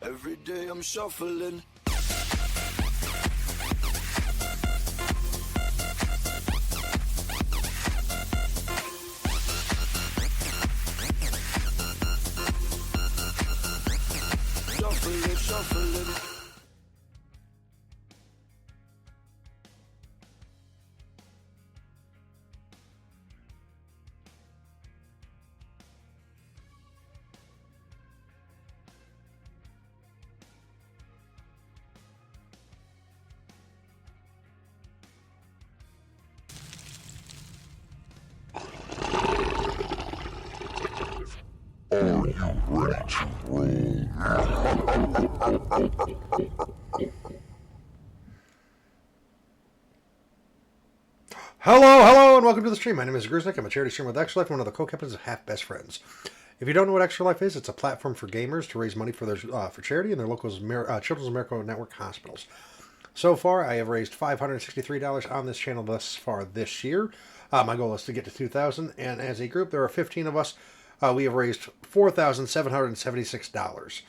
Every day I'm shuffling. Shuffling. Are you ready to roll? Hello, and welcome to the stream. My name is Grizznick. I'm a charity streamer with Extra Life, one of the co-captains of Half Best Friends. If you don't know what Extra Life is, it's a platform for gamers to raise money for their for charity in their local Children's Miracle Network hospitals. So far, I have raised $563 on this channel thus far this year. My goal is to get to 2,000, and as a group, there are 15 of us. We have raised $4,776.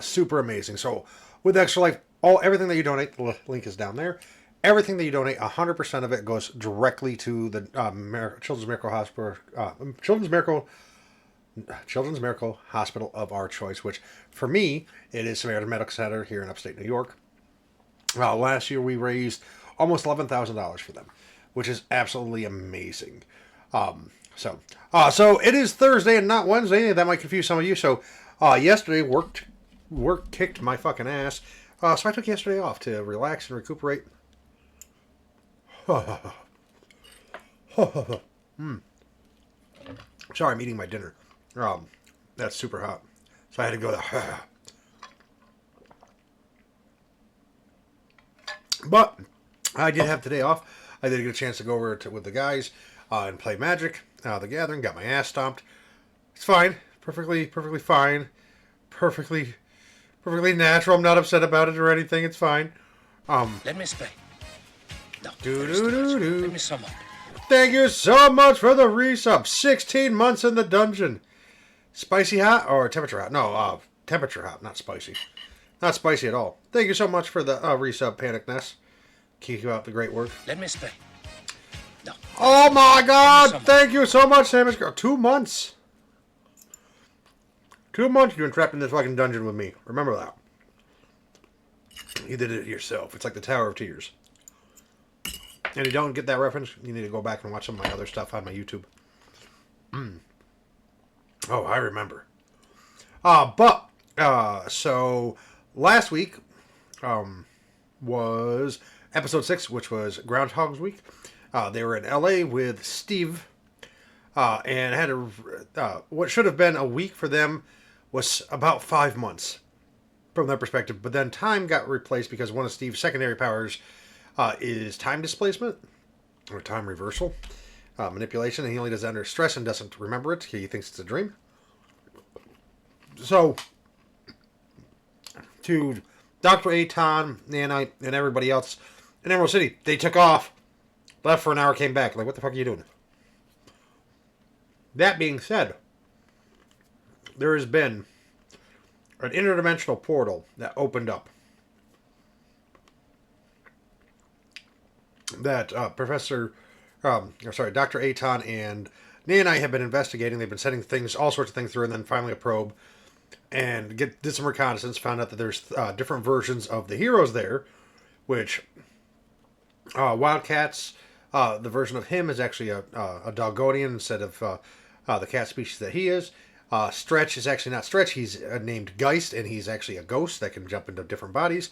Super amazing. So with Extra Life, everything that you donate, the link is down there. Everything that you donate, 100% of it goes directly to the Children's Miracle Hospital, Children's Miracle Hospital of our choice. Which, for me, it is Samaritan Medical Center here in upstate New York. Last year we raised almost $11,000 for them, which is absolutely amazing. So it is Thursday and not Wednesday. That might confuse some of you. So yesterday work kicked my fucking ass. So I took yesterday off to relax and recuperate. Sorry, I'm eating my dinner. That's super hot. So I had to go there. But I did have today off. I did get a chance to go over with the guys and play Magic, the Gathering. Got my ass stomped. It's fine. Perfectly fine. Perfectly natural. I'm not upset about it or anything. It's fine. Let me explain. No, Let me sum up. Thank you so much for the resub. 16 months in the dungeon. Spicy hot or temperature hot? No, temperature hot, not spicy. Not spicy at all. Thank you so much for the resub, Panic Ness. Keep up the great work. Let me explain. No. Oh my God! Thank you so much, Sandwich Girl. 2 months. 2 months you've been trapped in this fucking dungeon with me. Remember that. You did it yourself. It's like the Tower of Tears. And if you don't get that reference, you need to go back and watch some of my other stuff on my YouTube. Oh, I remember. So last week was episode 6, which was Groundhog's Week. They were in LA with Steve, and had what should have been a week for them was about 5 months from their perspective. But then time got replaced because one of Steve's secondary powers is time displacement or time reversal, manipulation, and he only does it under stress and doesn't remember it. He thinks it's a dream. So to Dr. Aton, Nanite, and everybody else in Emerald City, they took off, left for an hour, came back. Like, what the fuck are you doing? That being said, there has been an interdimensional portal that opened up that Dr. Aton and Nanite have been investigating. They've been sending all sorts of things through, and then finally a probe, and did some reconnaissance, found out that there's different versions of the heroes there, which Wildcat's, the version of him is actually a Dogonian instead of the cat species that he is. Stretch is actually not Stretch, he's named Geist, and he's actually a ghost that can jump into different bodies.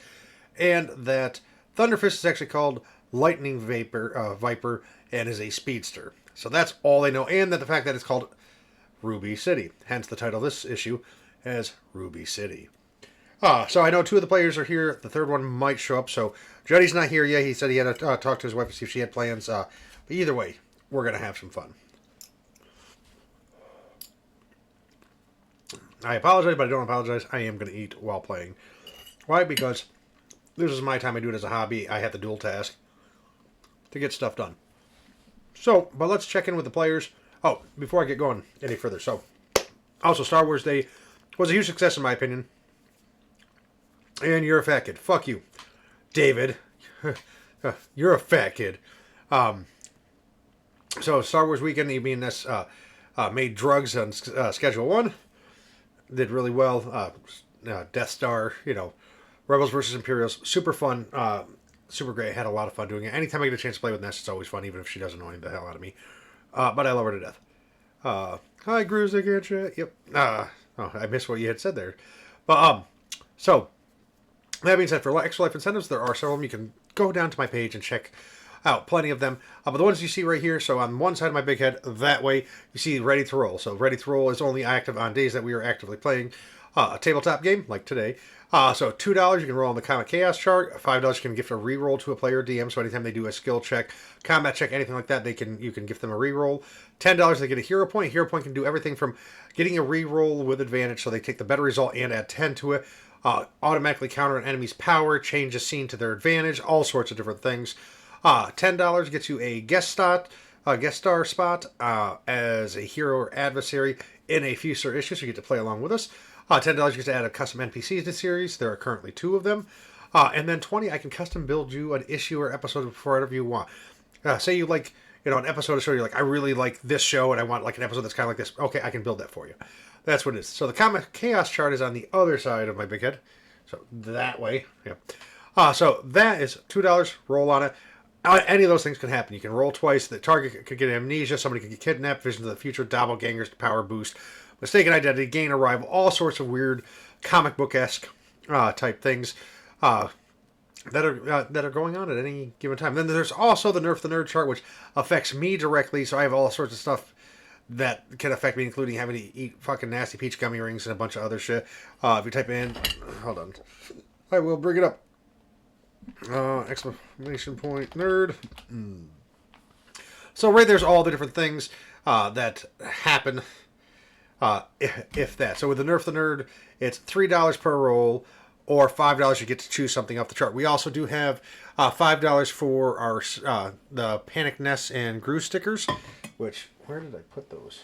And that Thunderfist is actually called Lightning Viper and is a speedster. So that's all they know, and that the fact that it's called Ruby City. Hence the title of this issue as Ruby City. So I know 2 of the players are here. The third one might show up. So Juddy's not here yet. He said he had to talk to his wife to see if she had plans. But either way, we're going to have some fun. I apologize, but I don't apologize. I am going to eat while playing. Why? Because this is my time. I do it as a hobby. I have to dual task to get stuff done. So, but let's check in with the players. Oh, before I get going any further. So, also, Star Wars Day was a huge success in my opinion. And you're a fat kid. Fuck you, David. You're a fat kid. So Star Wars Weekend, you mean this made drugs on Schedule 1. Did really well. Death Star, Rebels versus Imperials. Super fun. Super great. Had a lot of fun doing it. Anytime I get a chance to play with Ness, it's always fun, even if she doesn't annoy the hell out of me. But I love her to death. Hi, Gruz, I get you. Yep. I missed what you had said there. But, so, that being said, for extra life incentives, there are several of them. You can go down to my page and check out plenty of them. But the ones you see right here, so on one side of my big head, that way, you see Ready to Roll. So Ready to Roll is only active on days that we are actively playing a tabletop game, like today. So $2, you can roll on the Comic Chaos chart. $5, you can gift a reroll to a player DM. So anytime they do a skill check, combat check, anything like that, you can gift them a reroll. $10, they get a hero point. Hero point can do everything from getting a reroll with advantage, so they take the better result and add 10 to it. Automatically counter an enemy's power, change a scene to their advantage, all sorts of different things. $10 gets you a guest star spot as a hero or adversary in a future issue, so you get to play along with us. $10 you get to add a custom NPCs to the series. There are currently 2 of them. And then $20, I can custom build you an issue or episode for whatever you want. Say you like, an episode of show, you're like, I really like this show and I want like an episode that's kind of like this. Okay, I can build that for you. That's what it is. So the Comic Chaos chart is on the other side of my big head. So that way. Yeah. So that is $2. Roll on it. Any of those things can happen. You can roll twice. The target could get amnesia. Somebody could get kidnapped. Visions of the future. Doppelgangers. Power boost. Mistaken identity. Gain arrival. All sorts of weird comic book-esque type things that are going on at any given time. Then there's also the Nerf the Nerd chart, which affects me directly. So I have all sorts of stuff that can affect me, including having to eat fucking nasty peach gummy rings and a bunch of other shit. If you type in, hold on, I will bring it up. Exclamation point nerd. So right there's all the different things that happen. If that. So with the Nerf the Nerd, it's $3 per roll, or $5 you get to choose something off the chart. We also do have $5 for our the Panic Ness and Gru stickers, which, where did I put those?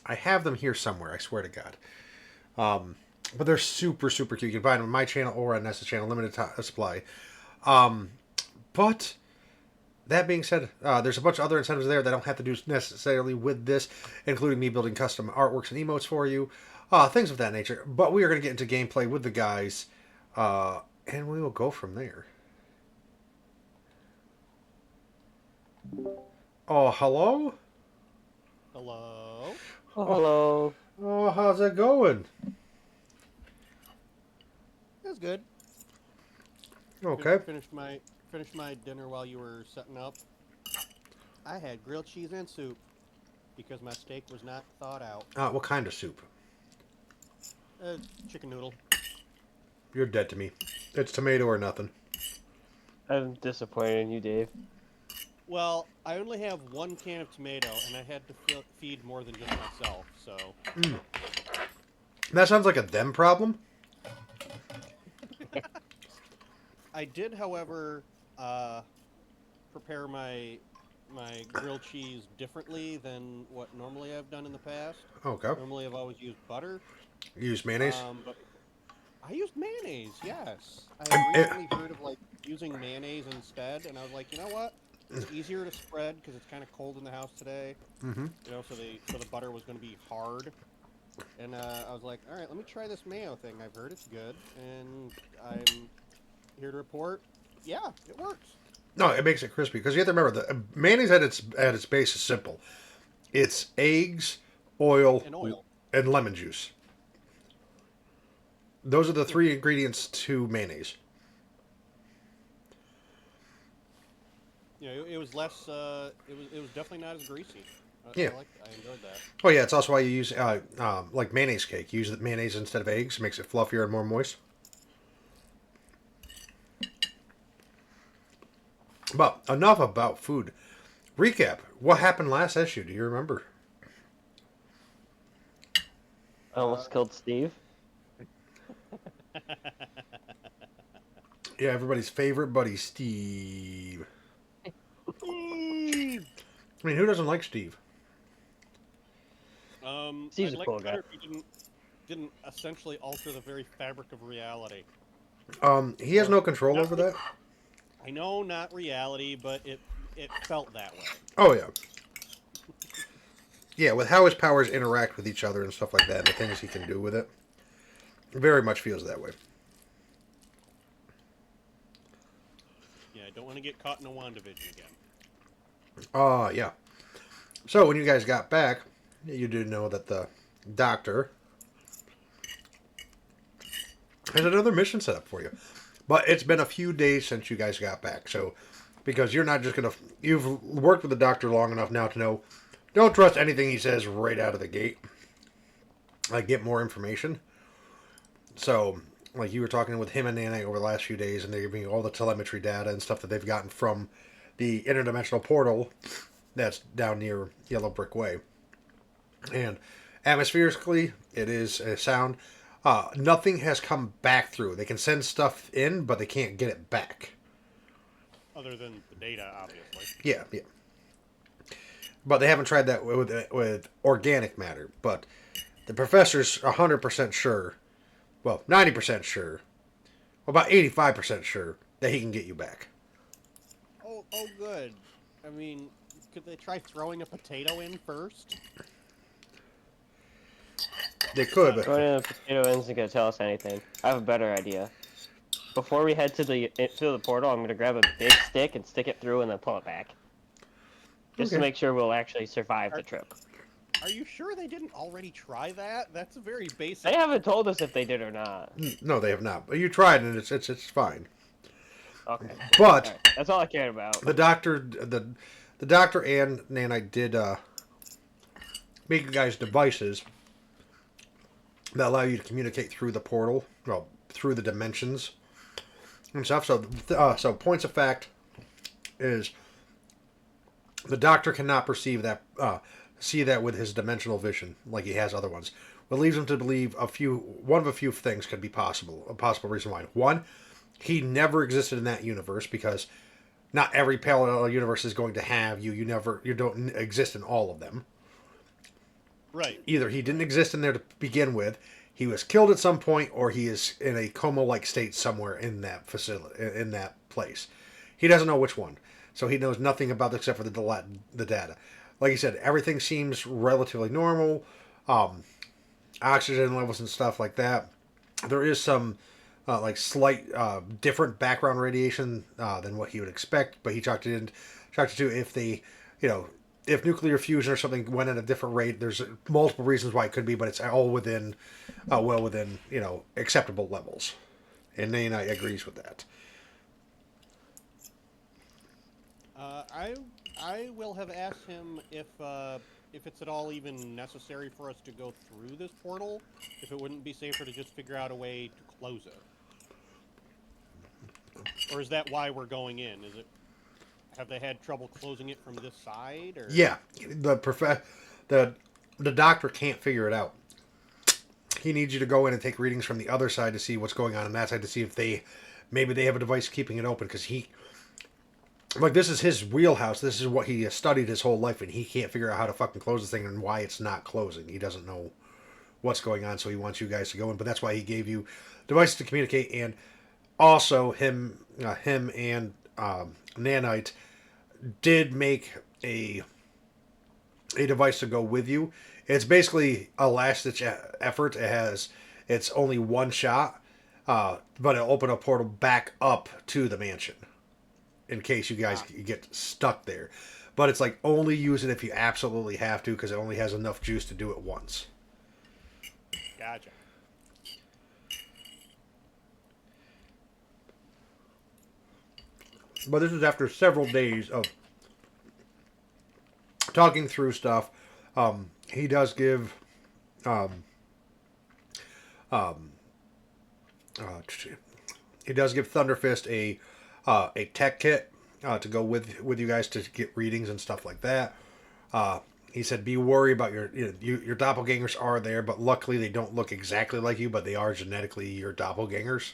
I have them here somewhere, I swear to God. But they're super, super cute. You can buy them on my channel or on Ness's channel, limited supply. But that being said, there's a bunch of other incentives there that don't have to do necessarily with this, including me building custom artworks and emotes for you, things of that nature. But we are going to get into gameplay with the guys, and we will go from there. Oh, hello? Hello? Oh, hello. Oh, how's it going? That's good. Okay. Finished my dinner while you were setting up. I had grilled cheese and soup because my steak was not thawed out. What kind of soup? Chicken noodle. You're dead to me. It's tomato or nothing. I'm disappointed in you, Dave. Well, I only have 1 can of tomato, and I had to feed more than just myself, so... That sounds like a them problem. I did, however, prepare my grilled cheese differently than what normally I've done in the past. Okay. Normally I've always used butter. You use mayonnaise? But I used mayonnaise, yes. I had recently heard of using mayonnaise instead, and I was like, you know what? It's easier to spread because it's kind of cold in the house today. Mm-hmm. So the butter was going to be hard. And I was like, all right, let me try this mayo thing. I've heard it's good, and I'm here to report, yeah, it works. No, it makes it crispy because you have to remember the mayonnaise at its base is simple. It's eggs, oil, and lemon juice. Those are the 3 ingredients to mayonnaise. Yeah, it was less. It was definitely not as greasy. I enjoyed that. Oh yeah, it's also why you use like mayonnaise cake. You use the mayonnaise instead of eggs. It makes it fluffier and more moist. But enough about food. Recap. What happened last issue? Do you remember? I almost killed Steve. Yeah, everybody's favorite buddy, Steve. Steve! I mean, who doesn't like Steve? Steve's I'd a cool guy. if he didn't essentially alter the very fabric of reality. He has no control over that. I know, not reality, but it felt that way. Oh, yeah. Yeah, with how his powers interact with each other and stuff like that, and the things he can do with it, very much feels that way. Yeah, I don't want to get caught in a WandaVision again. Yeah. So, when you guys got back, you did know that the doctor has another mission set up for you. But it's been a few days since you guys got back, so because you're not just going to... You've worked with the doctor long enough now to know, don't trust anything he says right out of the gate. Like, get more information. So, like, you were talking with him and Nana over the last few days, and they're giving you all the telemetry data and stuff that they've gotten from the interdimensional portal that's down near Yellow Brick Way. And atmospherically, it is a sound. Nothing has come back through. They can send stuff in, but they can't get it back. Other than the data, obviously. Yeah. But they haven't tried that with organic matter. But the professor's 100% sure, well, 90% sure, about 85% sure that he can get you back. Oh, good. I mean, could they try throwing a potato in first? They could, but... Throwing a potato isn't going to tell us anything. I have a better idea. Before we head to the portal, I'm going to grab a big stick and stick it through and then pull it back. Just to make sure we'll actually survive the trip. Are you sure they didn't already try that? That's a very basic... They haven't told us if they did or not. No, they have not. But you tried, and it's fine. Okay. But... Right. That's all I cared about. The doctor and Nanite did make you guys devices that allow you to communicate through the portal, well, through the dimensions and stuff. So points of fact is the doctor cannot perceive that, see that with his dimensional vision like he has other ones. What leads him to believe one of a few things could be possible. A possible reason why. One, he never existed in that universe because not every parallel universe is going to have you. You don't exist in all of them. Right. Either he didn't exist in there to begin with, he was killed at some point, or he is in a coma-like state somewhere in that facility, in that place. He doesn't know which one, so he knows nothing about it except for the data. Like you said, everything seems relatively normal. Oxygen levels and stuff like that. There is some slight different background radiation than what he would expect, but he talked to if they, if nuclear fusion or something went at a different rate. There's multiple reasons why it could be, but it's all within, well within, acceptable levels. And Nana agrees with that. I will have asked him if it's at all even necessary for us to go through this portal, if it wouldn't be safer to just figure out a way to close it. Or is that why we're going in? Have they had trouble closing it from this side? Or? Yeah, the doctor can't figure it out. He needs you to go in and take readings from the other side to see what's going on that side, to see if maybe they have a device keeping it open, because this is his wheelhouse. This is what he has studied his whole life, and he can't figure out how to fucking close this thing and why it's not closing. He doesn't know what's going on, so he wants you guys to go in. But that's why he gave you devices to communicate, and also him and Nanite did make a device to go with you. It's basically a last-ditch effort. It's only one shot, but it'll open a portal back up to the mansion in case you guys get stuck there. But it's like only use it if you absolutely have to, because it only has enough juice to do it once. Gotcha. But this is after several days of talking through stuff. He does give Thunderfist a tech kit to go with you guys to get readings and stuff like that. He said, be worried about your doppelgangers are there, but luckily they don't look exactly like you, but they are genetically your doppelgangers.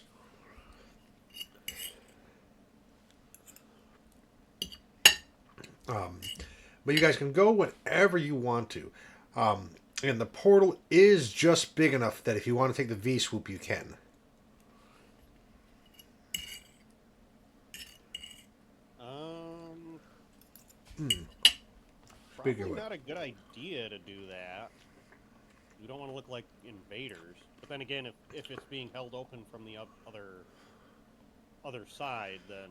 But you guys can go whenever you want to. And the portal is just big enough that if you want to take the V-swoop, you can. Speaking Probably of not a good idea to do that. We don't want to look like invaders. But then again, if it's being held open from the other side, then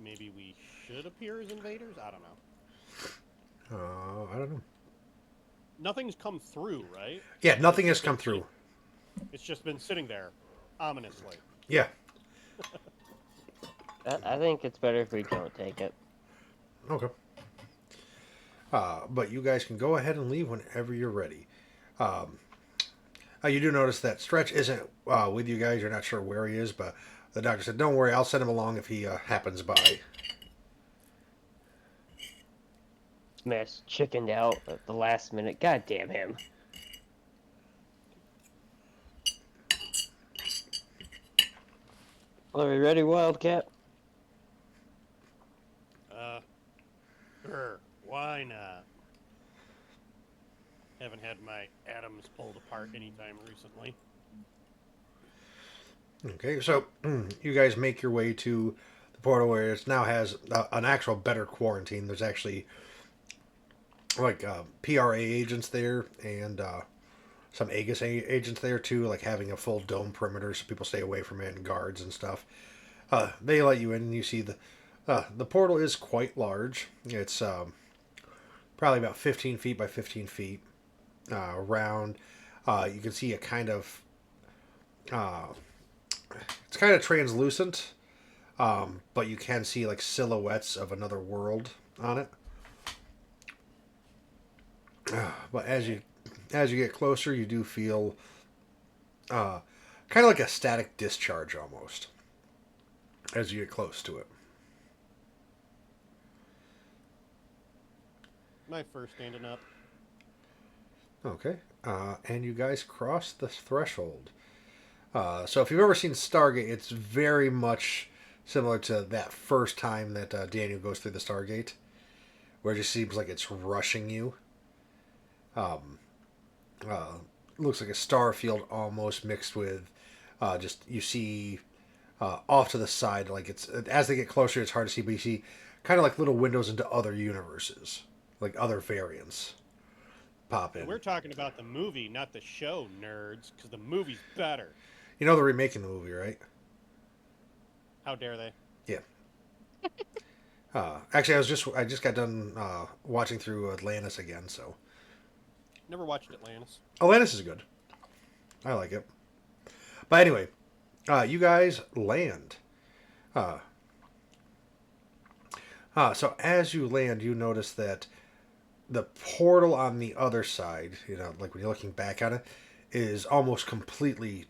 maybe we should appear as invaders? I don't know. I don't know. Nothing's come through, right? Yeah, nothing has It's come been through. It's just been sitting there, ominously. Yeah. I think it's better if we don't take it. Okay. But you guys can go ahead and leave whenever you're ready. You do notice that Stretch isn't with you guys. You're not sure where he is, but the doctor said, "Don't worry, I'll send him along if he happens by." Smash chickened out at the last minute. God damn him. Are we ready, Wildcat? Sure, why not? Haven't had my atoms pulled apart anytime recently. Okay, so you guys make your way to the portal where it now has an actual better quarantine. There's actually like PRA agents there and some Aegis agents there too, like having a full dome perimeter so people stay away from it and guards and stuff. They let you in and you see the portal is quite large. It's probably about 15 feet by 15 feet round. You can see a kind of it's kind of translucent, but you can see like silhouettes of another world on it. But as you get closer, you do feel kind of like a static discharge almost as you get close to it. My first standing up. Okay, and you guys cross the threshold. So if you've ever seen Stargate, it's very much similar to that first time that Daniel goes through the Stargate, where it just seems like it's rushing you. Looks like a star field almost mixed with just you see off to the side, like it's as they get closer, it's hard to see, but you see kind of like little windows into other universes, like other variants pop in. We're talking about the movie, not the show, nerds, because the movie's better. You know they're remaking the movie, right? How dare they? Yeah. Actually, I just got done watching through Atlantis again, so Never watched Atlantis. Atlantis is good. I like it. But anyway, you guys land. So as you land, you notice that the portal on the other side, you know, like when you're looking back on it, is almost completely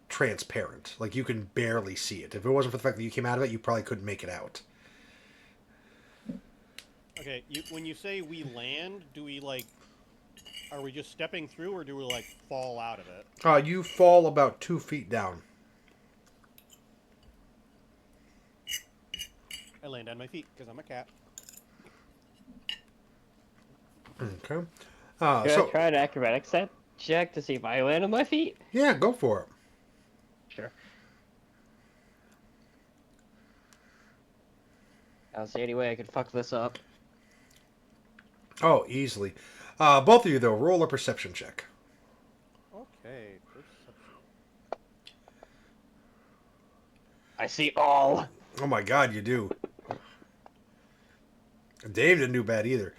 transparent. Like you can barely see it. If it wasn't for the fact that you came out of it, you probably couldn't make it out. Okay, when you say we land, do we like... Are we just stepping through, or do we like fall out of it? You fall about 2 feet down. I land on my feet because I'm a cat. Okay. Can I So try an acrobatics check to see if I land on my feet? yeah, go for it. Sure. I don't see any way I could fuck this up. Oh, easily. Both of you though, roll a perception check. Okay, perception. I see all. Oh my God, you do. Dave didn't do bad either.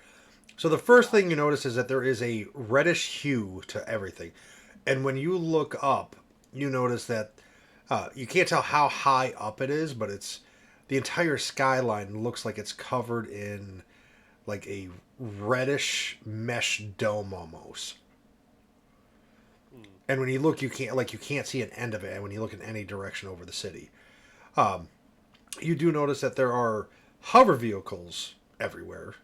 So the first thing you notice is that there is a reddish hue to everything. And when you look up, you notice that you can't tell how high up it is, but it's the entire skyline looks like it's covered in like a reddish mesh dome almost. And when you look, you can't see an end of it. And when you look in any direction over the city, you do notice that there are hover vehicles everywhere.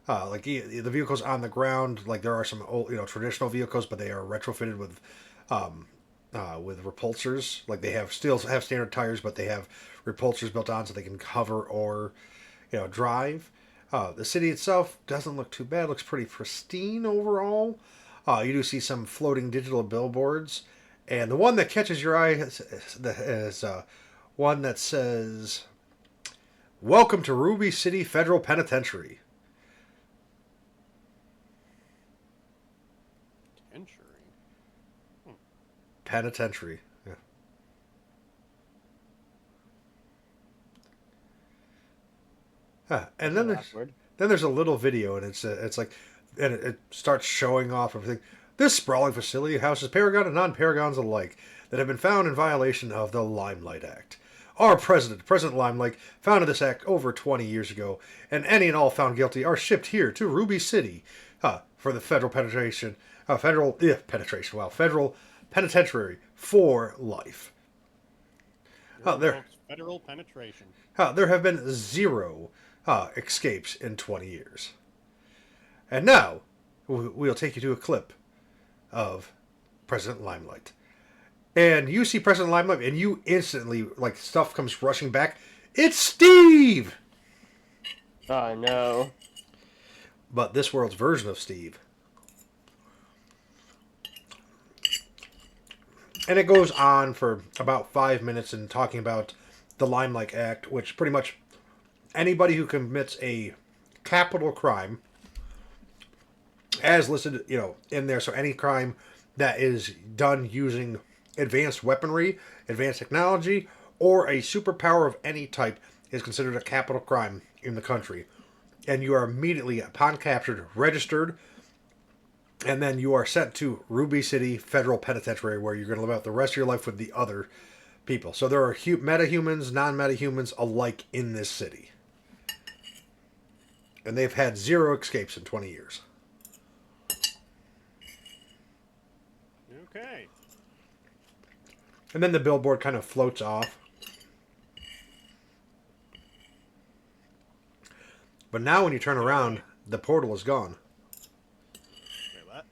Like the vehicles on the ground, like there are some old, traditional vehicles, but they are retrofitted with repulsors. Like they still have standard tires, but they have repulsors built on so they can hover or, drive. The city itself doesn't look too bad. It looks pretty pristine overall. You do see some floating digital billboards, and the one that catches your eye is one that says Welcome to Ruby City Federal Penitentiary. Penitentiary. Yeah. And then there's a little video, and it's like, and it starts showing off everything. This sprawling facility houses Paragon and non-Paragons alike that have been found in violation of the Limelight Act. Our President Limelight, founded this act over 20 years ago, and any and all found guilty are shipped here to Ruby City for the federal penitentiary for life. Federal penetration. There have been 0 escapes in 20 years. And now, we'll take you to a clip of President Limelight. And you see President Limelight, and you instantly, like, stuff comes rushing back. It's Steve! Oh, no. But this world's version of Steve. And it goes on for about 5 minutes and talking about the Limelight Act, which pretty much anybody who commits a capital crime, as listed, in there. So any crime that is done using advanced weaponry, advanced technology, or a superpower of any type is considered a capital crime in the country. And you are immediately, upon captured, registered, and then you are sent to Ruby City Federal Penitentiary, where you're going to live out the rest of your life with the other people. So there are metahumans, non-metahumans alike in this city. And they've had 0 escapes in 20 years. Okay. And then the billboard kind of floats off. But now when you turn around, the portal is gone. Wait, what?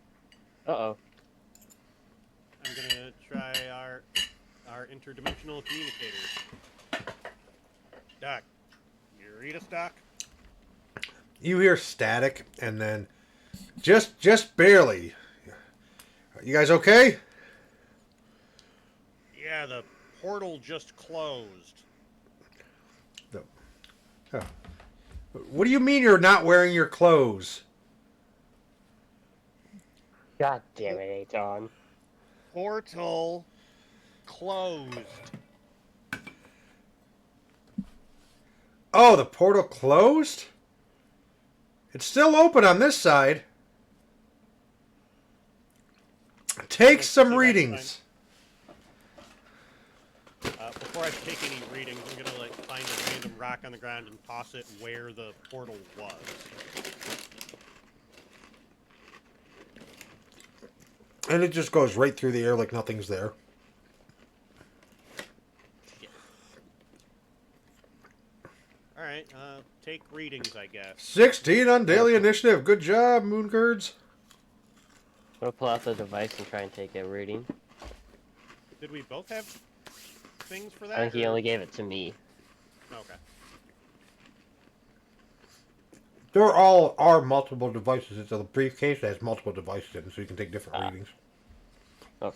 Uh-oh. I'm gonna try our interdimensional communicators. Doc, you read us, Doc? You hear static, and then just barely. You guys okay? Yeah, the portal just closed. What do you mean you're not wearing your clothes? God damn it, Aton. Portal closed. Oh, the portal closed? It's still open on this side. Take some readings. Before I take any readings, I'm gonna find a random rock on the ground and toss it where the portal was. And it just goes right through the air like nothing's there. Yeah. Alright, take readings, I guess. 16 on daily initiative. Good job, Mooncurds. I'm gonna pull out the device and try and take a reading. Did we both have things for that? I think he only gave it to me. Okay. There all are multiple devices. It's a briefcase that has multiple devices in it, so you can take different readings. Oh.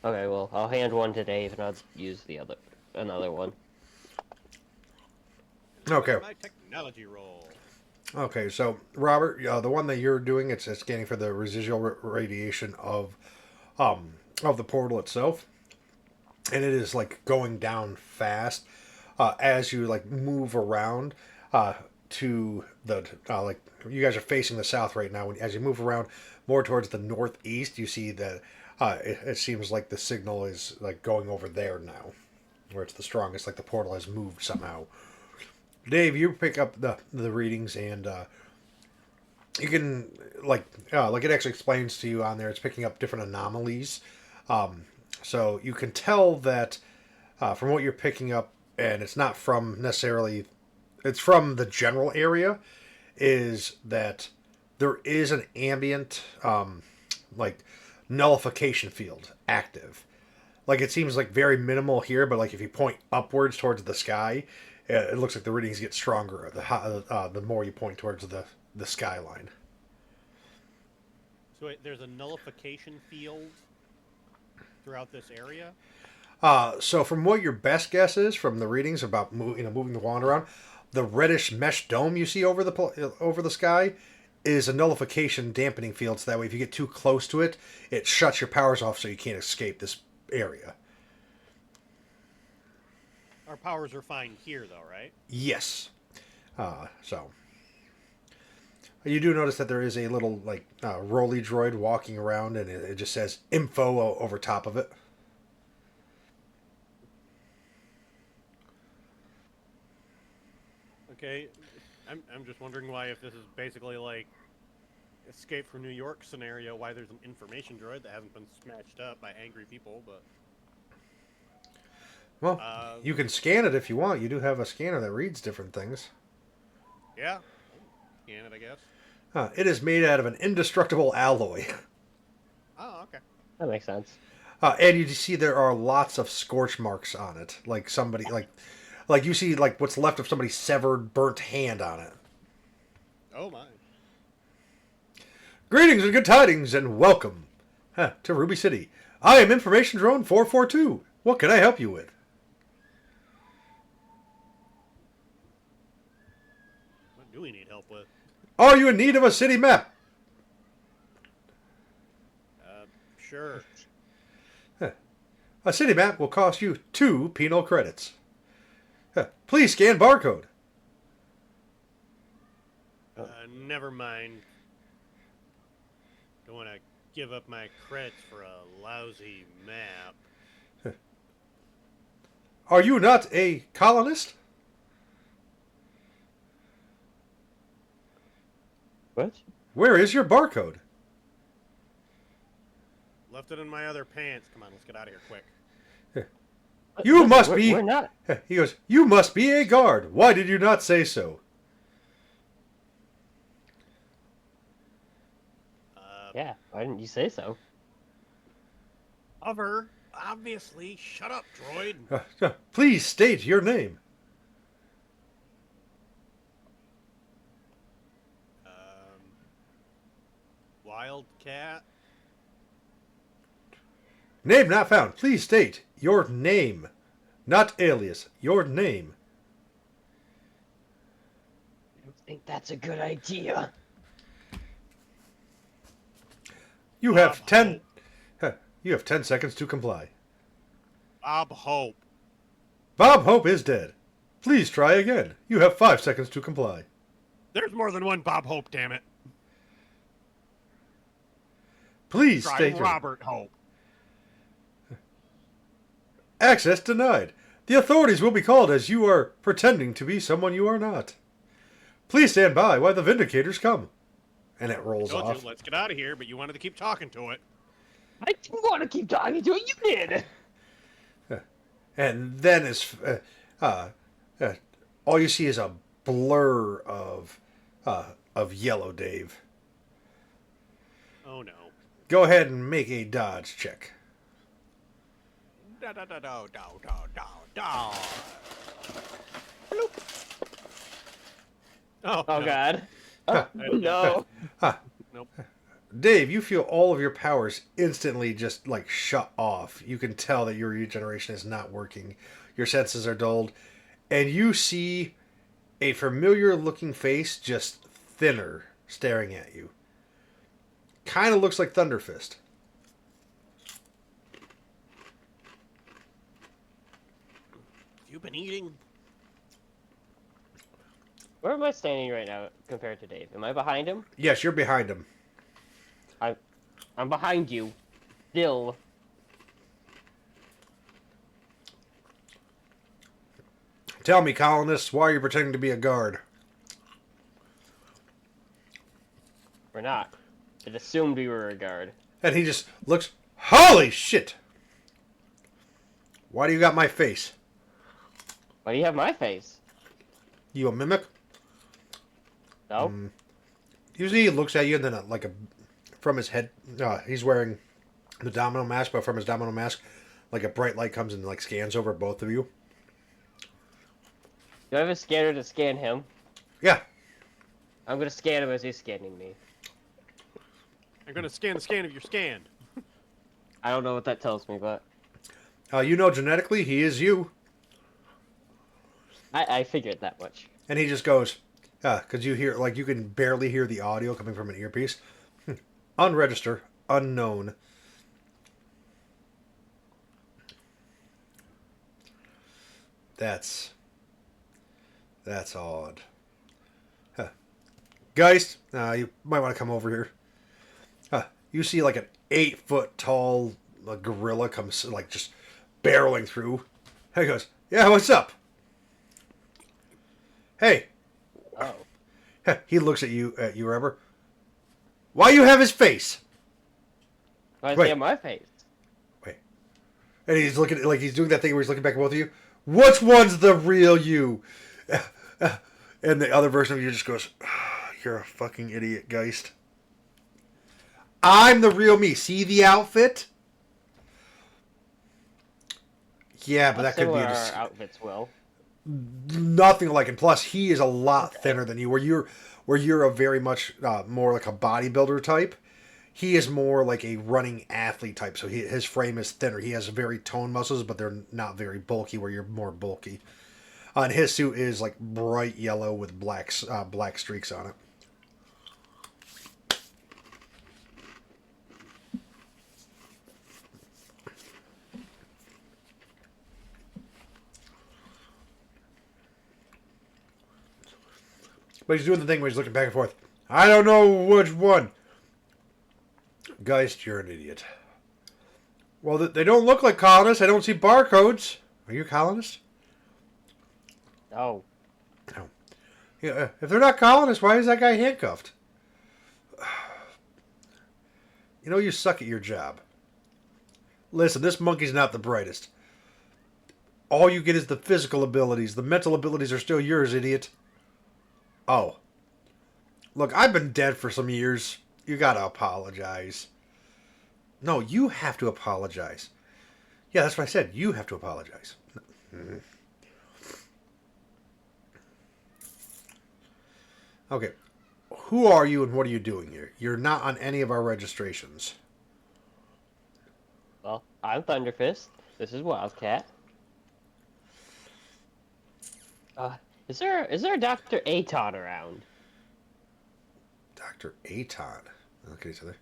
Okay, well, I'll hand one to Dave and I'll use another one. Okay. My technology roll. Okay, so Robert, the one that you're doing, it's scanning for the residual radiation of the portal itself, and it is like going down fast as you like move around to the like you guys are facing the south right now. As you move around more towards the northeast, you see that it seems like the signal is like going over there now, where it's the strongest. Like the portal has moved somehow. Dave, you pick up the readings, and you can like it actually explains to you on there. It's picking up different anomalies, so you can tell that from what you're picking up, and it's not from necessarily, it's from the general area, is that there is an ambient like nullification field active. Like it seems like very minimal here, but like if you point upwards towards the sky, it looks like the readings get stronger the more you point towards the skyline. So wait, there's a nullification field throughout this area? So from what your best guess is from the readings about moving the wand around, the reddish mesh dome you see over the sky is a nullification dampening field. So that way, if you get too close to it, it shuts your powers off, so you can't escape this area. Our powers are fine here, though, right? Yes. So you do notice that there is a little rolly droid walking around, and it just says info over top of it. Okay, I'm just wondering why, if this is basically like Escape from New York scenario, why there's an information droid that hasn't been smashed up by angry people, but... Well, you can scan it if you want. You do have a scanner that reads different things. Yeah, scan it, I guess. It is made out of an indestructible alloy. Oh, okay. That makes sense. And you see there are lots of scorch marks on it. Like somebody, like you see what's left of somebody's severed, burnt hand on it. Oh, my. Greetings and good tidings, and welcome to Ruby City. I am Information Drone 442. What can I help you with? What do we need help with? Are you in need of a city map? Sure. A city map will cost you 2 penal credits. Please scan barcode. Never mind. Don't want to give up my credits for a lousy map. Are you not a colonist? What? Where is your barcode? Left it in my other pants. Come on, let's get out of here quick. You must be... We're not. He goes, you must be a guard. Why did you not say so? Yeah, why didn't you say so? Hover, obviously. Shut up, droid. Please state your name. Wildcat. Name not found. Please state your name. Not alias. Your name. I don't think that's a good idea. You have 10... You have 10 seconds to comply. Bob Hope. Bob Hope is dead. Please try again. You have 5 seconds to comply. There's more than one Bob Hope, damn it. Please Try state your... Robert Hope. Access denied. The authorities will be called as you are pretending to be someone you are not. Please stand by while the Vindicators come. And it rolls Told off. you, let's get out of here, but you wanted to keep talking to it. I didn't want to keep talking to it. You did. And then all you see is a blur of Yellow Dave. Oh no. Go ahead and make a dodge check. Da da da da da da da da. Bloop. Oh, Oh no. God. Oh, no. Nope. Dave, you feel all of your powers instantly just shut off. You can tell that your regeneration is not working. Your senses are dulled. And you see a familiar looking face, just thinner, staring at you. Kind of looks like Thunderfist. You been eating? Where am I standing right now compared to Dave? Am I behind him? Yes, you're behind him. I'm behind you. Still. Tell me, colonists, why are you pretending to be a guard? We're not. It assumed we were a guard. And he just looks, holy shit! Why do you got my face? Why do you have my face? You a mimic? No? Usually he looks at you and then from his head, he's wearing the domino mask, but from his domino mask, a bright light comes and scans over both of you. Do I have a scanner to scan him? Yeah. I'm gonna scan him as he's scanning me. I'm gonna scan the scan of your scan. I don't know what that tells me, but... You know genetically he is you. I figured that much. And he just goes, because you hear, like, you can barely hear the audio coming from an earpiece. Unregister, unknown. That's odd. Huh. Geist, you might want to come over here. You see like an 8-foot tall gorilla comes, like, just barreling through. He goes, yeah, what's up? Hey. Oh. He looks at you, Rubber. Why you have his face? Why is Wait. he on my face? Wait. And he's looking, like, he's doing that thing where he's looking back at both of you. Which one's the real you? And the other version of you just goes, you're a fucking idiot, Geist. I'm the real me. See the outfit? Yeah, but that could be Similar just our outfits will. nothing like. And plus, he is a lot thinner than you. Where you're a very much more like a bodybuilder type. He is more like a running athlete type. So his frame is thinner. He has very toned muscles, but they're not very bulky. Where you're more bulky. And his suit is like bright yellow with black streaks on it. But he's doing the thing where he's looking back and forth. I don't know which one. Geist, you're an idiot. Well, they don't look like colonists. I don't see barcodes. Are you a colonist? No. No. Yeah, if they're not colonists, why is that guy handcuffed? You know you suck at your job. Listen, this monkey's not the brightest. All you get is the physical abilities. The mental abilities are still yours, idiot. Oh. Look, I've been dead for some years. You gotta apologize. No, you have to apologize. Yeah, that's what I said. You have to apologize. Okay. Who are you and what are you doing here? You're not on any of our registrations. Well, I'm Thunderfist. This is Wildcat. Is there a Dr. Aton around? Dr. Aton. Look at each other.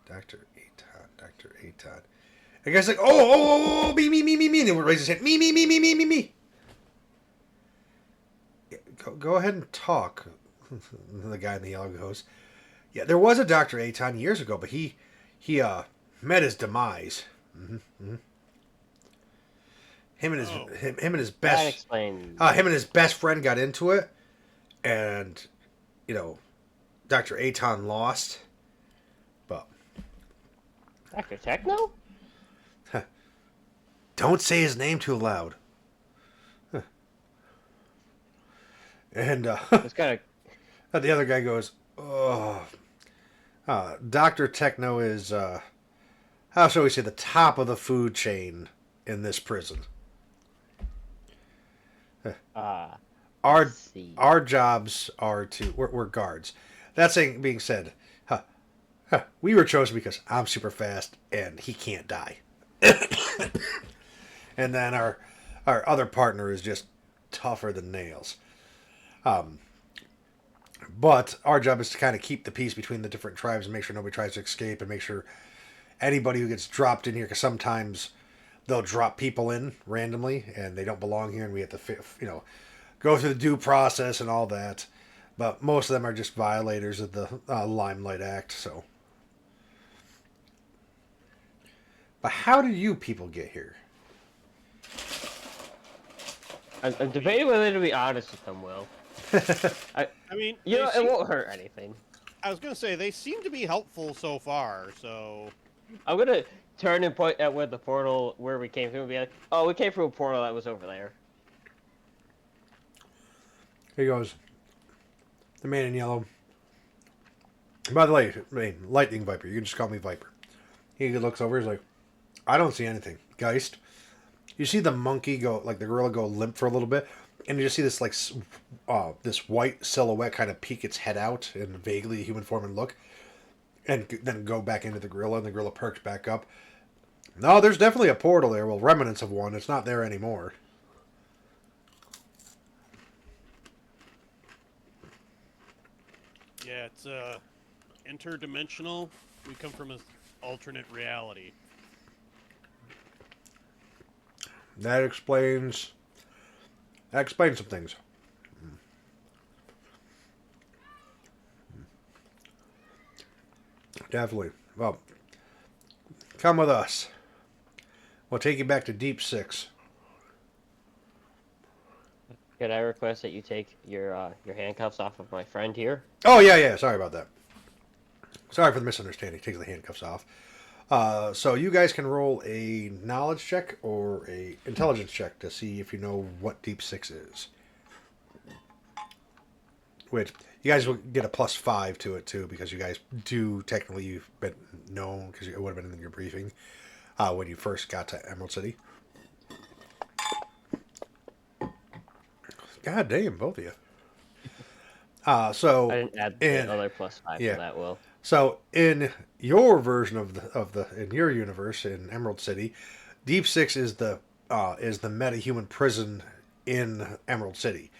Dr. Aton. And the guy's like, oh, me. And he raises his hand. Me. Yeah, go ahead and talk. The guy in the yellow goes, yeah, there was a Dr. Aton years ago, but he met his demise. Him and his best That explains. him and his best friend got into it, and Dr. Aton lost. But Dr. Techno? don't say his name too loud. And It's kind of. the other guy goes, oh, Dr. Techno is how shall we say, the top of the food chain in this prison. Our jobs are we're guards. That being said, we were chosen because I'm super fast and he can't die. And then our other partner is just tougher than nails. But our job is to kind of keep the peace between the different tribes and make sure nobody tries to escape and make sure anybody who gets dropped in here, because sometimes they'll drop people in randomly and they don't belong here and we have to, go through the due process and all that. But most of them are just violators of the Limelight Act, so. But how did you people get here? I'm debating whether to be honest with them, Will. I mean, it won't hurt anything. I was gonna say they seem to be helpful so far. So I'm gonna turn and point at where we came from, and be like, "Oh, we came from a portal that was over there." He goes, the man in yellow. By the way, Lightning Viper. You can just call me Viper. He looks over. He's like, I don't see anything. Geist. You see the monkey the gorilla go limp for a little bit, and you just see this this white silhouette kind of peek its head out in vaguely human form and look, and then go back into the gorilla, and the gorilla perks back up. No, there's definitely a portal there. Well, remnants of one. It's not there anymore. Yeah, it's interdimensional. We come from an alternate reality. That explains some things. Definitely. Well, come with us. We'll take you back to Deep Six. Could I request that you take your handcuffs off of my friend here? Oh, yeah. Sorry about that. Sorry for the misunderstanding. Take the handcuffs off. So you guys can roll a knowledge check or a intelligence check to see if you know what Deep Six is. Which you guys will get a +5 to it too, because you guys do technically you've been known because it would have been in your briefing when you first got to Emerald City. God damn, both of you. So I didn't add the other +5 yeah. to that, Will. So in your version of the in your universe in Emerald City, Deep Six is the meta-human prison in Emerald City.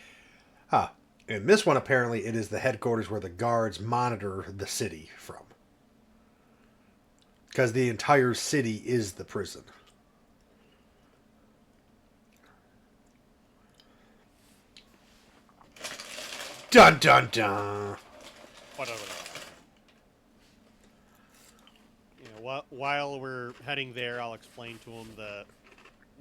In this one, apparently, it is the headquarters where the guards monitor the city from. Because the entire city is the prison. Dun dun dun. Whatever. While we're heading there, I'll explain to him that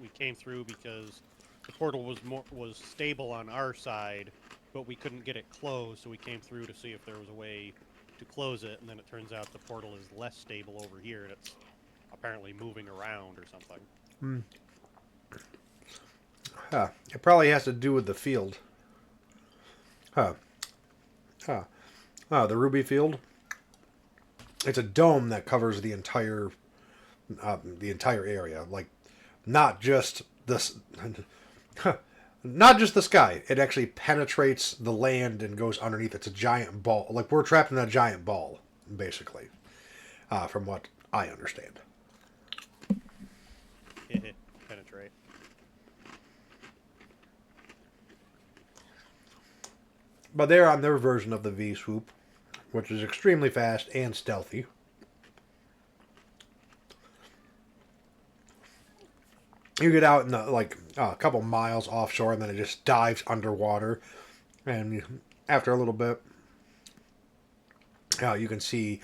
we came through because the portal was stable on our side, but we couldn't get it closed, so we came through to see if there was a way to close it, and then it turns out the portal is less stable over here, and it's apparently moving around or something. It probably has to do with the field. The Ruby Field. It's a dome that covers the entire area. Like, not just this, not just the sky. It actually penetrates the land and goes underneath. It's a giant ball. Like, we're trapped in a giant ball, basically, from what I understand. Penetrate. But they're on their version of the V-swoop, which is extremely fast and stealthy. You get out in a couple miles offshore, and then it just dives underwater. And after a little bit, you can see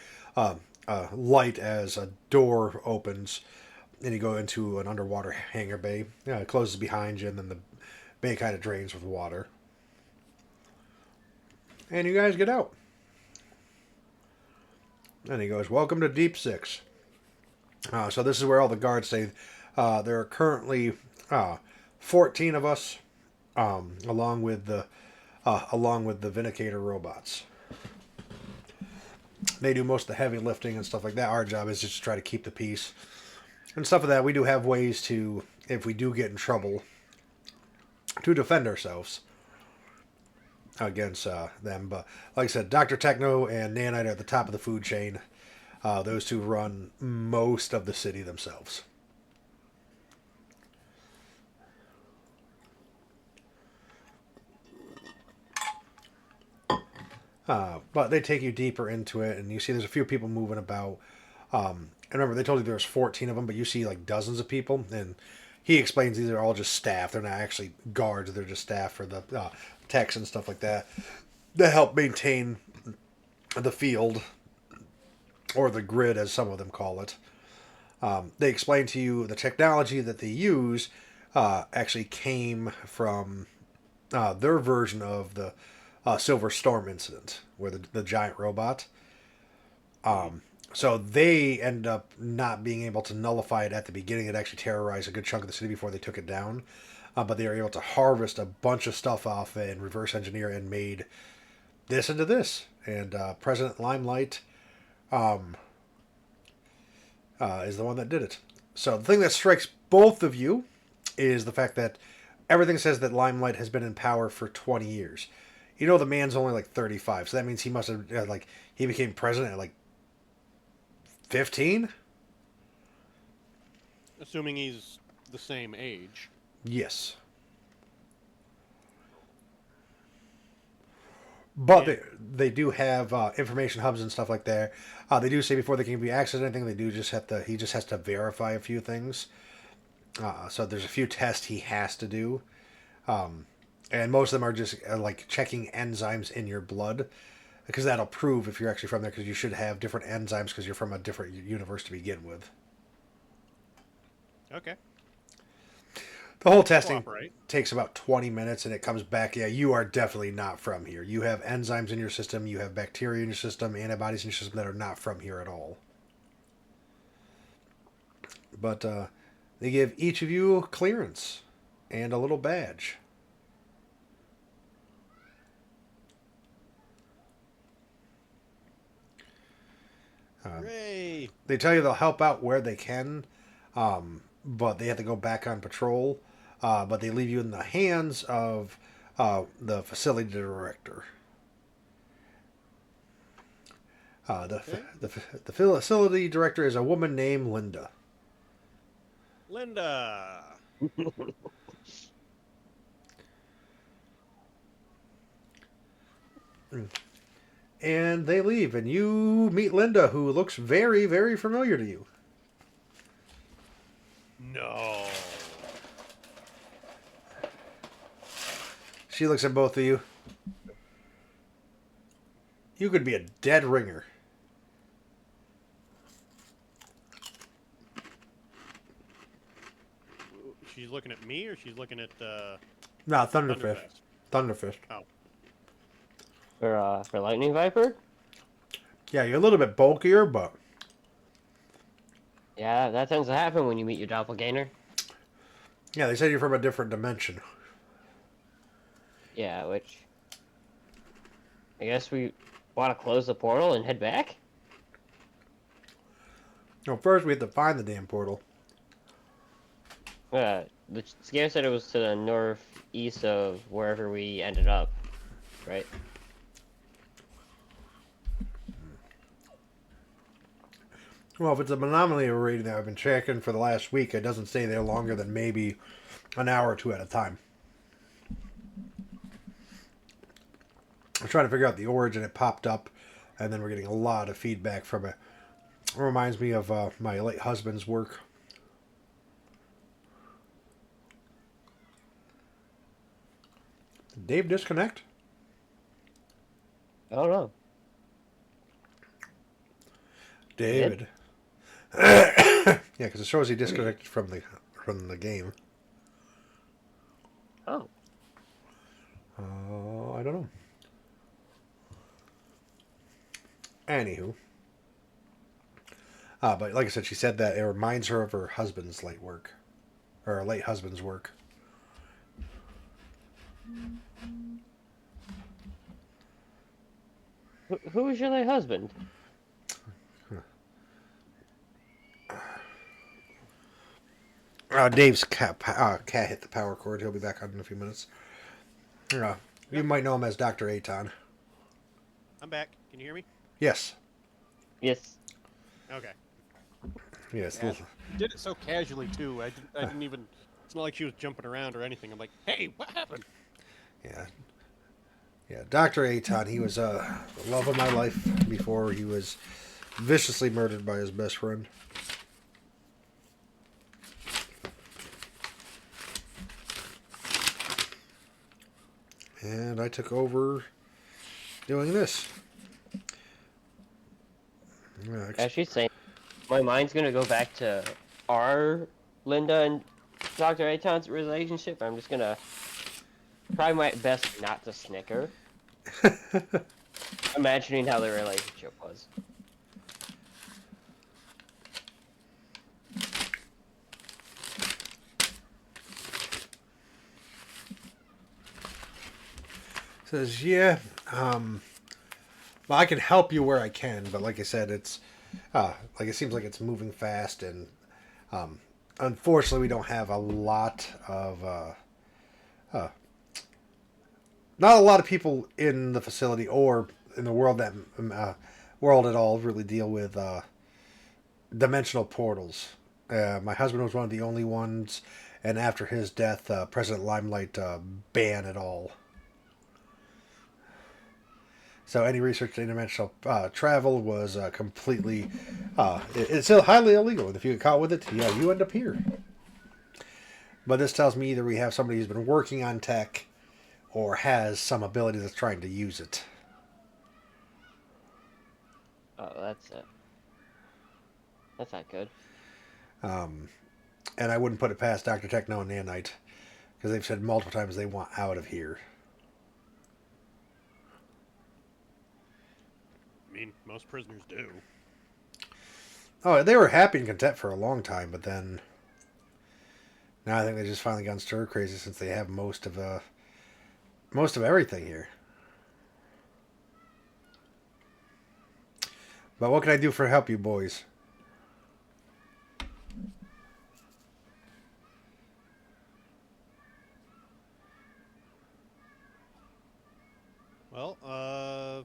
light as a door opens, and you go into an underwater hangar bay. It closes behind you, and then the bay kind of drains with water. And you guys get out. And he goes, "Welcome to Deep Six." So this is where all the guards stay. There are currently 14 of us, along with the Vindicator robots. They do most of the heavy lifting and stuff like that. Our job is just to try to keep the peace and stuff like that. We do have ways to, if we do get in trouble, to defend ourselves against them. But like I said, Dr. Techno and Nanite are at the top of the food chain. Those two run most of the city themselves. But they take you deeper into it, and you see there's a few people moving about. And remember, they told you there was 14 of them, but you see like dozens of people. And he explains these are all just staff. They're not actually guards. They're just staff for the techs and stuff like that help maintain the field, or the grid, as some of them call it. They explain to you the technology that they use actually came from their version of the Silver Storm incident, where the giant robot. So they end up not being able to nullify it at the beginning. It actually terrorized a good chunk of the city before they took it down. But they were able to harvest a bunch of stuff off it and reverse engineer and made this into this. And President Limelight is the one that did it. So the thing that strikes both of you is the fact that everything says that Limelight has been in power for 20 years. You know, the man's only like 35, so that means he must have, he became president at like 15? assuming he's the same age. Yes. But they do have information hubs and stuff like that. They do say before they can be accessed anything, they do just have to. He just has to verify a few things. So there's a few tests he has to do, and most of them are just like checking enzymes in your blood, because that'll prove if you're actually from there. Because you should have different enzymes because you're from a different universe to begin with. Okay. The whole testing Cooperate. takes about 20 minutes, and it comes back, yeah, you are definitely not from here. You have enzymes in your system, you have bacteria in your system, antibodies in your system that are not from here at all. But they give each of you clearance and a little badge. Hooray! They tell you they'll help out where they can, but they have to go back on patrol. But they leave you in the hands of the facility director. The facility director is a woman named Linda. Linda! And they leave, and you meet Linda, who looks very, very familiar to you. No. She looks at both of you. You could be a dead ringer. She's looking at me, or she's looking at No, Thunderfist. Thunderfist? Thunderfist. Oh. For Lightning Viper? Yeah, you're a little bit bulkier, but Yeah, that tends to happen when you meet your doppelganger. yeah, they said you're from a different dimension. Yeah, which... I guess we want to close the portal and head back? Well, first we have to find the damn portal. The scare said it was to the northeast of wherever we ended up, right? Well, if it's an anomaly rating that I've been checking for the last week, it doesn't stay there longer than maybe an hour or two at a time. I'm trying to figure out the origin. It popped up, and then we're getting a lot of feedback from it. It reminds me of my late husband's work. Did Dave disconnect? I don't know. David. Yeah, because it shows he disconnected from the game. Oh. I don't know. Anywho. But like I said, she said that it reminds her of her husband's late work. Or her late husband's work. Who was your late husband? Dave's cat hit the power cord. He'll be back on in a few minutes. You might know him as Dr. Aton. I'm back. Can you hear me? Yes. Yes. Okay. Yes. Yeah, she did it so casually, too. I didn't even... It's not like she was jumping around or anything. I'm like, hey, what happened? Yeah. Yeah, Dr. Aton, he was the love of my life before he was viciously murdered by his best friend. And I took over doing this. As she's saying, my mind's gonna go back to our Linda and Dr. Aton's relationship. I'm just gonna try my best not to snicker. Imagining how their relationship was. Says, yeah, well, I can help you where I can, but like I said, it's, like it seems like it's moving fast, and, unfortunately we don't have a lot of, not a lot of people in the facility or in the world world at all really deal with, dimensional portals. My husband was one of the only ones, and after his death, President Limelight banned it all. So any research to interdimensional travel was completely... it's still highly illegal. And if you get caught with it, yeah, you end up here. But this tells me either we have somebody who's been working on tech or has some ability that's trying to use it. Oh, that's it. That's not good. And I wouldn't put it past Dr. Techno and Nanite, because they've said multiple times they want out of here. I mean, most prisoners do. Oh, they were happy and content for a long time, but then now I think they just finally gone stir crazy since they have most of everything here. But what can I do for help you boys? Well, I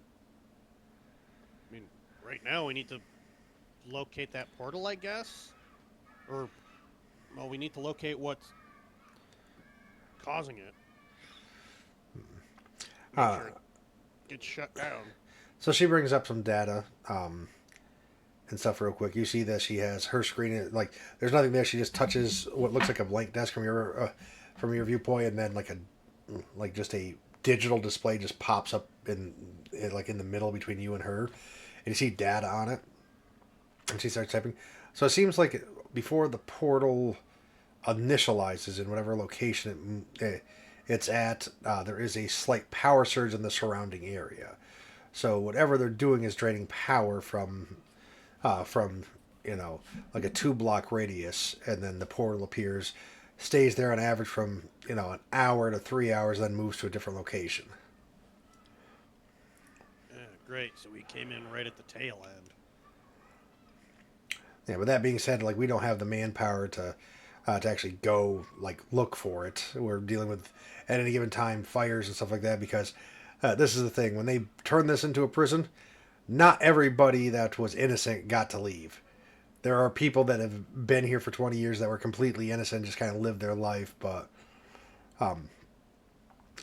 mean, right now we need to locate that portal, I guess? Or, well, we need to locate what's causing it. Make sure it gets shut down. So she brings up some data and stuff real quick. You see that she has her screen, like, there's nothing there. She just touches what looks like a blank desk from your viewpoint, and then like just a digital display just pops up in the middle between you and her, and you see data on it, and she starts typing. So it seems like before the portal initializes in whatever location it's at, there is a slight power surge in the surrounding area. So whatever they're doing is draining power from like a 2-block radius, and then the portal appears, stays there on average from an hour to 3 hours, then moves to a different location. Yeah, great. So we came in right at the tail end. Yeah, but that being said, like, we don't have the manpower to actually go look for it. We're dealing with at any given time fires and stuff like that, because this is the thing: when they turn this into a prison, not everybody that was innocent got to leave. There are people that have been here for 20 years that were completely innocent, just kind of lived their life, but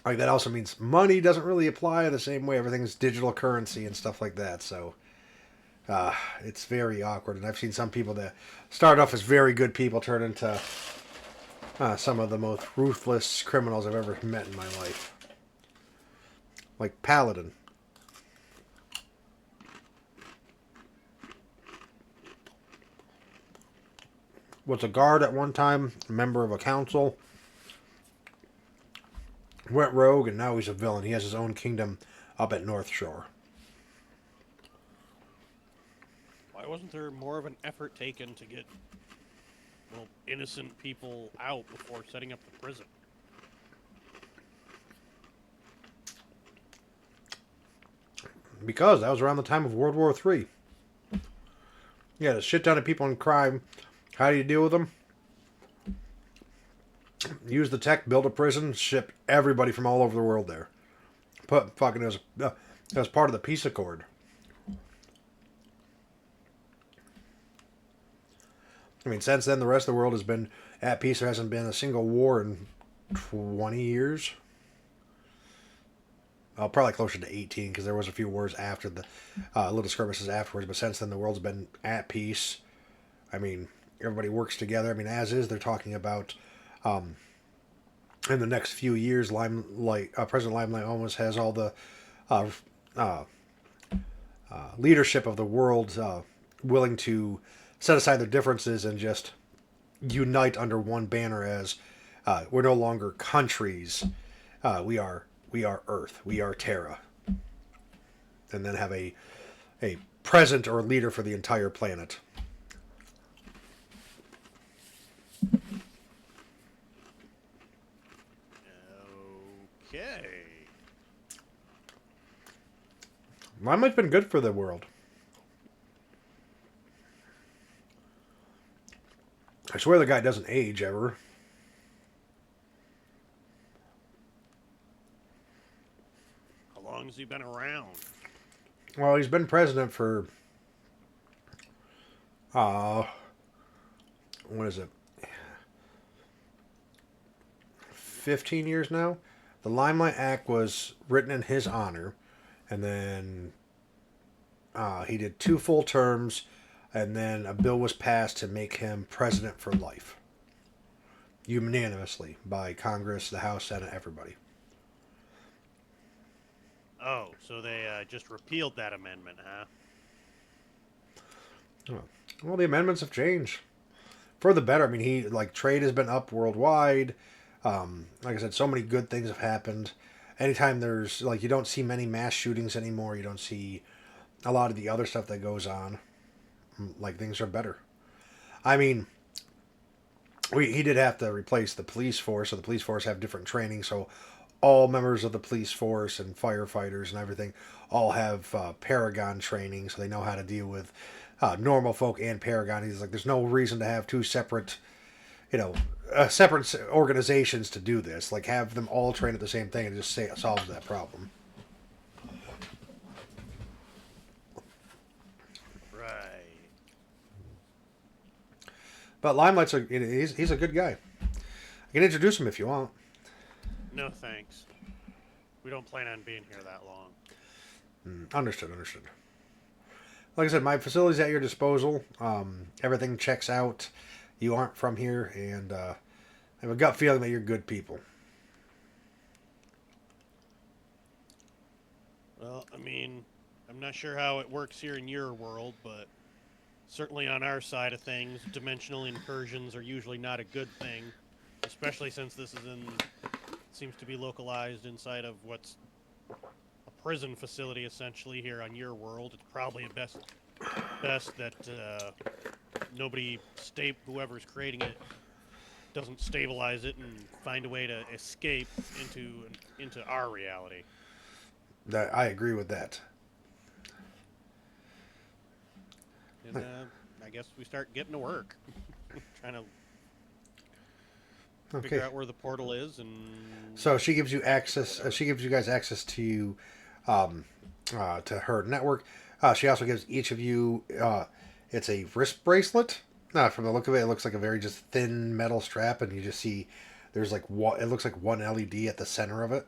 that also means money doesn't really apply the same way. Everything's digital currency and stuff like that, so it's very awkward. And I've seen some people that start off as very good people turn into some of the most ruthless criminals I've ever met in my life. Like Paladin. Was a guard at one time, a member of a council. Went rogue, and now he's a villain. He has his own kingdom up at North Shore. Why wasn't there more of an effort taken to get innocent people out before setting up the prison? Because that was around the time of World War III. You had a shit ton of people in crime. How do you deal with them? Use the tech, build a prison, ship everybody from all over the world there. It was part of the peace accord. I mean, since then, the rest of the world has been at peace. There hasn't been a single war in 20 years. Probably closer to 18, because there was a few wars after the little skirmishes afterwards. But since then, the world's been at peace. I mean, everybody works together. I mean, as is, they're talking about in the next few years, President Limelight almost has all the leadership of the world willing to set aside their differences and just unite under one banner as we're no longer countries. We are Earth. We are Terra. And then have a president or leader for the entire planet. Okay. Limelight's been good for the world. I swear the guy doesn't age ever. How long has he been around? Well, he's been president for what is it? 15 years now. The Limelight Act was written in his honor, and then he did 2 full terms, and then a bill was passed to make him president for life. Unanimously by Congress, the House, Senate, everybody. Oh, so they just repealed that amendment, huh? Oh. Well, the amendments have changed for the better. I mean, trade has been up worldwide. Like I said, so many good things have happened. Anytime there's, you don't see many mass shootings anymore. You don't see a lot of the other stuff that goes on. Things are better. I mean, he did have to replace the police force, so the police force have different training, so all members of the police force and firefighters and everything all have Paragon training, so they know how to deal with normal folk and Paragon. He's like, there's no reason to have 2 separate, separate organizations to do this. Have them all train at the same thing and just say it solves that problem. Right. But Limelight's he's a good guy. I can introduce him if you want. No thanks. We don't plan on being here that long. Understood. Like I said, my facility's at your disposal. Everything checks out. You aren't from here, and I have a gut feeling that you're good people. Well, I mean, I'm not sure how it works here in your world, but certainly on our side of things, dimensional incursions are usually not a good thing, especially since this seems to be localized inside of what's a prison facility essentially here on your world. It's probably best that whoever's creating it doesn't stabilize it and find a way to escape into our reality. That I agree with that. And I guess we start getting to work, trying to figure out where the portal is, and so she gives you access. She gives you guys access to her network. She also gives each of you it's a wrist bracelet. From the look of it, it looks like a very just thin metal strap, and you just see there's it looks like one LED at the center of it.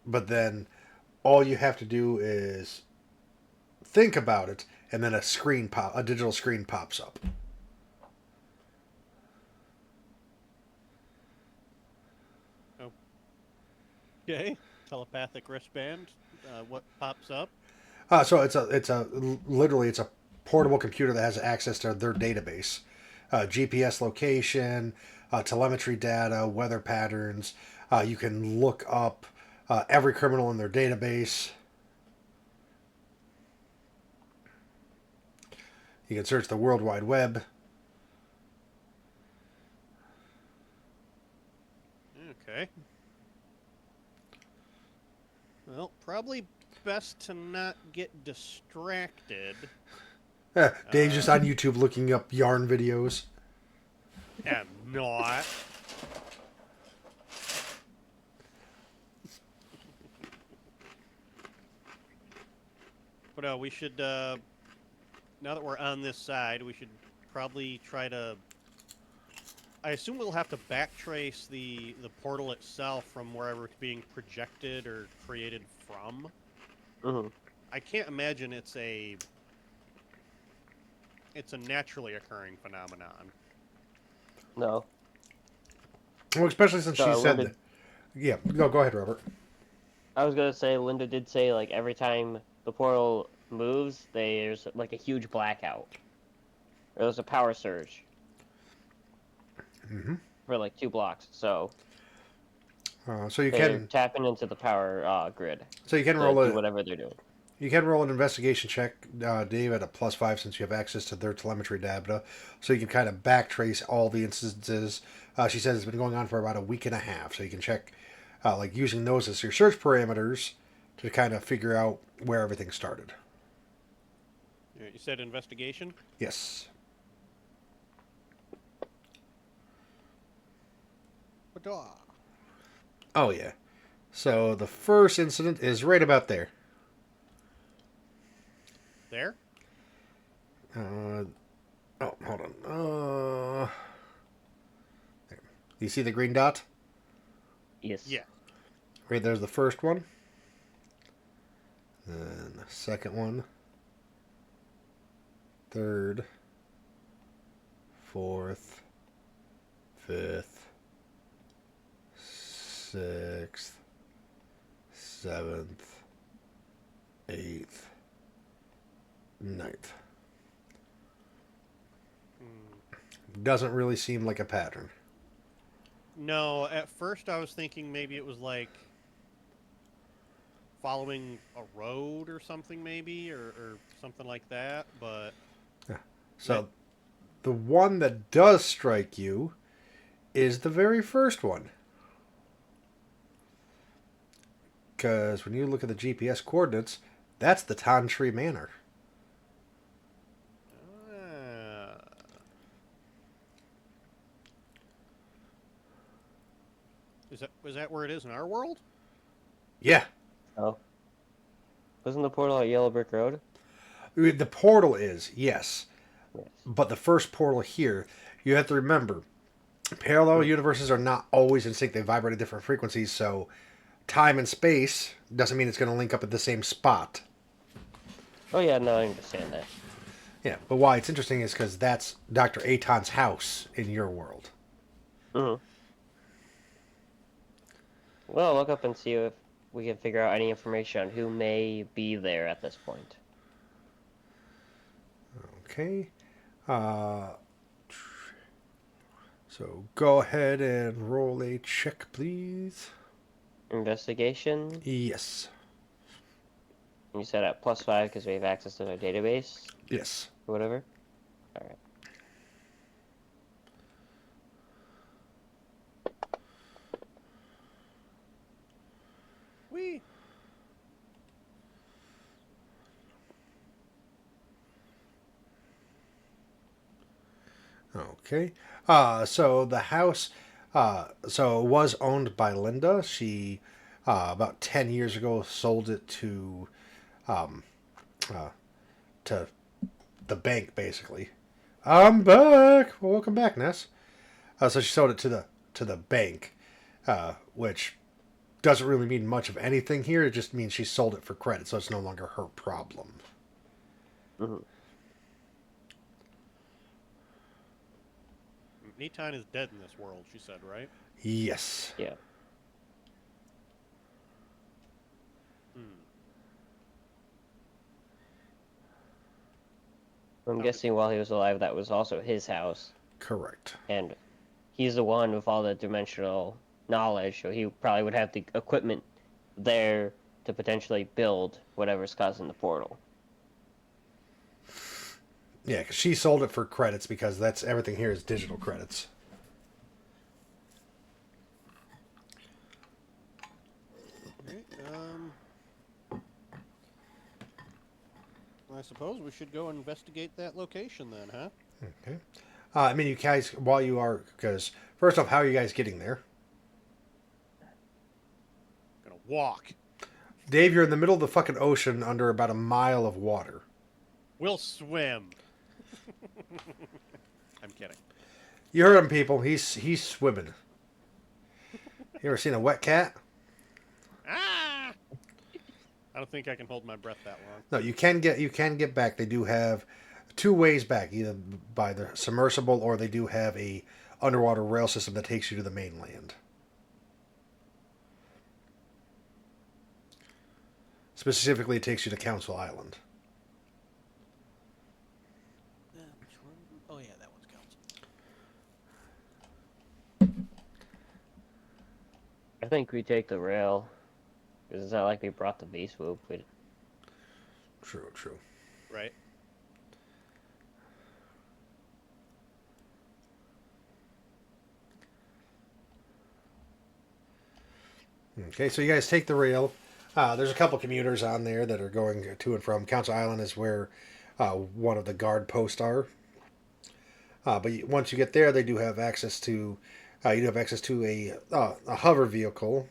But then all you have to do is think about it, and then a digital screen pops up. okay, telepathic wristband. What pops up? So it's a portable computer that has access to their database, GPS location, telemetry data, weather patterns. You can look up every criminal in their database. You can search the World Wide Web. Okay. Well, probably best to not get distracted. Dave's just on YouTube looking up yarn videos. Am not. But we should, now that we're on this side, we should probably try to... I assume we'll have to backtrace the portal itself from wherever it's being projected or created from. Mm-hmm. I can't imagine it's a naturally occurring phenomenon. No. Well, especially since she said Linda, that. Yeah, go ahead, Robert. I was gonna say, Linda did say, every time the portal moves, there's, a huge blackout. Or there's a power surge. Mm-hmm. For, 2 blocks, so... So you they're can tapping into the power grid. So you can to roll do whatever they're doing. You can roll an investigation check, Dave, at a +5 since you have access to their telemetry data. So you can kind of backtrace all the instances. She says it's been going on for about a week and a half. So you can check, using those as your search parameters to kind of figure out where everything started. You said investigation? Yes. Oh, yeah. So the first incident is right about there. There? Oh, hold on. There. You see the green dot? Yes. Yeah. Right there's the first one. Then the second one. Third. Fourth. Fifth. Sixth. Seventh. Eighth. Ninth. Doesn't really seem like a pattern. No, at first I was thinking maybe it was like following a road or something, maybe, or something like that, but... Yeah. So, the one that does strike you is the very first one. Because when you look at the GPS coordinates, that's the Tantree Manor. Was that where it is in our world? Yeah. Oh. Wasn't the portal at Yellow Brick Road? The portal is, yes. Yes. But the first portal here, you have to remember, parallel universes are not always in sync. They vibrate at different frequencies, so time and space doesn't mean it's going to link up at the same spot. Oh yeah, no, I understand that. Yeah, but why it's interesting is because that's Dr. Aton's house in your world. Mm-hmm. Well, look up and see if we can figure out any information on who may be there at this point. Okay. So go ahead and roll a check, please. Investigation? Yes. You said at +5 because we have access to their database? Yes. Or whatever? Alright. Whee! Okay. So the house, so it was owned by Linda. She, about 10 years ago, sold it to the bank, basically. I'm back. Well, welcome back, Ness. So she sold it to the bank, which doesn't really mean much of anything here. It just means she sold it for credit, so it's no longer her problem. Mm-hmm. Neton is dead in this world, she said, right? Yes. Yeah. I'm guessing while he was alive, that was also his house. Correct. And he's the one with all the dimensional knowledge, so he probably would have the equipment there to potentially build whatever's causing the portal. Yeah, because she sold it for credits because that's everything here is digital credits. I suppose we should go investigate that location then, huh? Okay. I mean, you guys, while you are, because first off, how are you guys getting there? Gonna walk. Dave, you're in the middle of the fucking ocean under about a mile of water. We'll swim. I'm kidding. You heard him, people. He's swimming. You ever seen a wet cat? Ah! I don't think I can hold my breath that long. No, you can get back. They do have two ways back, either by the submersible or they do have a underwater rail system that takes you to the mainland. Specifically, it takes you to Council Island. Which one? Oh yeah, that one's Council. I think we take the rail. Because it's not like we brought the base swoop. True. Right. Okay, so you guys take the rail. There's a couple commuters on there that are going to and from. Council Island is where one of the guard posts are. But once you get there, they do have access to. You do have access to a hover vehicle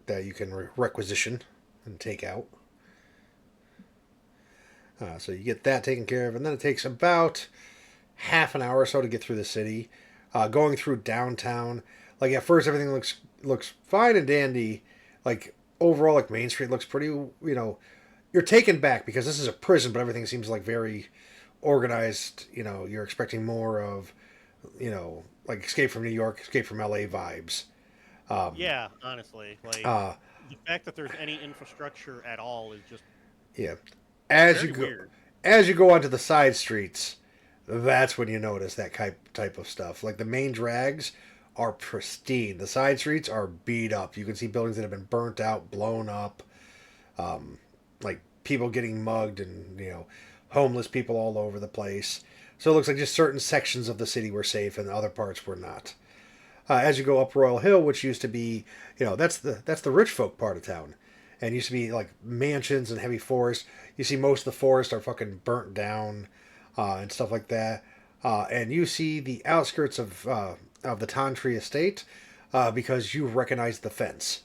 that you can requisition and take out. So you get that taken care of, and then it takes about half an hour or so to get through the city. Going through downtown, like at first everything looks fine and dandy. Like overall, like Main Street looks pretty. You're taken back because this is a prison, but everything seems like very organized. You're expecting more of, like Escape from New York, Escape from LA vibes. Yeah, honestly, like Uh, the fact that there's any infrastructure at all is just yeah. As very you go, weird. as you go onto the side streets, that's when you notice that type of stuff. Like the main drags are pristine. The side streets are beat up. You can see buildings that have been burnt out, blown up, like people getting mugged, and homeless people all over the place. So it looks like just certain sections of the city were safe and other parts were not. As you go up Royal Hill, which used to be, that's the rich folk part of town, and used to be like mansions and heavy forest. You see most of the forest are fucking burnt down, and stuff like that. And you see the outskirts of the Tantry estate, because you recognize the fence,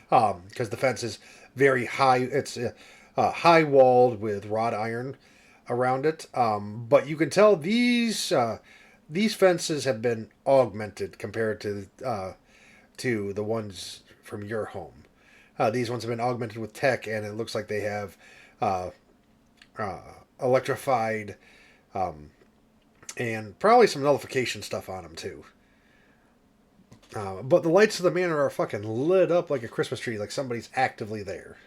because the fence is very high. It's high walled with wrought iron around it. But you can tell these fences have been augmented compared to the ones from your home. These ones have been augmented with tech, and it looks like they have electrified, and probably some nullification stuff on them too. But the lights of the manor are fucking lit up like a Christmas tree, like somebody's actively there.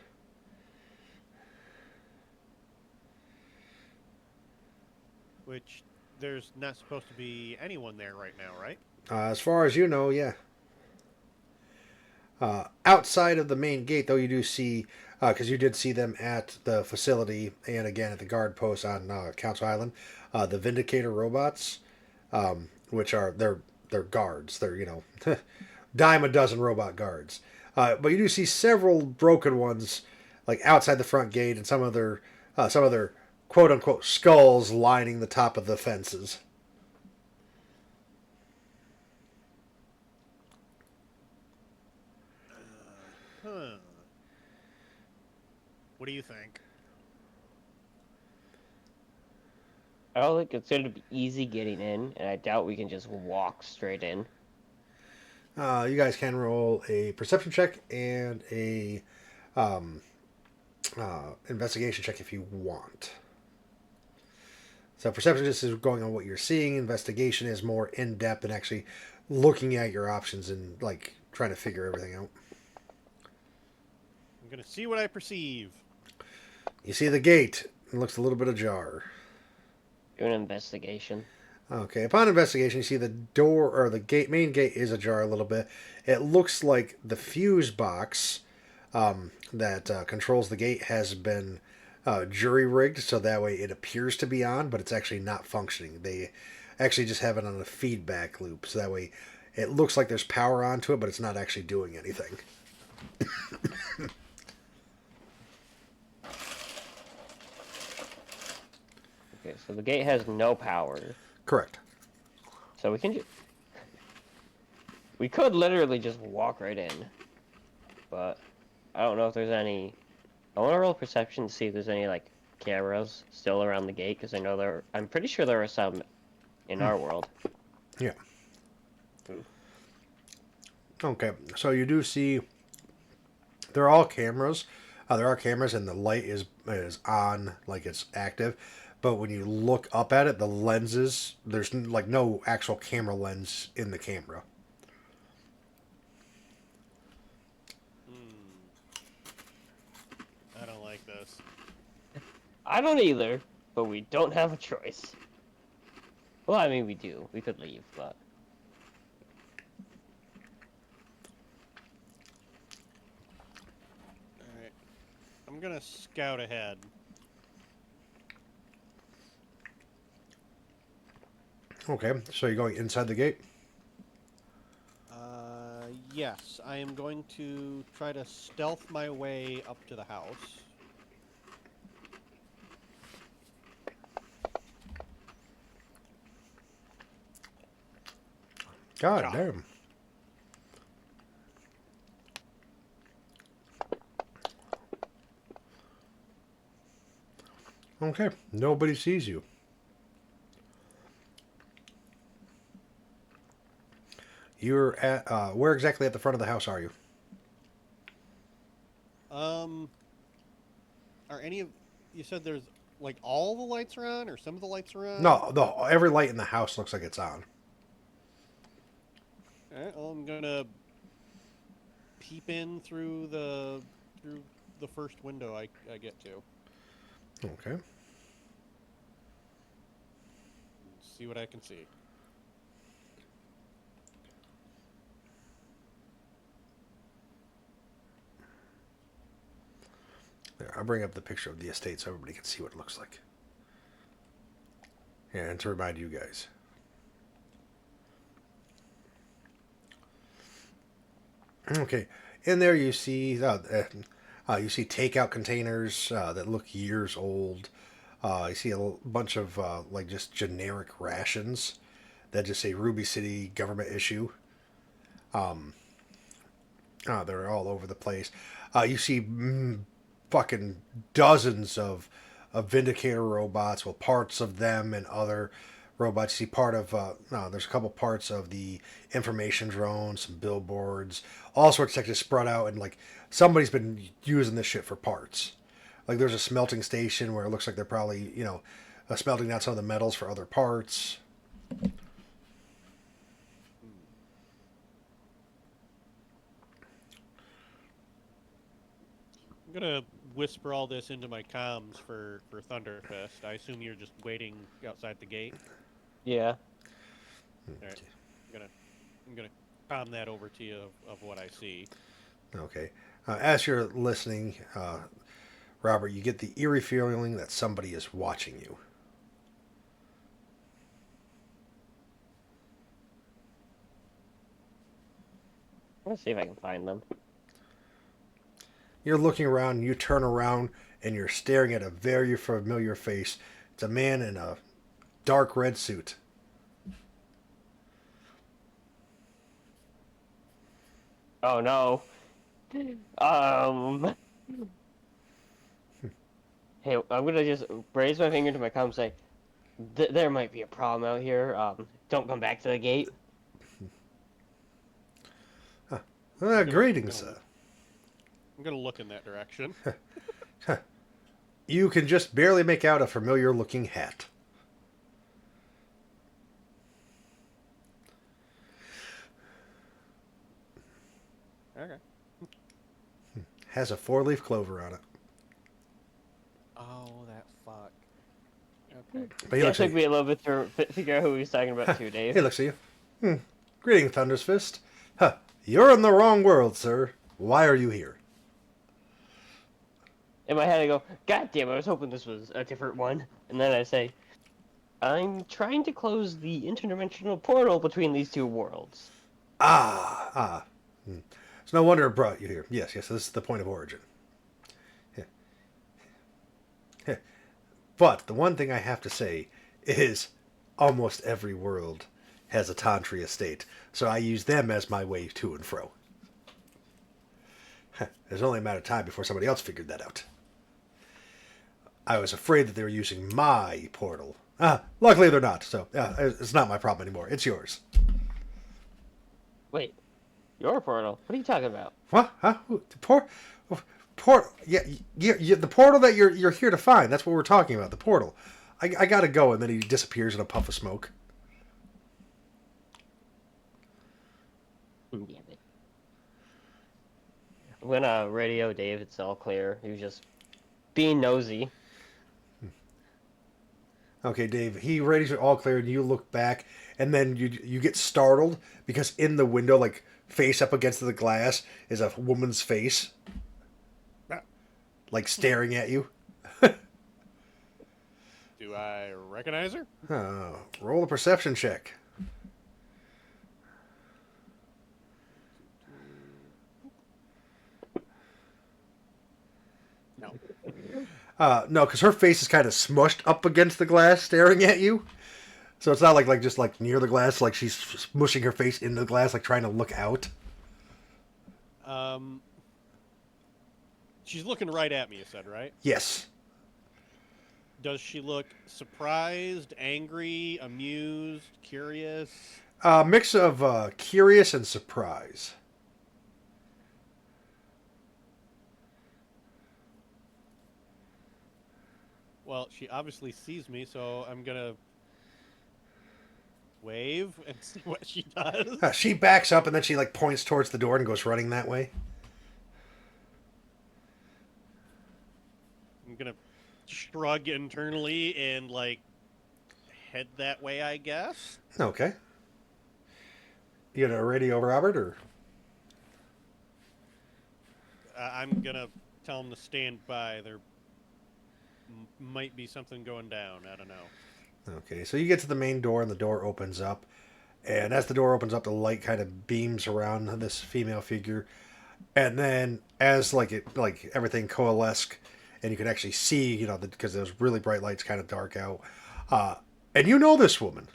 Which there's not supposed to be anyone there right now, right? As far as you know, yeah. Outside of the main gate, though, you do see, because you did see them at the facility and again at the guard post on Council Island, the Vindicator robots, which are they're guards. They're dime a dozen robot guards. But you do see several broken ones, like outside the front gate, and some other quote unquote skulls lining the top of the fences. Huh. What do you think? I don't think it's going to be easy getting in, and I doubt we can just walk straight in. You guys can roll a perception check and a investigation check if you want. So perception just is going on what you're seeing. Investigation is more in depth and actually looking at your options and like trying to figure everything out. I'm gonna see what I perceive. You see the gate. It looks a little bit ajar. Do an investigation. Okay, upon investigation, you see the door or the main gate is ajar a little bit. It looks like the fuse box that controls the gate has been jury rigged, so that way it appears to be on, but it's actually not functioning. They actually just have it on a feedback loop, so that way it looks like there's power onto it, but it's not actually doing anything. Okay, so the gate has no power. Correct. So we could literally just walk right in. But I don't know if there's any... I want to roll perception to see if there's any, like, cameras still around the gate, because I'm pretty sure there are some in our world. Yeah. Ooh. Okay, so you do see they're all cameras. There are cameras, and the light is on, like it's active. But when you look up at it, the lenses, there's like no actual camera lens in the camera. I don't like this. I don't either, but we don't have a choice. Well, I mean, we do. We could leave, but... Alright. I'm gonna scout ahead. Okay, so you're going inside the gate? Yes, I am going to try to stealth my way up to the house. God God. damn. Okay, nobody sees you. You're at where exactly at the front of the house are you? Are any of you said there's like all the lights are on, or some of the lights are on? No, every light in the house looks like it's on. All right, well, I'm gonna peep in through the first window I get to. Okay. See what I can see. There, I'll bring up the picture of the estate so everybody can see what it looks like. Yeah, and to remind you guys. Okay, in there you see takeout containers that look years old. You see a bunch of like just generic rations that just say Ruby City government issue. They're all over the place. You see fucking dozens of Vindicator robots, well, parts of them and other robots. You see part of, there's a couple parts of the information drone, some billboards, all sorts of stuff just spread out, and like somebody's been using this shit for parts. Like there's a smelting station where it looks like they're probably, smelting down some of the metals for other parts. I'm gonna whisper all this into my comms for Thunderfist. I assume you're just waiting outside the gate. Yeah. All right. I'm gonna palm that over to you of what I see. Okay. As you're listening, Robert, you get the eerie feeling that somebody is watching you. Let's see if I can find them. You're looking around, you turn around, and you're staring at a very familiar face. It's a man in a dark red suit. Oh no. Hey, I'm gonna just raise my finger to my comm and say, there might be a problem out here. Don't come back to the gate. Greetings, sir. I'm gonna look in that direction. You can just barely make out a familiar-looking hat. Okay. Has a 4-leaf clover on it. Oh, that fuck. Okay. But he Yeah, it looks at took me a little bit to figure out who he was talking about too, Dave. He looks at you. Greeting, Thunder's Fist. Huh. You're in the wrong world, sir. Why are you here? In my head, I go, God damn, I was hoping this was a different one. And then I say, I'm trying to close the interdimensional portal between these two worlds. It's no wonder it brought you here. Yes, this is the point of origin. Yeah. But the one thing I have to say is almost every world has a Tantri estate, so I use them as my way to and fro. There's only a matter of time before somebody else figured that out. I was afraid that they were using my portal. Luckily they're not, so it's not my problem anymore. It's yours. Wait, your portal? What are you talking about? What? Huh? Yeah, the portal that you're here to find. That's what we're talking about. The portal. I gotta go, and then he disappears in a puff of smoke. Damn it. I'm gonna radio Dave. It's all clear. He was just being nosy. Okay, Dave. He radios it all clear, and you look back, and then you get startled because in the window, like face up against the glass, is a woman's face, like staring at you. Do I recognize her? Roll a perception check. No. No, because her face is kind of smushed up against the glass, staring at you. So it's not like just like near the glass, like she's smushing her face into the glass, like trying to look out. She's looking right at me, you said, right? Yes. Does she look surprised, angry, amused, curious? A mix of curious and surprise. Well, she obviously sees me, so I'm gonna wave and see what she does. She backs up and then she like points towards the door and goes running that way. I'm gonna shrug internally and like head that way, I guess. Okay. You got a radio, Robert, or? I'm gonna tell him to stand by. There might be something going down. I don't know. Okay, so you get to the main door and the door opens up. And as the door opens up, the light kind of beams around this female figure. And then as like everything coalesced and you can actually see, because those really bright lights kind of dark out. And you know this woman.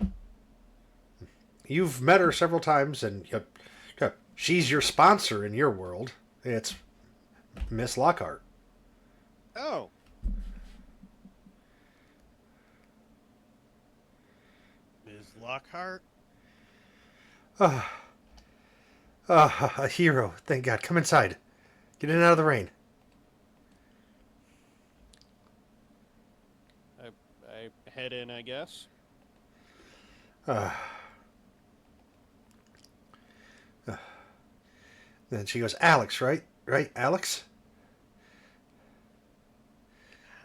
You've met her several times and she's your sponsor in your world. It's Miss Lockhart. Oh. Ms. Lockhart? A hero. Thank God. Come inside. Get in and out of the rain. I head in, I guess. Then she goes, Alex, right? Right, Alex?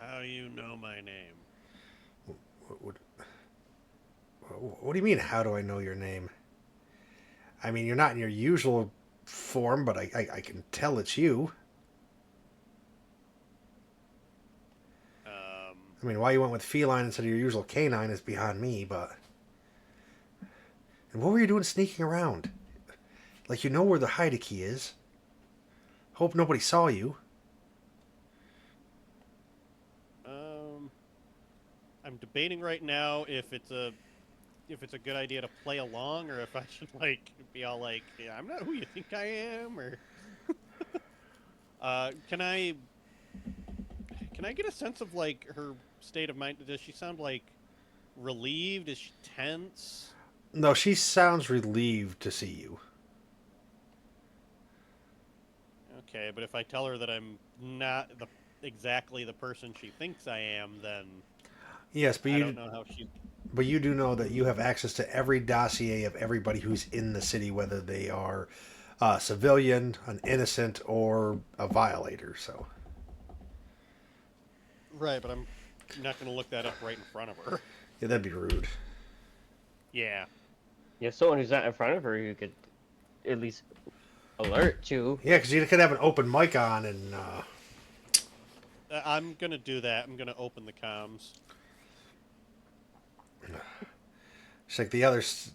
How do you know my name? What do you mean, how do I know your name? I mean, you're not in your usual form, but I can tell it's you. I mean, why you went with feline instead of your usual canine is beyond me, but... And what were you doing sneaking around? Like, you know where the hide key is. Hope nobody saw you. I'm debating right now if it's a good idea to play along or if I should like be all like, yeah, I'm not who you think I am, or can I get a sense of like her state of mind? Does she sound like relieved? Is she tense? No, she sounds relieved to see you. Okay, but if I tell her that I'm not exactly the person she thinks I am, then Yes, but I you don't know how she. But you do know that you have access to every dossier of everybody who's in the city, whether they are a civilian, an innocent, or a violator. So. Right, but I'm not going to look that up right in front of her. Yeah, that'd be rude. Yeah. You have someone who's not in front of her, you could at least alert to. Yeah, because you could have an open mic on and. I'm going to do that. I'm going to open the comms. It's like the others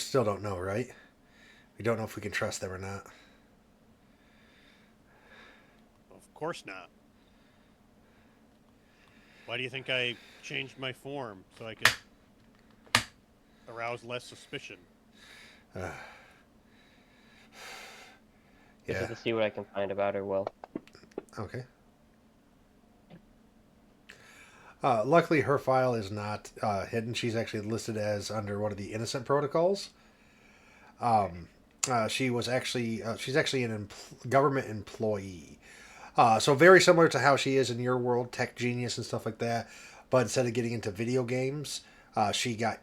still don't know, right? We don't know if we can trust them or not. Of course not. Why do you think I changed my form? So I could arouse less suspicion. Just Yeah. to see what I can find about her, Will. Okay. Luckily, her file is not hidden. She's actually listed as under one of the innocent protocols. She was actually she's actually an government employee. So very similar to how she is in your world, tech genius and stuff like that. But instead of getting into video games, she got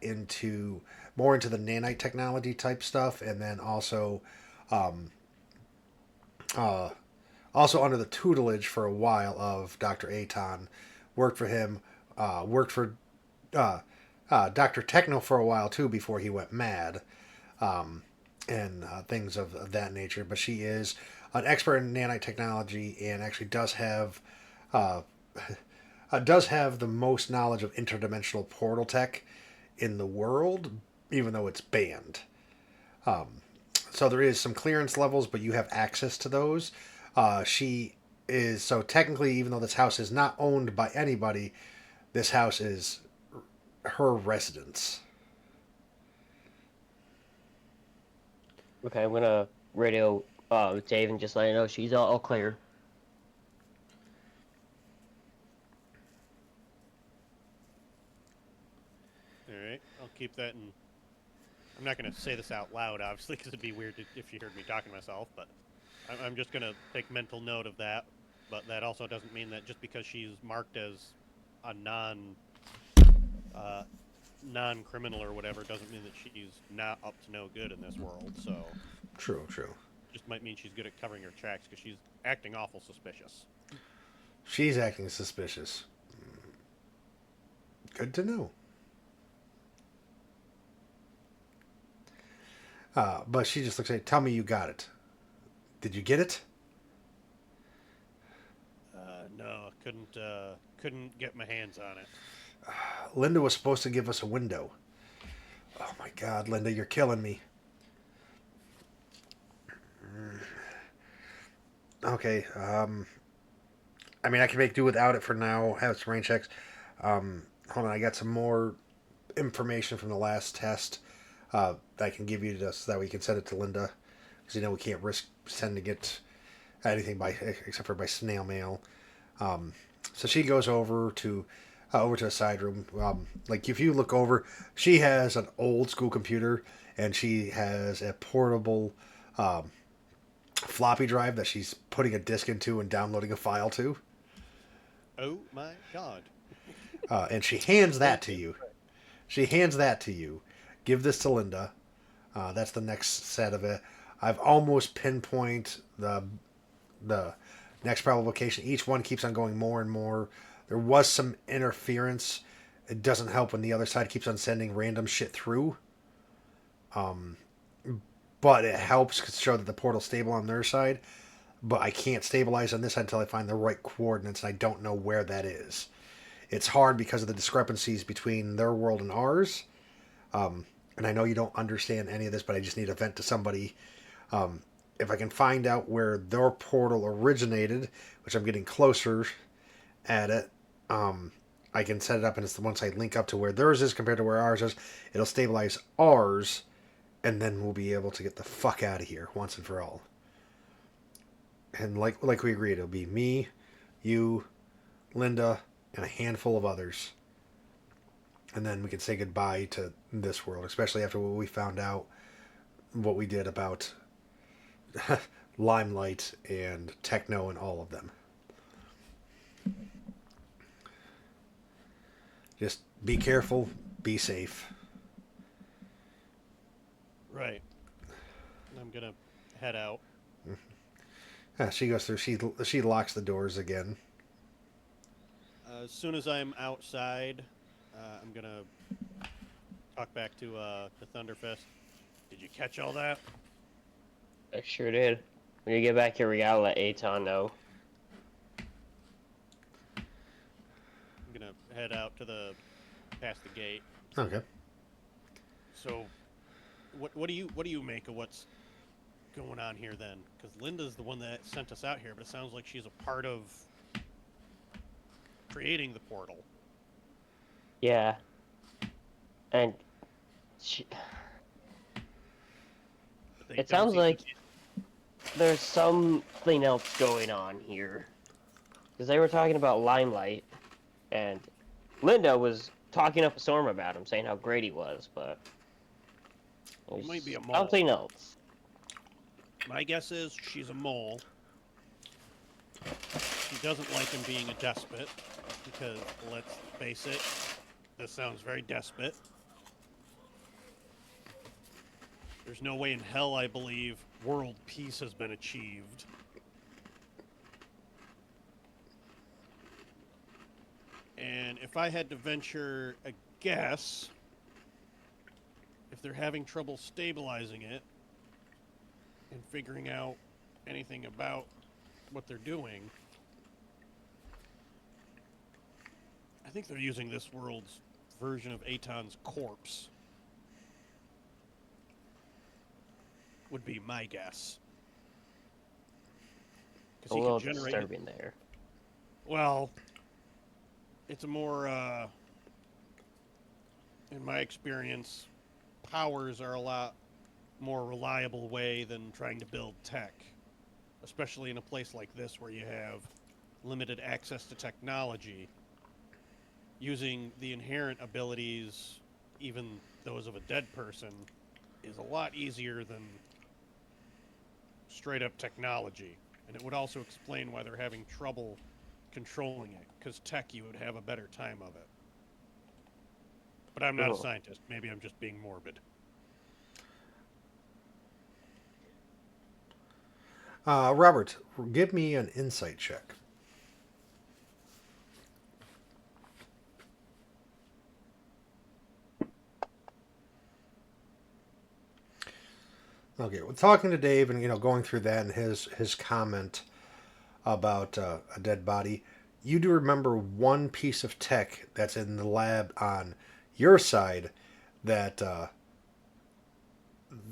more into the nanite technology type stuff, and then also under the tutelage for a while of Dr. Aton. Worked for him, worked for Dr. Techno for a while too before he went mad, and things of that nature. But she is an expert in nanite technology and actually does have the most knowledge of interdimensional portal tech in the world, even though it's banned. So there is some clearance levels, but you have access to those. So technically, even though this house is not owned by anybody, this house is her residence. Okay, I'm gonna radio Dave and just let you know she's all clear. All right, I'll keep that in I'm not going to say this out loud, obviously, because it'd be weird if you heard me talking to myself, but I'm just going to take mental note of that. But that also doesn't mean that just because she's marked as a non-criminal or whatever doesn't mean that she's not up to no good in this world. So True. just might mean she's good at covering her tracks because she's acting awful suspicious. She's acting suspicious. Good to know. But she just looks at it. Tell me you got it. Did you get it? No, couldn't get my hands on it. Linda was supposed to give us a window. Oh my God, Linda, you're killing me. Okay, I mean, I can make do without it for now. Have some rain checks. Hold on, I got some more information from the last test that I can give you so that we can send it to Linda. Because, you know, we can't risk sending it anything except for by snail mail. So she goes over to a side room. Like, if you look over, she has an old school computer, and she has a portable floppy drive that she's putting a disk into and downloading a file to. Oh my God. And she hands that to you. Give this to Linda. That's the next set of it. I've almost pinpoint the next probable location. Each one keeps on going more and more. There was some interference. It doesn't help when the other side keeps on sending random shit through. But it helps to show that the portal's stable on their side. But I can't stabilize on this side until I find the right coordinates, and I don't know where that is. It's hard because of the discrepancies between their world and ours. And I know you don't understand any of this, but I just need to vent to somebody. If I can find out where their portal originated, which I'm getting closer at it, I can set it up, and it's the once I link up to where theirs is compared to where ours is, it'll stabilize ours, and then we'll be able to get the fuck out of here once and for all. And like we agreed, it'll be me, you, Linda, and a handful of others. And then we can say goodbye to this world, especially after what we found out, what we did about Limelight and Techno and all of them. Just be careful, be safe. Right. I'm gonna head out. She goes through. She locks the doors again. As soon as I'm outside, I'm gonna talk back to Thunderfist. Did you catch all that? I sure did. When you get back here, we gotta let Aton know. I'm gonna head out to past the gate. Okay. So, what do you make of what's going on here then? Because Linda's the one that sent us out here, but it sounds like she's a part of creating the portal. Yeah. And it sounds like there's something else going on here. Because they were talking about Limelight, and Linda was talking up a storm about him, saying how great he was, but It might be a mole. something else. My guess is she's a mole. She doesn't like him being a despot, because, let's face it, this sounds very despot. There's no way in hell I believe world peace has been achieved. And if I had to venture a guess, if they're having trouble stabilizing it and figuring out anything about what they're doing, I think they're using this world's version of Aton's corpse. Would be my guess. A little disturbing there. Well, it's a more, in my experience, powers are a lot more reliable way than trying to build tech. Especially in a place like this where you have limited access to technology. Using the inherent abilities, even those of a dead person, is a lot easier than straight up technology, and it would also explain why they're having trouble controlling it, because Techie would have a better time of it. But I'm not a scientist. Maybe I'm just being morbid. Robert, give me an insight check. Okay, well, talking to Dave and going through that and his comment about a dead body, you do remember one piece of tech that's in the lab on your side that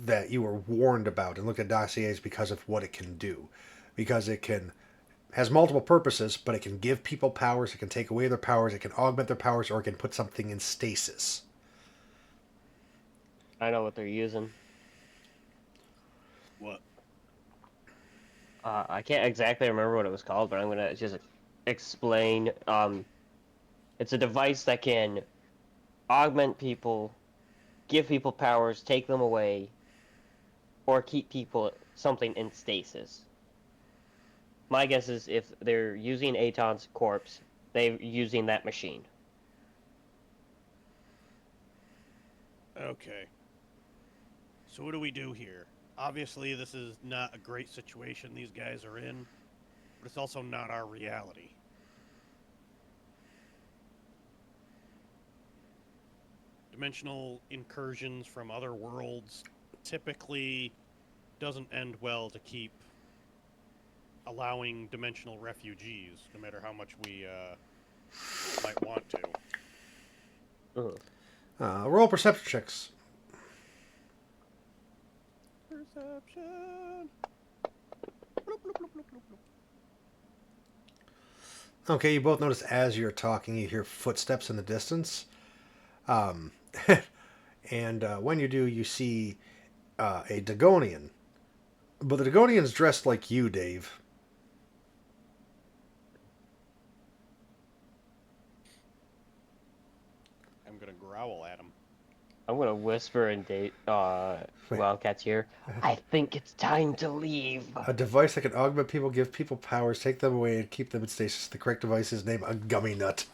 that you were warned about and looked at dossiers because of what it can do, because it has multiple purposes, but it can give people powers, it can take away their powers, it can augment their powers, or it can put something in stasis. I know what they're using. What? I can't exactly remember what it was called, but I'm gonna just explain. It's a device that can augment people, give people powers, take them away, or keep something in stasis. My guess is if they're using Aton's corpse, they're using that machine. Okay. So what do we do here? Obviously, this is not a great situation these guys are in, but it's also not our reality. Dimensional incursions from other worlds typically doesn't end well to keep allowing dimensional refugees, no matter how much we might want to. Roll perception checks. Perception. Okay, you both notice as you're talking, you hear footsteps in the distance. And when you do, you see a Dagonian. But the Dagonian's dressed like you, Dave. I'm gonna growl at him. I'm gonna whisper in Wildcat's ear. I think it's time to leave. A device that can augment people, give people powers, take them away, and keep them in stasis. The correct device is named a gummy nut.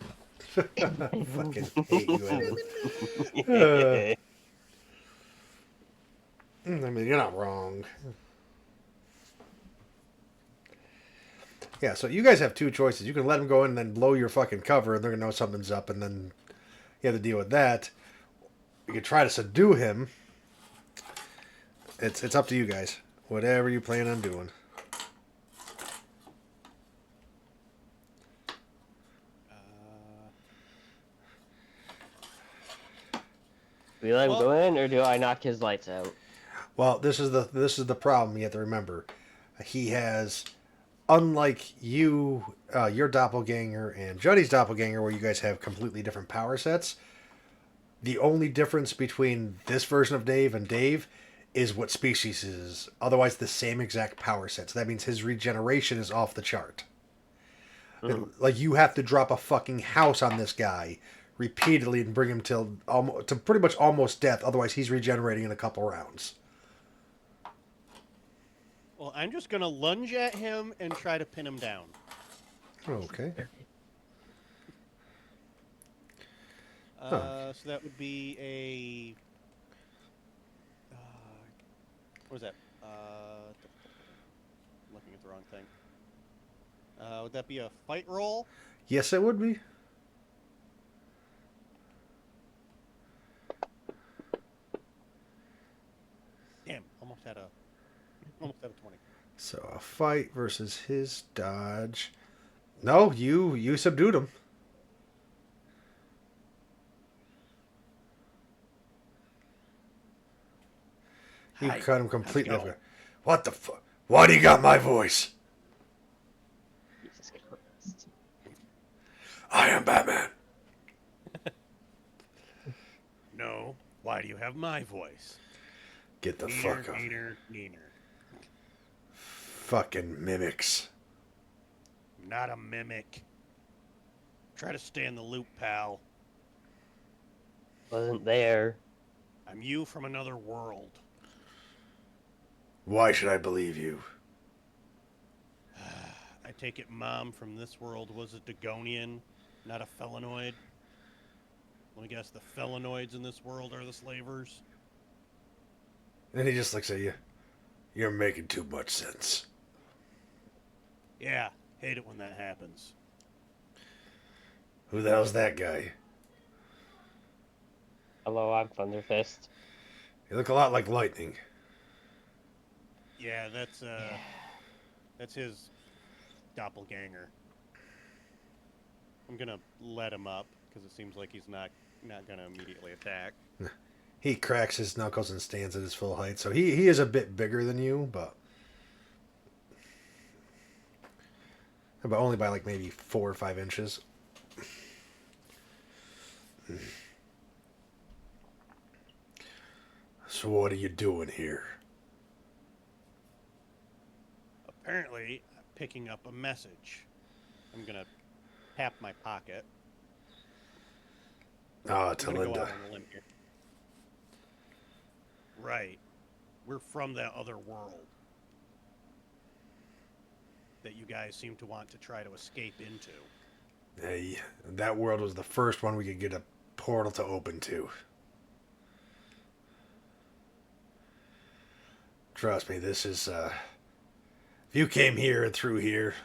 I fucking hate you, Evan. I mean, you're not wrong. Yeah, so you guys have two choices. You can let them go in and then blow your fucking cover, and they're gonna know something's up, and then you have to deal with that. You can try to subdue him. It's up to you guys. Whatever you plan on doing. Do we let him go in, or do I knock his lights out? Well, this is the problem you have to remember. He has, unlike you, your doppelganger and Judy's doppelganger, where you guys have completely different power sets. The only difference between this version of Dave and Dave is what species is. Otherwise, the same exact power set. So that means his regeneration is off the chart. Like, you have to drop a fucking house on this guy repeatedly and bring him to pretty much almost death. Otherwise, he's regenerating in a couple rounds. Well, I'm just gonna lunge at him and try to pin him down. Okay. So that would be a... what was that? Looking at the wrong thing. Would that be a fight roll? Yes, it would be. Damn, almost had a 20. So a fight versus his dodge. No, you subdued him. You cut him completely off. What the fuck? Why do you got my voice? Jesus Christ. I am Batman. No, why do you have my voice? Get the fuck up. Neener. Fucking mimics. Not a mimic. Try to stay in the loop, pal. Wasn't there. I'm you from another world. Why should I believe you? I take it Mom from this world was a Dagonian, not a felinoid. Let me guess, the felinoids in this world are the slavers? And he just looks at you. You're making too much sense. Yeah, hate it when that happens. Who the hell's that guy? Hello, I'm Thunderfist. You look a lot like Lightning. Yeah, that's his doppelganger. I'm gonna let him up because it seems like he's not gonna immediately attack. He cracks his knuckles and stands at his full height, so he is a bit bigger than you, but only by like maybe 4 or 5 inches. So what are you doing here? Apparently, I'm picking up a message. I'm gonna tap my pocket. Ah, I'm to gonna go Linda. out on a limb here. Right. We're from that other world that you guys seem to want to try to escape into. Hey, that world was the first one we could get a portal to open to. Trust me, this is, if you came here and through here,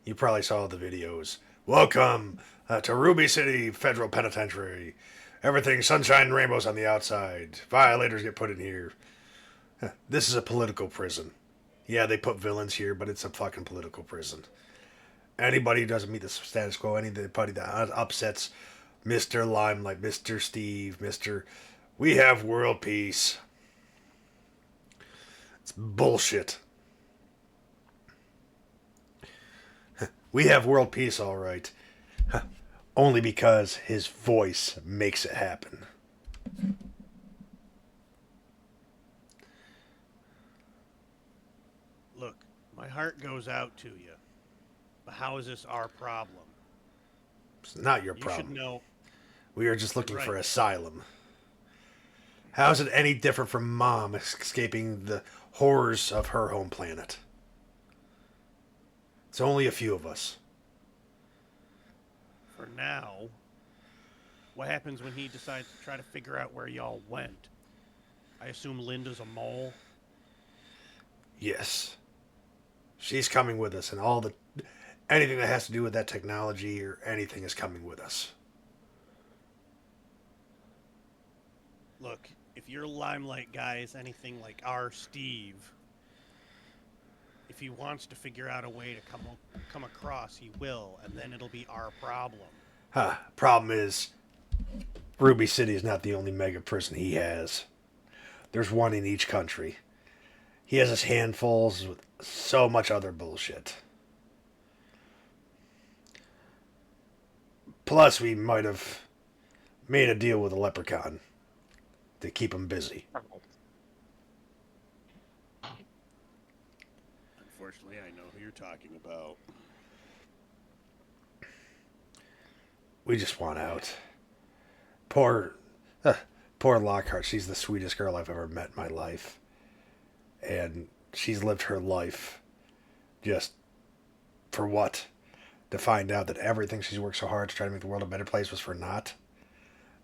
you probably saw the videos. Welcome to Ruby City Federal Penitentiary. Everything's sunshine and rainbows on the outside. Violators get put in here. This is a political prison. Yeah, they put villains here, but it's a fucking political prison. Anybody who doesn't meet the status quo, anybody that upsets Mr. Limelight, Mr. Steve, Mr. We have world peace. It's bullshit. We have world peace, all right. Only because his voice makes it happen. Look, my heart goes out to you. But how is this our problem? It's not your You problem. should know. We are just looking Right. for asylum. How is it any different from Mom escaping the horrors of her home planet? It's only a few of us. For now, what happens when he decides to try to figure out where y'all went? I assume Linda's a mole. Yes. She's coming with us, and anything that has to do with that technology or anything is coming with us. Look, if your Limelight guy is anything like our Steve, if he wants to figure out a way to come across, he will, and then it'll be our problem. Problem is, Ruby City is not the only mega prison he has. There's one in each country. He has his handfuls with so much other bullshit. Plus, we might have made a deal with a leprechaun to keep him busy. Unfortunately, I know who you're talking about. We just want out. Poor Lockhart. She's the sweetest girl I've ever met in my life. And she's lived her life just for what? To find out that everything she's worked so hard to try to make the world a better place was for naught.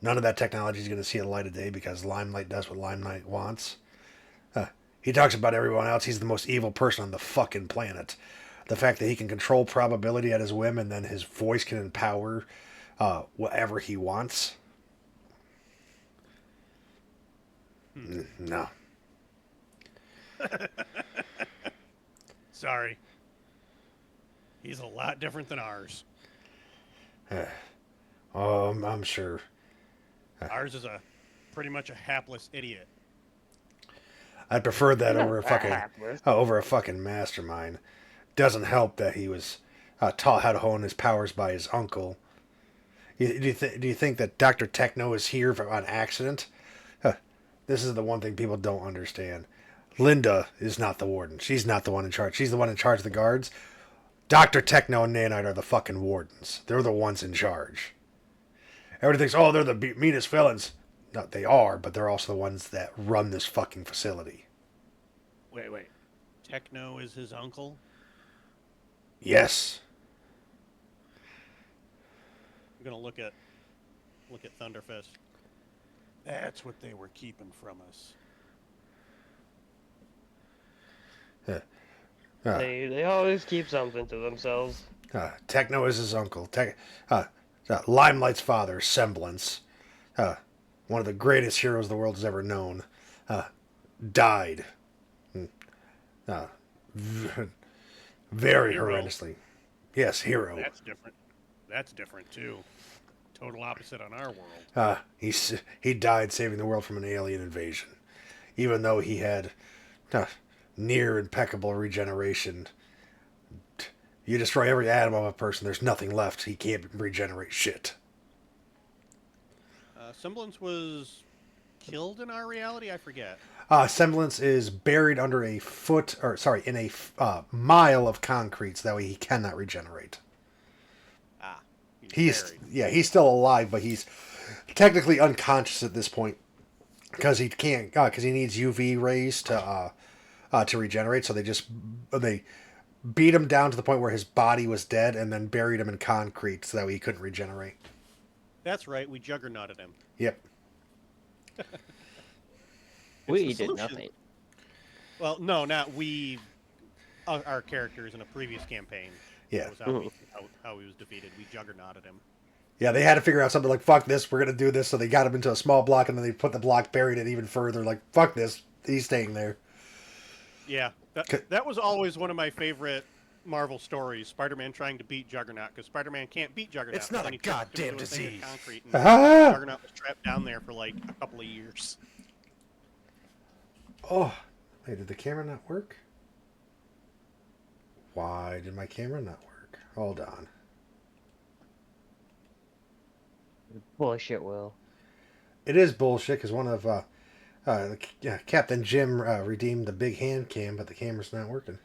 None of that technology is going to see the light of day because Limelight does what Limelight wants. He talks about everyone else. He's the most evil person on the fucking planet. The fact that he can control probability at his whim and then his voice can empower whatever he wants. No. Sorry. He's a lot different than ours. I'm sure. Ours is pretty much a hapless idiot. I'd prefer that over hapless. over a fucking mastermind. Doesn't help that he was taught how to hone his powers by his uncle. Do you think that Dr. Techno is here on accident? This is the one thing people don't understand. Linda is not the warden. She's not the one in charge. She's the one in charge of the guards. Dr. Techno and Nanite are the fucking wardens. They're the ones in charge. Everybody thinks, oh, they're the meanest villains. no, they are, but they're also the ones that run this fucking facility. Wait. Techno is his uncle? Yes. I'm gonna look at Thunderfist. That's what they were keeping from us. They always keep something to themselves. Techno is his uncle. Limelight's father, Semblance. One of the greatest heroes the world has ever known. Died. Very Hero. horrendously. Yes, hero. That's different too. Total opposite on our world. He died saving the world from an alien invasion. Even though he had near impeccable regeneration. You destroy every atom of a person, there's nothing left. He can't regenerate shit. Semblance was killed in our reality? I forget. Semblance is buried under in a mile of concrete, so that way he cannot regenerate. He's still alive, but he's technically unconscious at this point because he can't because he needs UV rays to regenerate. So they beat him down to the point where his body was dead, and then buried him in concrete so that way he couldn't regenerate. That's right. We juggernauted him. Yep. We did nothing. Well, no, not we. Our characters in a previous campaign. Yeah. That was how he was defeated. We juggernauted him. Yeah, they had to figure out something like, fuck this, we're going to do this. So they got him into a small block, and then they put the block, buried it even further. Like, fuck this, he's staying there. Yeah, that was always one of my favorite Marvel stories, Spider-Man trying to beat Juggernaut, because Spider-Man can't beat Juggernaut. It's not a goddamn disease. Concrete, and Juggernaut was trapped down there for like a couple of years. Oh, wait, did the camera not work? Why did my camera not work? Hold on. Bullshit, Will. It is bullshit because one of Captain Jim redeemed the big hand cam, but the camera's not working.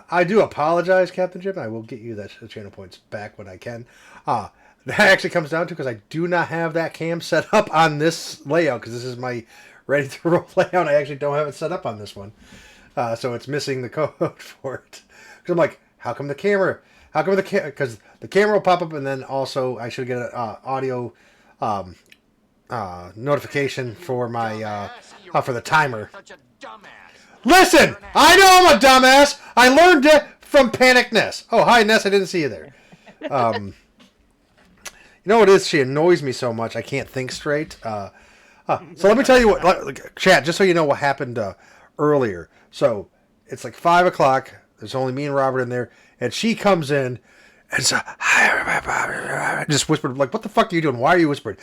I do apologize, Captain Jim. I will get you that channel points back when I can. That actually comes down to because I do not have that cam set up on this layout because this is my ready to roll layout. I actually don't have it set up on this one, so it's missing the code for it. Because I'm like, how come the camera? How come because the camera will pop up, and then also I should get an audio notification for my for the timer. Listen, I know I'm a dumbass. I learned it from Panic Ness. Oh, hi Ness, I didn't see you there. You know what it is? She annoys me so much I can't think straight. So let me tell you what, chat, just so you know what happened earlier. So it's like 5 o'clock. There's only me and Robert in there, and she comes in and so just whispered like, "What the fuck are you doing? Why are you whispering?"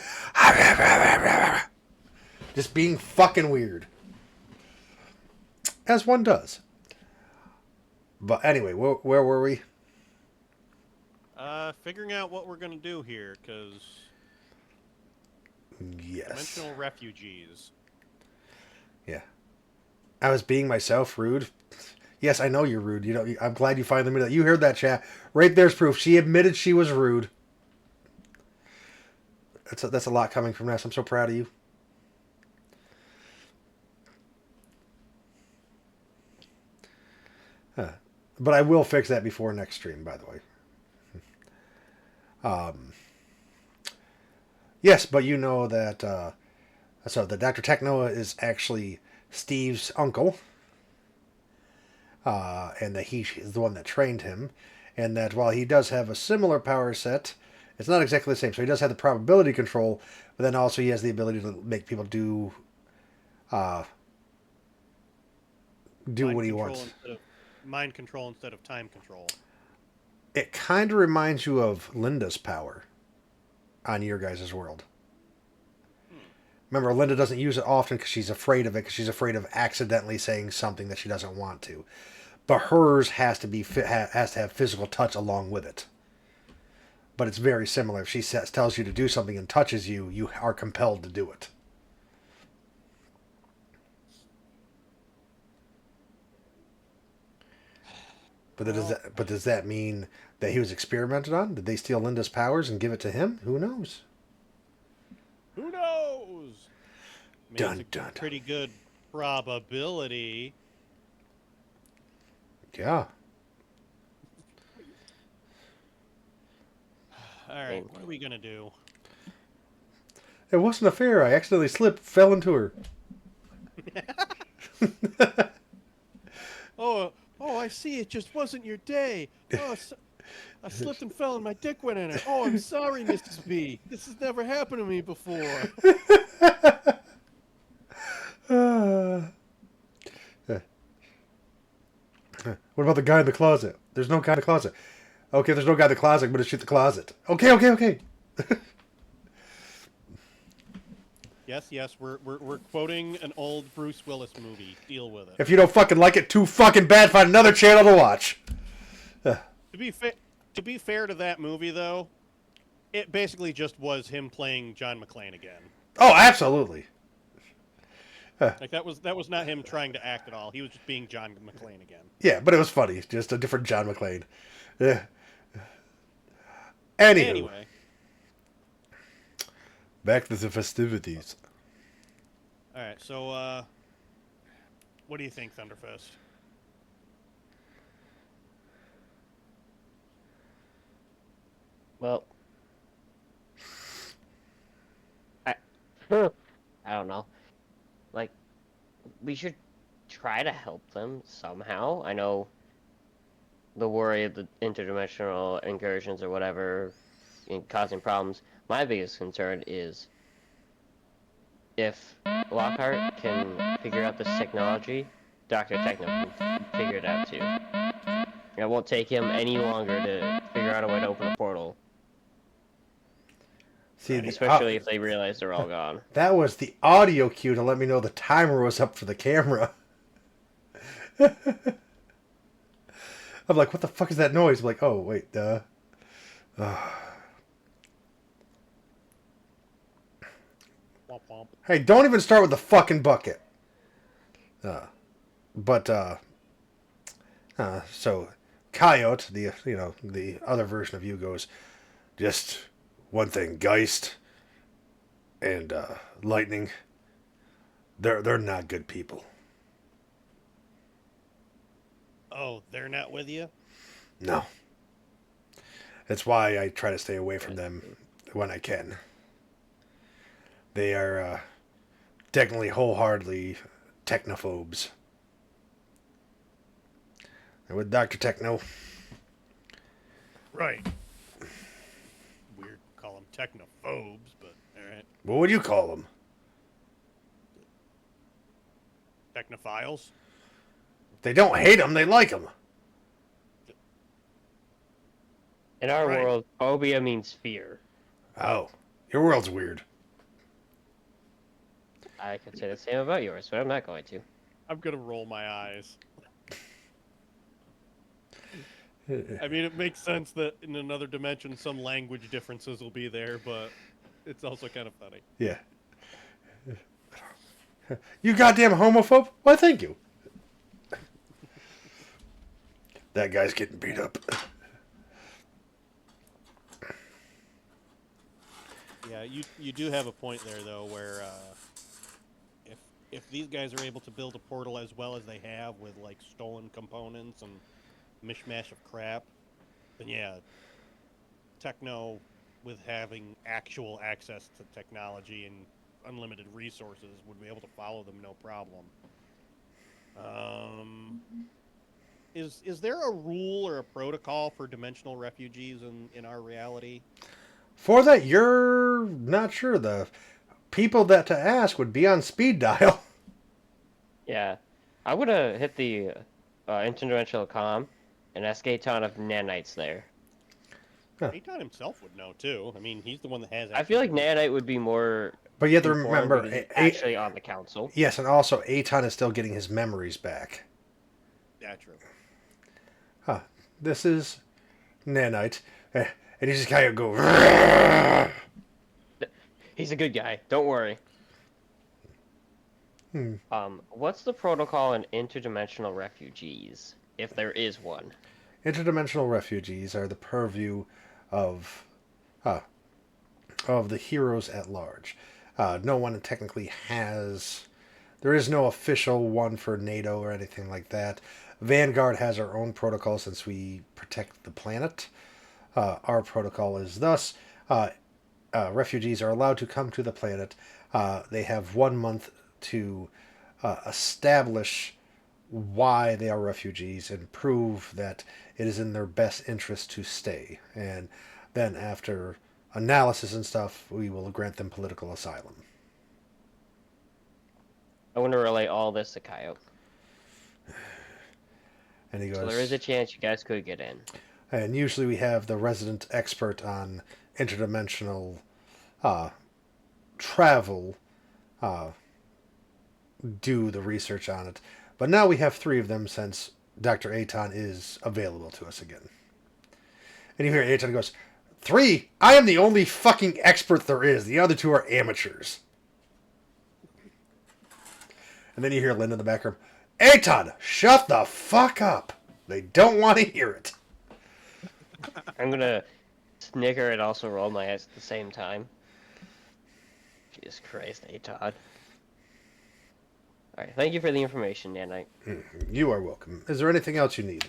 Just being fucking weird, as one does. But anyway, where were we? Figuring out what we're gonna do here, because yes, dimensional refugees. Yeah, I was being myself, rude. Yes, I know you're rude. You know, I'm glad you finally admitted that. You heard that, chat. Right there's proof. She admitted she was rude. That's a lot coming from Ness. I'm so proud of you. But I will fix that before next stream, by the way. Yes, but you know that so the Dr. Techno is actually Steve's uncle, and that he is the one that trained him, and that while he does have a similar power set, it's not exactly the same. So he does have the probability control, but then also he has the ability to make people do what he wants. Mind control instead of time control. It kind of reminds you of Linda's power on your guys' world. Remember, Linda doesn't use it often because she's afraid of it, because she's afraid of accidentally saying something that she doesn't want to. But hers has to have physical touch along with it. But it's very similar. If she tells you to do something and touches you, you are compelled to do it. But does that mean that he was experimented on? Did they steal Linda's powers and give it to him? Who knows? Who knows? I mean, Dun, it's a dun, dun. pretty good probability. Yeah. All right, what are we gonna do? It wasn't a fair. I accidentally slipped, fell into her. Oh, I see. It just wasn't your day. Oh, I slipped and fell and my dick went in it. Oh, I'm sorry, Mrs. B. This has never happened to me before. What about the guy in the closet? There's no guy in the closet. Okay, there's no guy in the closet. I'm gonna shoot the closet. Okay. Yes, we're quoting an old Bruce Willis movie. Deal with it. If you don't fucking like it too fucking bad, find another channel to watch. To be fair to that movie, though, it basically just was him playing John McClane again. Oh, absolutely. Like that was not him trying to act at all. He was just being John McClane again. Yeah, but it was funny. Just a different John McClane. Yeah. Anyway. Back to the festivities. All right, so what do you think, Thunderfist? Well, I don't know. Like, we should try to help them somehow. I know the worry of the interdimensional incursions or whatever causing problems. My biggest concern is if Lockhart can figure out this technology, Dr. Techno can figure it out too. It won't take him any longer to figure out a way to open a portal. See, Especially if they realize they're all gone. That was the audio cue to let me know the timer was up for the camera. I'm like, what the fuck is that noise? I'm like, oh, wait, Womp womp. Hey, don't even start with the fucking bucket. So Coyote, the other version of you goes, just one thing, Geist and Lightning, they're not good people. Oh, they're not with you? No. That's why I try to stay away from them when I can. They are technically wholeheartedly technophobes. And with Dr. Techno, Right. Weird to call them technophobes, but alright. what would you call them? Technophiles? They don't hate them, they like them. In our Right. world, phobia means fear. Oh, your world's weird. I could say the same about yours, but I'm not going to. I'm gonna roll my eyes. I mean, it makes sense that in another dimension some language differences will be there, but it's also kind of funny. Yeah. You goddamn homophobe? Why, thank you. That guy's getting beat up. Yeah, you do have a point there, though, where if these guys are able to build a portal as well as they have with, like, stolen components and mishmash of crap, then yeah, Techno, with having actual access to technology and unlimited resources, would be able to follow them no problem. Is there a rule or a protocol for dimensional refugees in our reality? For that, you're not sure. The people that to ask would be on speed dial. Yeah. I would have hit the interdimensional comm and asked Aton if Nanite's there. Aton himself would know, too. I mean, he's the one that has... I feel like Nanite would be more... But you have to informed remember... because he's actually on the council. Yes, and also Aton is still getting his memories back. Yeah, true. Huh. This is Nanite. And he just kind of go... He's a good guy. Don't worry. What's the protocol in interdimensional refugees, if there is one? Interdimensional refugees are the purview of uh, of the heroes at large. No one technically has. There is no official one for NATO or anything like that. Vanguard has our own protocol since we protect the planet. Our protocol is thus refugees are allowed to come to the planet. They have 1 month to establish why they are refugees and prove that it is in their best interest to stay. And then after analysis and stuff, we will grant them political asylum. I want to relay all this to Coyote. And he goes, So there is a chance you guys could get in. and usually we have the resident expert on interdimensional travel do the research on it. But now we have 3 of them since Dr. Aton is available to us again. And you hear Aton goes, 3? I am the only fucking expert there is. The other 2 are amateurs. And then you hear Linda in the background, Aton, shut the fuck up. They don't want to hear it. I'm gonna snicker and also roll my eyes at the same time. Jesus Christ, Todd. Alright, thank you for the information, Dan Knight. You are welcome. Is there anything else you need?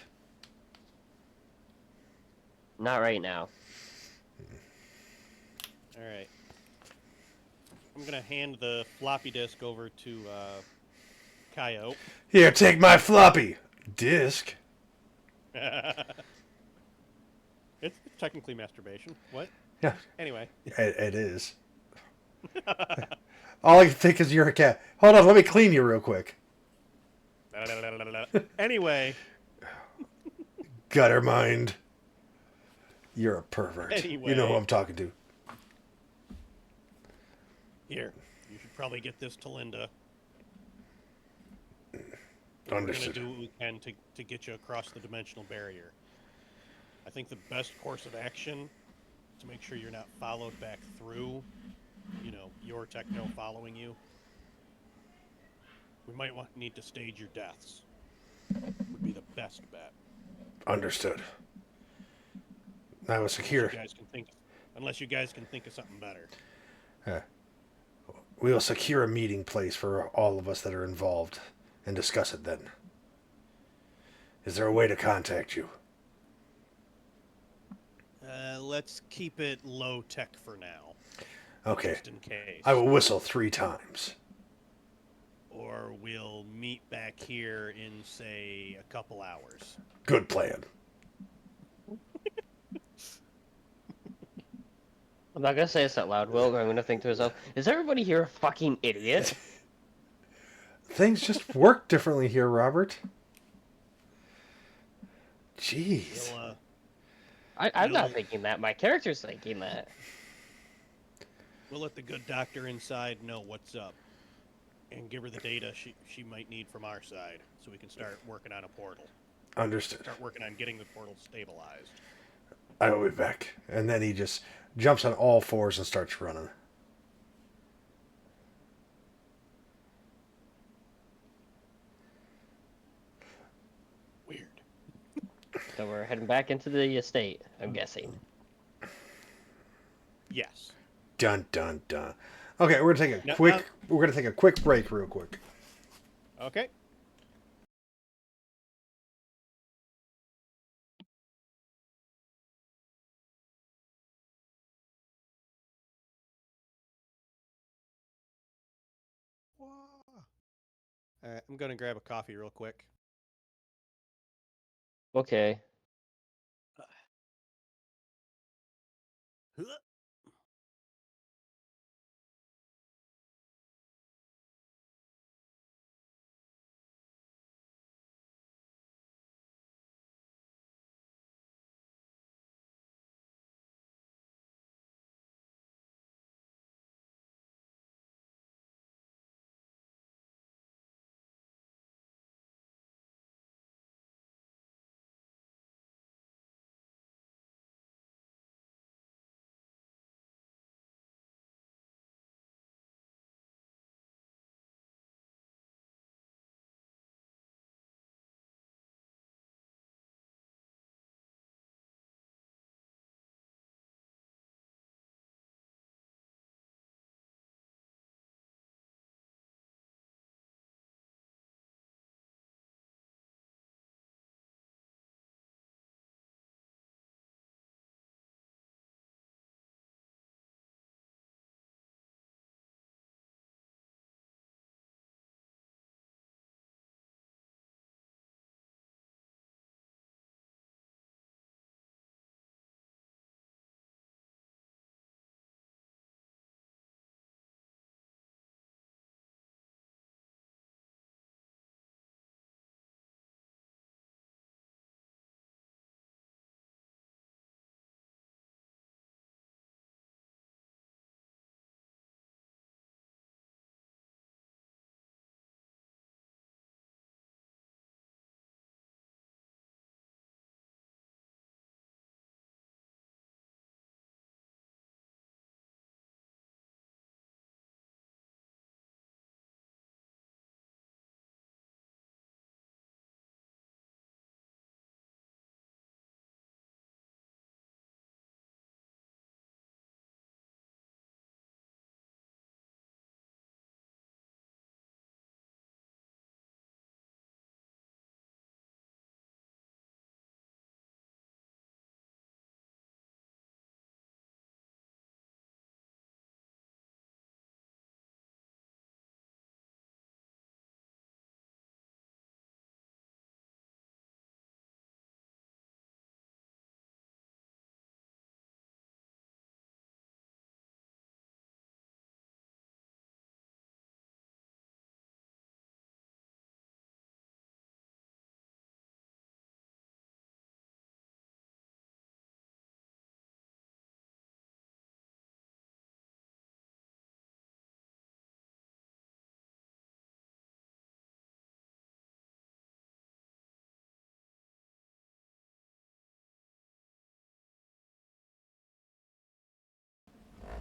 Not right now. Alright. I'm gonna hand the floppy disk over to Coyote. Here, take my floppy disk. It's technically masturbation. What? Yeah, Anyway. it is. All I can think is you're a cat. Hold on, let me clean you real quick. Anyway. Gutter mind. You're a pervert. Anyway. You know who I'm talking to. Here. You should probably get this to Linda. Understood. We're going to do what we can to get you across the dimensional barrier. I think the best course of action to make sure you're not followed back through, your techno following you. We might need to stage your deaths. Would be the best bet. Understood. I will secure. Unless you guys can think of something better. We will secure a meeting place for all of us that are involved and discuss it then. Is there a way to contact you? Let's keep it low tech for now. Okay. Just in case. I will whistle 3 times. Or we'll meet back here in, say, a couple hours. Good plan. I'm not gonna say this out loud, Will, but I'm gonna think to myself, is everybody here a fucking idiot? Things just work differently here, Robert. Jeez. I'm not thinking that. My character's thinking that. We'll let the good doctor inside know what's up. And give her the data she might need from our side. So we can start working on a portal. Understood. Start working on getting the portal stabilized. I will be back. And then he just jumps on all 4s and starts running. Weird. So we're heading back into the estate, I'm guessing. Yes. Dun dun dun. Okay, we're gonna take a quick break real quick. Okay. Alright, I'm gonna grab a coffee real quick. Okay.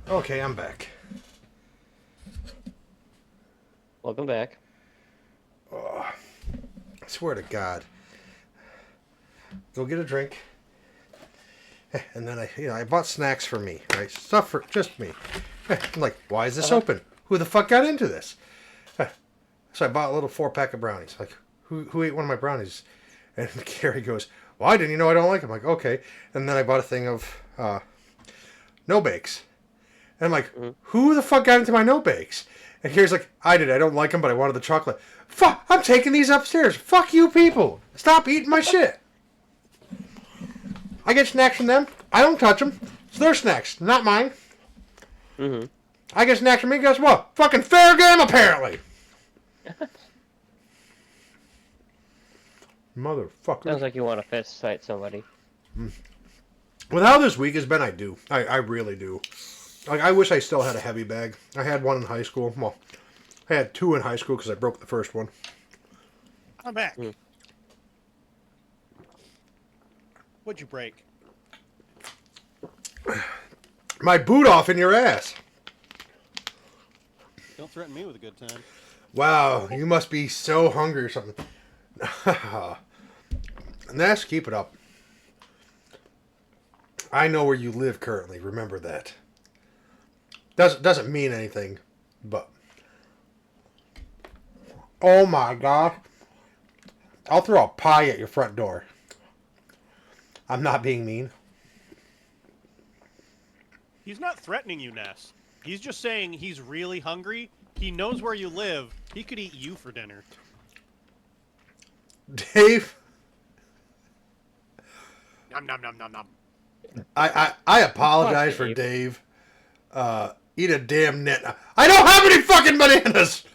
Okay, I'm back. Welcome back. I swear to God. Go get a drink. And then I bought snacks for me, right? Stuff for just me. I'm like, why is this open? Who the fuck got into this? So I bought a little 4-pack of brownies. Like, who ate one of my brownies? And Carrie goes, why didn't you know I don't like them? I'm like, okay. And then I bought a thing of no bakes. And I'm like, who the fuck got into my no bakes? And Carrie's like, I did. I don't like them, but I wanted the chocolate. Fuck! I'm taking these upstairs. Fuck you people. Stop eating my shit. I get snacks from them. I don't touch them. It's their snacks, not mine. Mm-hmm. I get snacks from me. Guess what? Fucking fair game, apparently. Motherfucker. Sounds like you want to fist fight somebody. With how this week has been, I do. I really do. Like, I wish I still had a heavy bag. I had one in high school. Well, I had 2 in high school because I broke the first one. I'm back. What'd you break? My boot off in your ass. Don't threaten me with a good time. Wow, you must be so hungry or something. Ness, keep it up. I know where you live currently. Remember that. Doesn't mean anything, but oh my God, I'll throw a pie at your front door. I'm not being mean. He's not threatening you, Ness. He's just saying he's really hungry. He knows where you live. He could eat you for dinner. Dave, Nom nom nom nom nom. I apologize for Dave. Eat a damn net. I don't have any fucking bananas.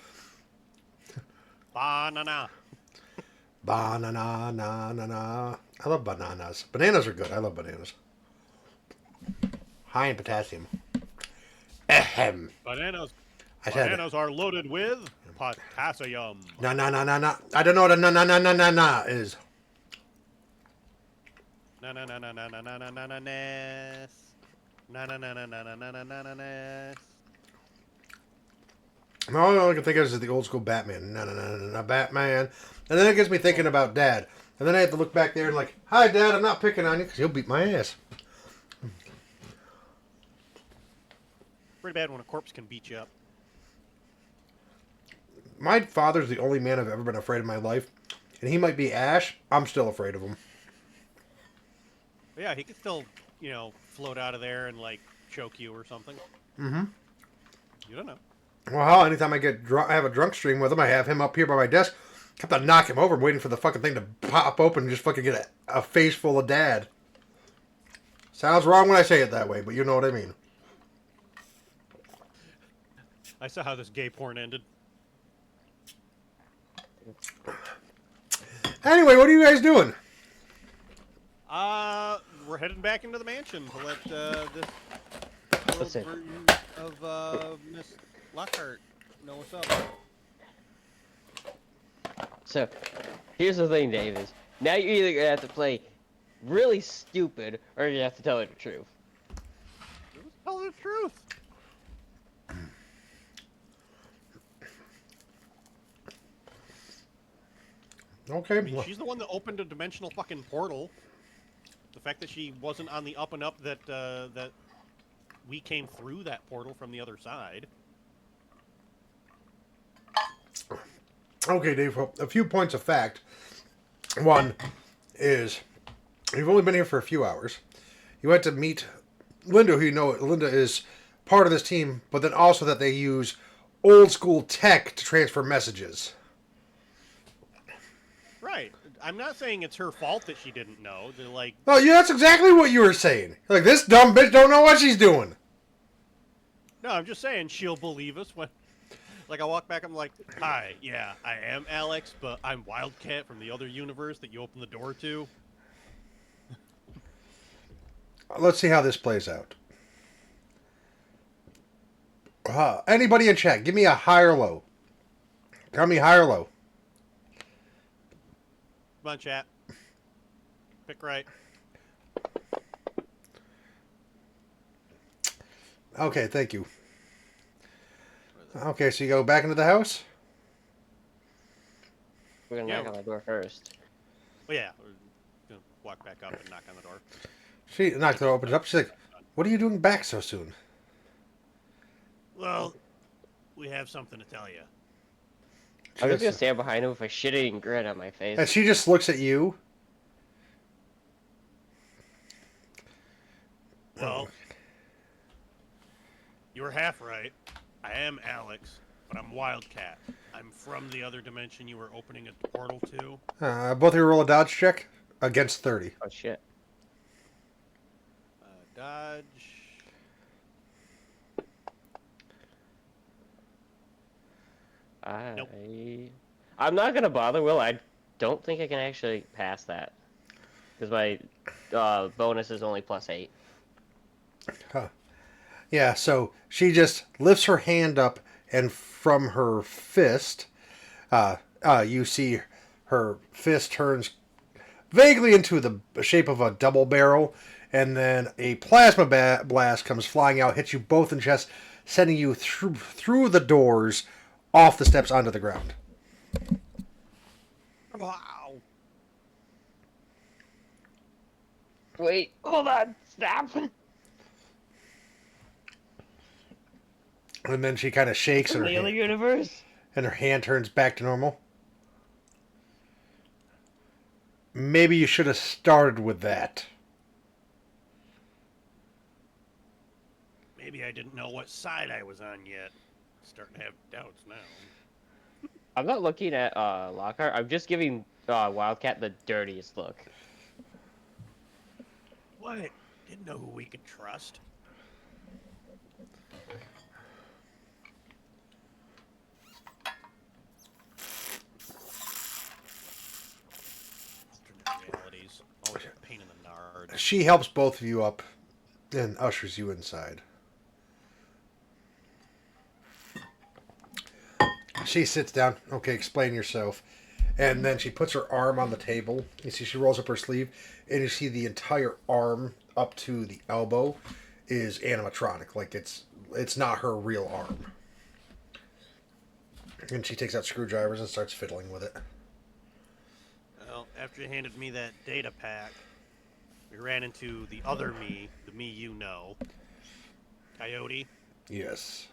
Banana. Banana, na na na. I love bananas. Bananas are good. I love bananas. High in potassium. Ahem. Bananas. I said Bananas are loaded with potassium. na na na na na. I don't know what a na na na na na na is. Na na na na na na na na na na Ness. Na na na na na na na na na na Ness. All I can think of is the old school Batman. Na na na na na Batman. And then it gets me thinking about Dad. And then I have to look back there and like, hi Dad, I'm not picking on you because he'll beat my ass. Pretty bad when a corpse can beat you up. My father's the only man I've ever been afraid of in my life. And he might be Ash. I'm still afraid of him. But yeah, he could still, you know, float out of there and like choke you or something. Mm-hmm. You don't know. Well, hell, anytime I get drunk, I have a drunk stream with him. I have him up here by my desk. Kept on knock him over. I'm waiting for the fucking thing to pop open and just fucking get a face full of Dad. Sounds wrong when I say it that way, but you know what I mean. I saw how this gay porn ended. Anyway, what are you guys doing? We're heading back into the mansion to let this Listen. version of Miss Lockhart know what's up. So, here's the thing, Dave, is now you're either gonna have to play really stupid or you have to tell her the truth. Tell the truth. Okay. I mean, she's the one that opened a dimensional fucking portal. The fact that she wasn't on the up and up that that we came through that portal from the other side. Okay, Dave, a few points of fact. One is, you've only been here for a few hours. You went to meet Linda, who you know, Linda is part of this team, but then also that they use old school tech to transfer messages. Right. I'm not saying it's her fault that she didn't know. They're like, Oh, yeah, that's exactly what you were saying. Like, this dumb bitch don't know what she's doing. no, I'm just saying she'll believe us when. Like, I walk back, I'm like, hi, yeah, I am Alex, but I'm Wildcat from the other universe that you opened the door to. Let's see how this plays out. Anybody in chat, give me a high or low. Tell me high or low. Come on, chat. Pick right. Okay, thank you. Okay, so you go back into the house? We're gonna Yeah. knock on the door first. Well, yeah, we're gonna walk back up and knock on the door. She knocked the door, opens up. She's like, "What are you doing back so soon?" Well, we have something to tell you. I'm just gonna stand behind him with a shitting grin on my face. And she just looks at you. Well, you were half right. I am Alex, but I'm Wildcat. I'm from the other dimension you were opening a portal to. Both of you roll a dodge check against 30. Oh shit. Dodge. Nope. I'm not gonna bother, Will. I don't think I can actually pass that. Because my bonus is only +8. Huh. Yeah, so she just lifts her hand up, and from her fist, you see her fist turns vaguely into the shape of a double barrel, and then a plasma blast comes flying out, hits you both in the chest, sending you through the doors, off the steps onto the ground. Wow. Wait, hold on, stop. And then she kind of shakes, In and the other universe. and her hand turns back to normal. Maybe you should have started with that. Maybe I didn't know what side I was on yet. Starting to have doubts now. I'm not looking at Lockhart. I'm just giving Wildcat the dirtiest look. What? Didn't know who we could trust. Alternate realities. Always a pain in the nard. She helps both of you up and ushers you inside. She sits down. Okay, explain yourself. And then she puts her arm on the table. You see she rolls up her sleeve, and you see the entire arm up to the elbow is animatronic. Like it's not her real arm. And she takes out screwdrivers and starts fiddling with it. Well, after you handed me that data pack, we ran into the other me, the me you know. Coyote. Yes.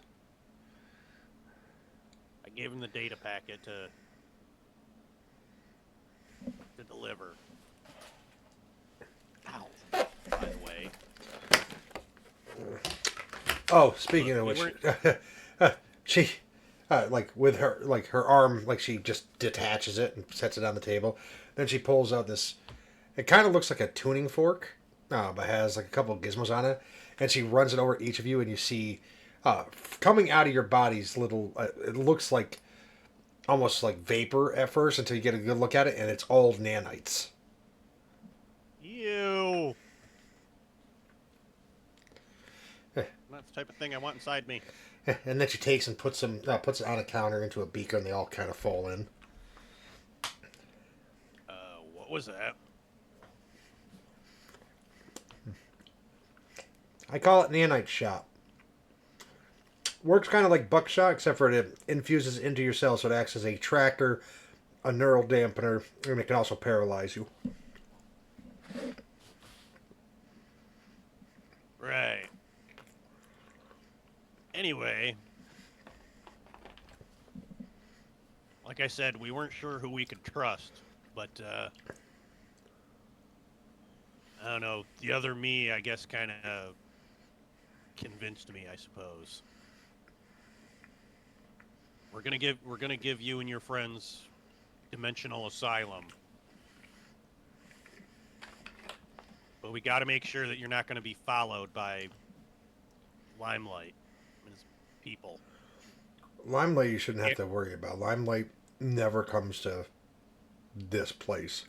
I gave him the data packet to deliver. Ow. By the way. Oh, speaking of Look, which, she, with her arm, like she just detaches it and sets it on the table. Then she pulls out this. It kind of looks like a tuning fork, but has like a couple of gizmos on it. And she runs it over each of you, and you see, coming out of your bodies, little. It looks like, almost like vapor at first, until you get a good look at it, and it's all nanites. Ew. That's the type of thing I want inside me. And then she takes and puts it on a counter into a beaker, and they all kind of fall in. What was that? I call it nanite shot. Works kind of like buckshot, except for it infuses into your cells, so it acts as a tracker, a neural dampener, and it can also paralyze you. Right. Anyway, like I said, we weren't sure who we could trust, but I don't know. The other me, I guess, kind of convinced me, I suppose. We're gonna give you and your friends dimensional asylum, but we got to make sure that you're not going to be followed by Limelight and his people. Limelight you shouldn't have to worry about. Limelight never comes to this place.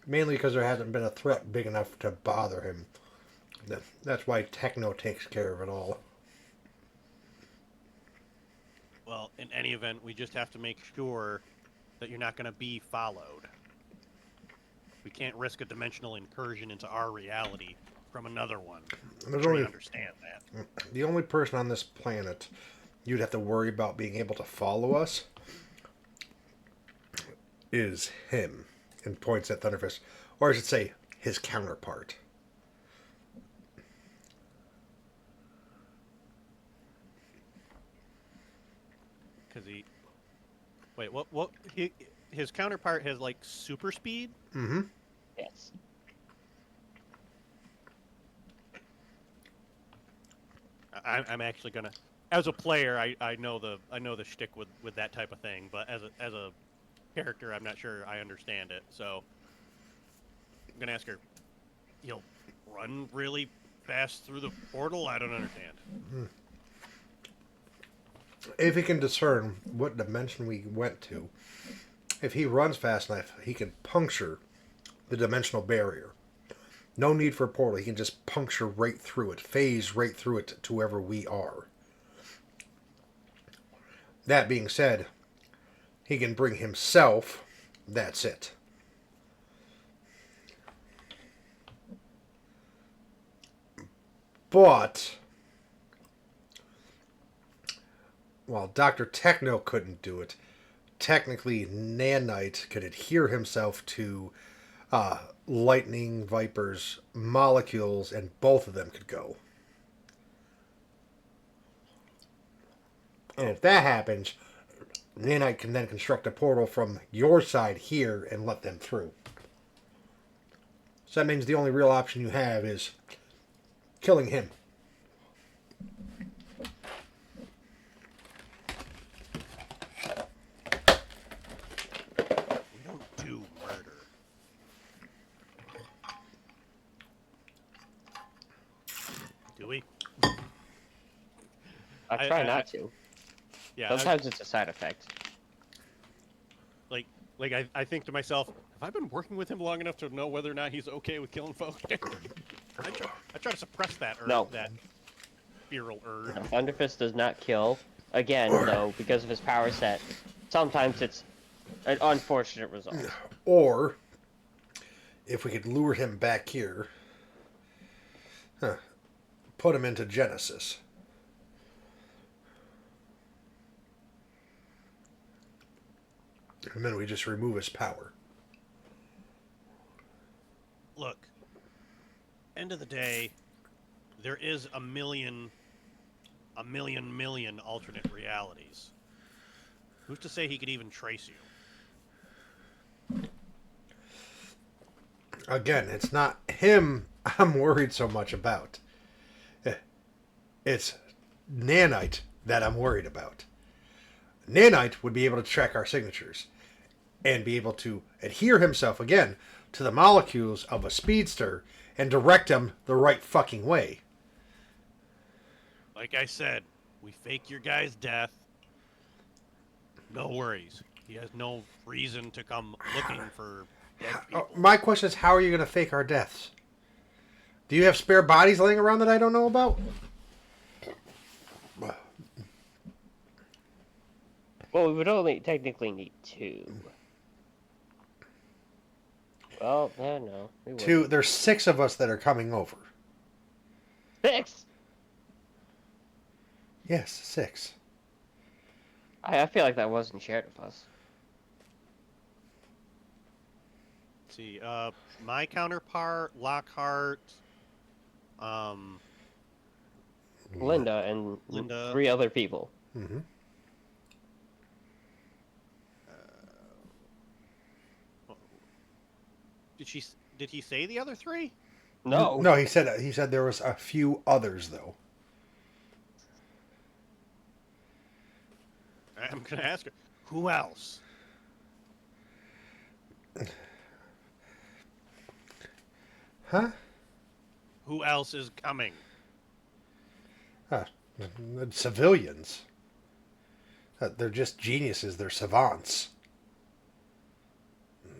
Mainly because there hasn't been a threat big enough to bother him. That's why Techno takes care of it all. Well, in any event, we just have to make sure that you're not going to be followed. We can't risk a dimensional incursion into our reality from another one. There's I'm sure only you understand that. the only person on this planet you'd have to worry about being able to follow us is him, and points at Thunderfist, or I should say, his counterpart. Because he... Wait, what? His counterpart has, like, super speed? Mm-hmm. Yes. I'm actually gonna... As a player, I know the shtick with that type of thing, but as a character, I'm not sure I understand it, so... I'm gonna ask her, he'll run really fast through the portal? I don't understand. If he can discern what dimension we went to, if he runs fast enough, he can puncture the dimensional barrier. No need for a portal. He can just puncture right through it, phase right through it to wherever we are. That being said, he can bring himself. That's it. But while Dr. Techno couldn't do it, technically Nanite could adhere himself to Lightning Viper's molecules, and both of them could go. And if that happens, Nanite can then construct a portal from your side here and let them through. So that means the only real option you have is killing him. We don't do murder. Do we? I try not to. Yeah. Sometimes it's a side effect. Like I think to myself, have I been working with him long enough to know whether or not he's okay with killing folks? I try to suppress that urge, No. that feral urge. Thunderfist does not kill. Again, though, because of his power set, sometimes it's an unfortunate result. Or, if we could lure him back here, put him into Genesis. And then we just remove his power. Look, end of the day, there is a million alternate realities. Who's to say he could even trace you? Again, it's not him I'm worried so much about. It's Nanite that I'm worried about. Nanite would be able to track our signatures and be able to adhere himself, again, to the molecules of a speedster and direct them the right fucking way. Like I said, we fake your guy's death. No worries. He has no reason to come looking for dead people. My question is, how are you going to fake our deaths? Do you have spare bodies laying around that I don't know about? Well, we would only technically need 2. Well, no. We Two. There's 6 of us that are coming over. 6! Yes, 6. I feel like that wasn't shared with us. Let's see, my counterpart, Lockhart, Linda and Linda. 3 other people. Mm-hmm. Did he say the other 3? No. No, he said there was a few others though. I'm gonna ask her, who else? Huh? Who else is coming? Civilians. They're just geniuses. They're savants.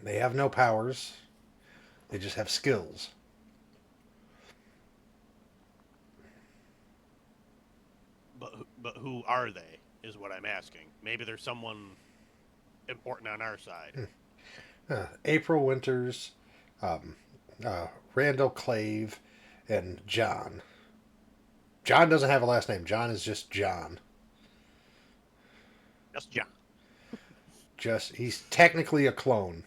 They have no powers. They just have skills. But who are they, is what I'm asking. Maybe there's someone important on our side. April Winters, Randall Clave, and John. John doesn't have a last name. John is just John. Just John. He's technically a clone.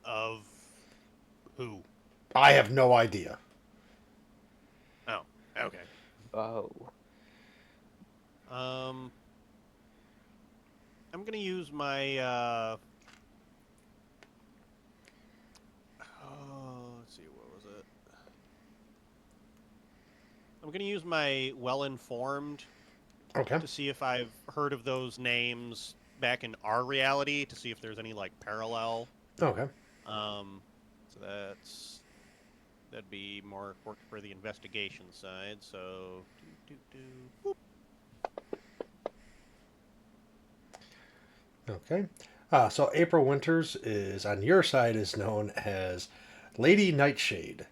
Of who? I have no idea. Oh, okay. Oh. I'm gonna use my let's see, what was it? I'm gonna use my well-informed Okay. to see if I've heard of those names back in our reality, to see if there's any like parallel. Okay. So that'd be more work for the investigation side. So, boop. Okay. So April Winters is, on your side, is known as Lady Nightshade.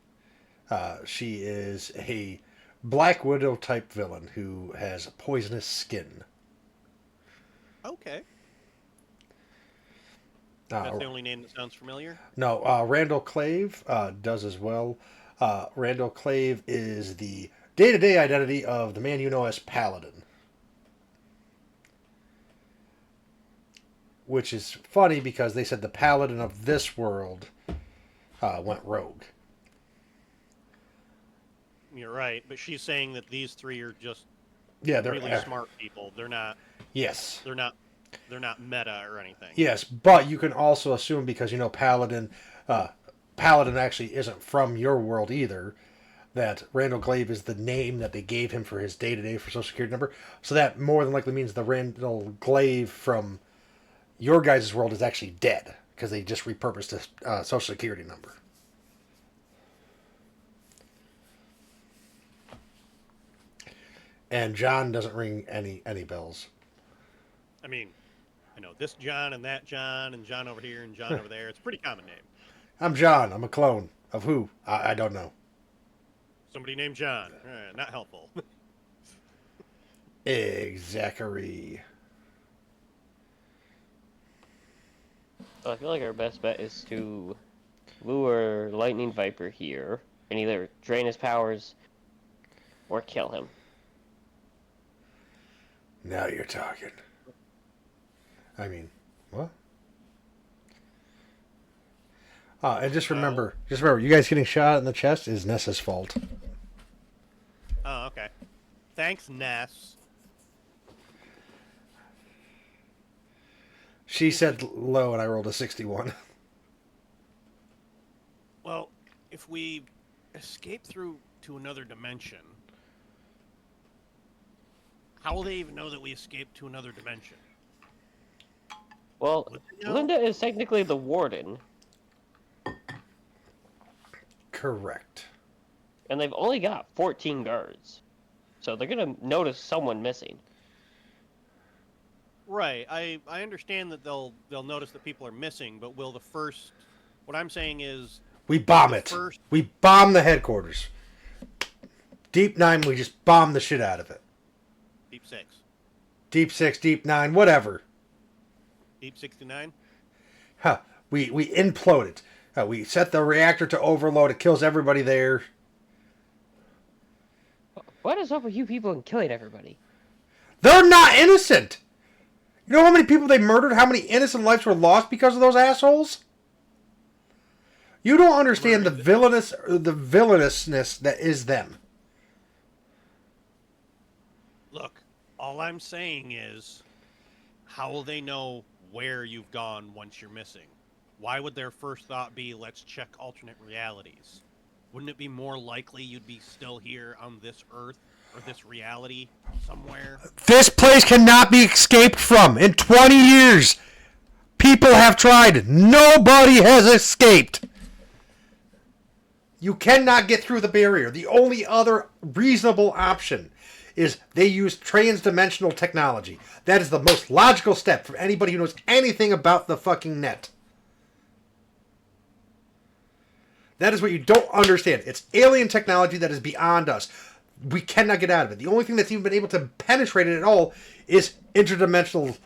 She is a Black Widow type villain who has poisonous skin. Okay. That's the only name that sounds familiar? No, Randall Clave does as well. Randall Clave is the day-to-day identity of the man you know as Paladin. Which is funny because they said the Paladin of this world went rogue. You're right, but she's saying that these three are just Yeah, they're really smart people. They're not. Yes. They're not meta or anything. Yes, but you can also assume, because you know Paladin actually isn't from your world either, that Randall Glaive is the name that they gave him for his day-to-day for Social Security number. So that more than likely means the Randall Glaive from your guys' world is actually dead, because they just repurposed his Social Security number. And John doesn't ring any bells. I mean, I know this John and that John and John over here and John over there. It's a pretty common name. I'm John. I'm a clone. Of who? I don't know. Somebody named John. Not helpful. Exactly. I feel like our best bet is to lure Lightning Viper here and either drain his powers or kill him. Now you're talking. I mean, what? And just remember, you guys getting shot in the chest is Nessa's fault. Oh, okay. Thanks, Ness. She said low, and I rolled a 61. Well, if we escape through to another dimension, how will they even know that we escaped to another dimension? Well, Would they know? Linda is technically the warden, Correct. and they've only got 14 guards. So they're going to notice someone missing. Right. I understand that they'll notice that people are missing, but will the first... What I'm saying is... We bomb it. First... We bomb the headquarters. Deep 9, we just bomb the shit out of it. Deep 6. Deep 6, Deep 9, whatever. Deep 69? Huh. We implode it. We set the reactor to overload. It kills everybody there. What is up with you people and killing everybody? They're not innocent. You know how many people they murdered? How many innocent lives were lost because of those assholes? You don't understand the villainousness that is them. Look, all I'm saying is, how will they know where you've gone once you're missing? Why would their first thought be, let's check alternate realities? Wouldn't it be more likely you'd be still here on this Earth, or this reality, somewhere? This place cannot be escaped from. In 20 years, people have tried. Nobody has escaped. You cannot get through the barrier. The only other reasonable option is they use transdimensional technology. That is the most logical step for anybody who knows anything about the fucking net. That is what you don't understand. It's alien technology that is beyond us. We cannot get out of it. The only thing that's even been able to penetrate it at all is interdimensional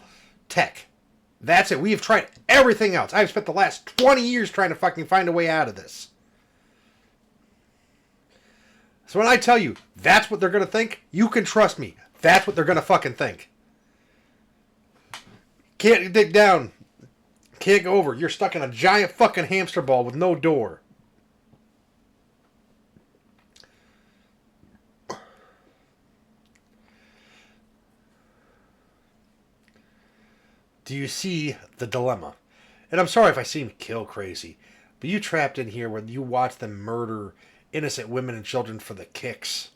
tech. That's it. We have tried everything else. I've spent the last 20 years trying to fucking find a way out of this. So when I tell you that's what they're going to think, you can trust me. That's what they're going to fucking think. Can't dig down. Can't go over. You're stuck in a giant fucking hamster ball with no door. Do you see the dilemma? And I'm sorry if I seem kill crazy, but you trapped in here where you watch them murder innocent women and children for the kicks.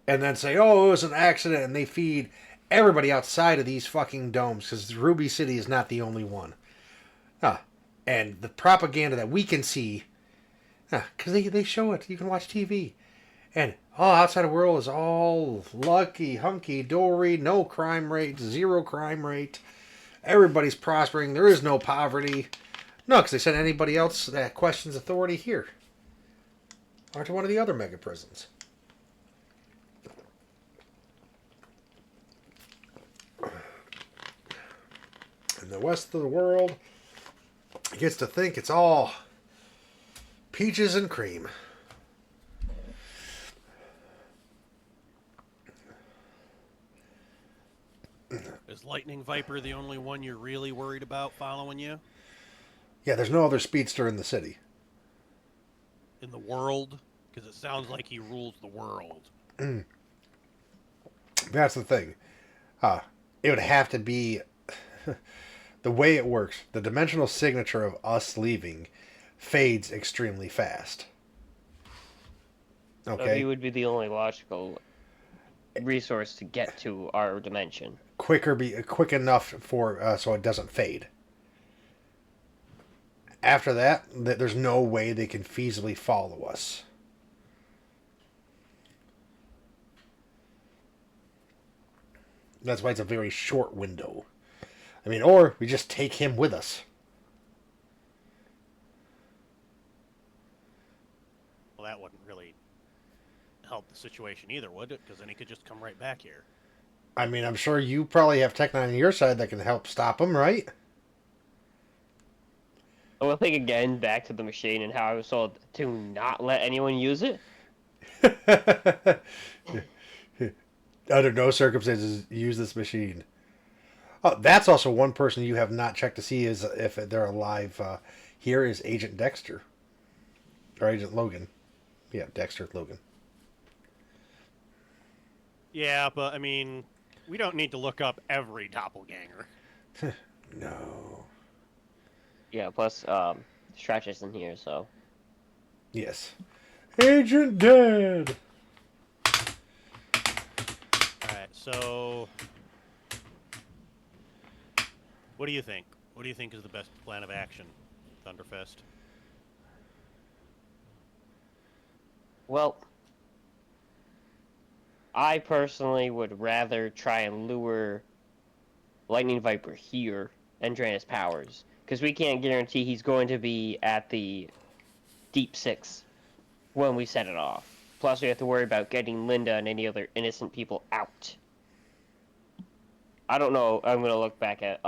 And then say, oh, it was an accident, and they feed everybody outside of these fucking domes, because Ruby City is not the only one. And the propaganda that we can see, because they show it, you can watch TV. And, outside the world is all lucky, hunky-dory, no crime rate, 0 crime rate. Everybody's prospering, there is no poverty. No, because they send anybody else that questions authority here. Or to one of the other mega prisons. And the rest of the world gets to think it's all peaches and cream. Is Lightning Viper the only one you're really worried about following you? Yeah, there's no other speedster in the city. In the world? Because it sounds like he rules the world. That's the thing. It would have to be... the way it works, the dimensional signature of us leaving fades extremely fast. Okay? So he would be the only logical resource to get to our dimension. Quick enough for so it doesn't fade. After that, there's no way they can feasibly follow us. That's why it's a very short window. I mean, or we just take him with us. Well, that wouldn't really help the situation either, would it? Because then he could just come right back here. I mean, I'm sure you probably have tech on your side that can help stop him, right? I will think again back to the machine and how I was told to not let anyone use it. Under no circumstances use this machine. Oh, that's also one person you have not checked to see is if they're alive. Here is Agent Dexter. Or Agent Logan. Yeah, Dexter Logan. Yeah, but I mean, we don't need to look up every doppelganger. No. Yeah, plus Stretch isn't here, so. Yes. Agent Dead! Alright, so... what do you think? What do you think is the best plan of action, Thunderfist? Well, I personally would rather try and lure Lightning Viper here and drain his powers. Because we can't guarantee he's going to be at the Deep Six when we set it off. Plus, we have to worry about getting Linda and any other innocent people out. I don't know. I'm going to look back at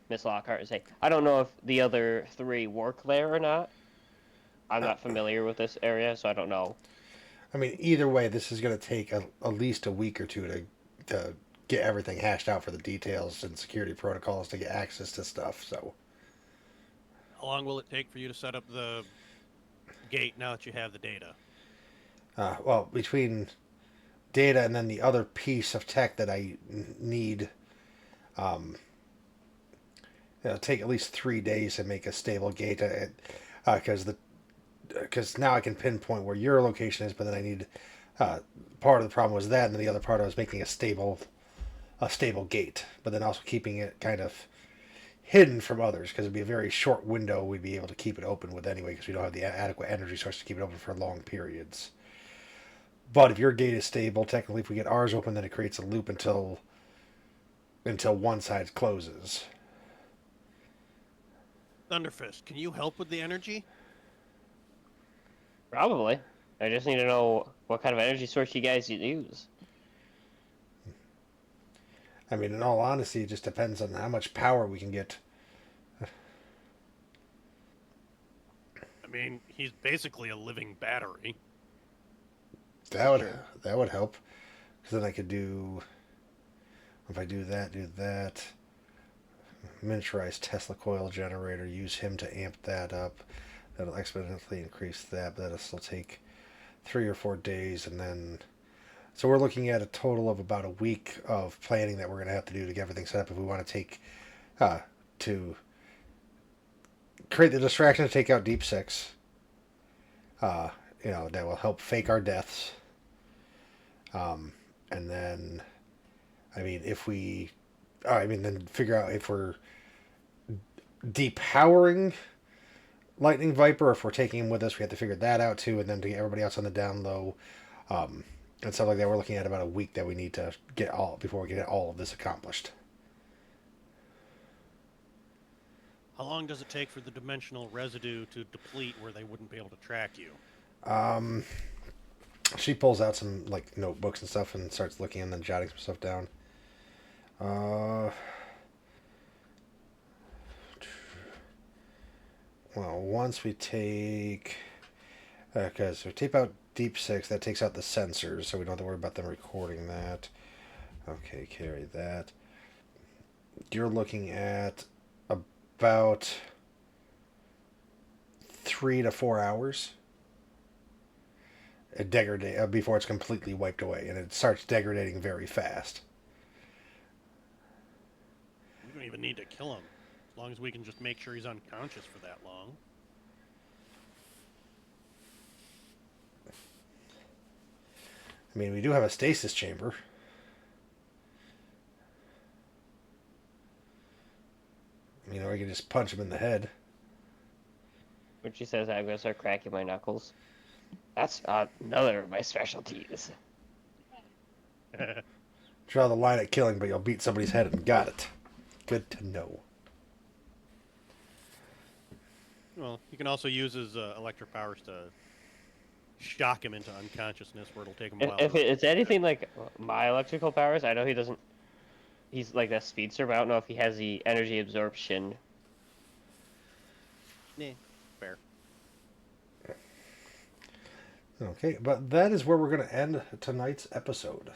Miss Lockhart and say, I don't know if the other 3 work there or not. I'm not familiar with this area, so I don't know. I mean, either way, this is going to take at least a week or two to get everything hashed out for the details and security protocols to get access to stuff, so... How long will it take for you to set up the gate now that you have the data? Well, between data and then the other piece of tech that I need, it'll take at least 3 days to make a stable gate, because now I can pinpoint where your location is, but then I need... part of the problem was that, and then the other part I was making a stable gate, but then also keeping it kind of hidden from others, because it'd be a very short window we'd be able to keep it open with anyway, because we don't have the adequate energy source to keep it open for long periods. But if your gate is stable, technically if we get ours open, then it creates a loop until one side closes. Thunderfist, can you help with the energy? Probably. I just need to know what kind of energy source you guys use. I mean, in all honesty, it just depends on how much power we can get. I mean, he's basically a living battery. That would help. Because then I could do... If I do that. Miniaturized Tesla coil generator. Use him to amp that up. That'll exponentially increase that. But that'll still take 3 or 4 days. And then... So we're looking at a total of about a week of planning that we're going to have to do to get everything set up if we want to take... to create the distraction to take out Deep Six. That will help fake our deaths. And then, then figure out if we're depowering Lightning Viper, or if we're taking him with us, we have to figure that out too. And then to get everybody else on the down low, and stuff like that, we're looking at about a week that we need to get before we get all of this accomplished. How long does it take for the dimensional residue to deplete where they wouldn't be able to track you? She pulls out some notebooks and stuff and starts looking and then jotting some stuff down. Once we take... Okay, so we tape out Deep Six, that takes out the sensors, so we don't have to worry about them recording that. Okay, carry that. You're looking at about 3 to 4 hours. It before it's completely wiped away, and it starts degrading very fast. We don't even need to kill him, as long as we can just make sure he's unconscious for that long. We do have a stasis chamber. Or I can just punch him in the head. When she says I'm going to start cracking my knuckles. That's another of my specialties. Draw the line at killing, but you'll beat somebody's head and got it. Good to know. Well, you can also use his electric powers to shock him into unconsciousness, where it'll take him a while. If it's anything like my electrical powers, I know he doesn't... He's like that speedster, but I don't know if he has the energy absorption. Yeah, fair. Okay, but that is where we're going to end tonight's episode.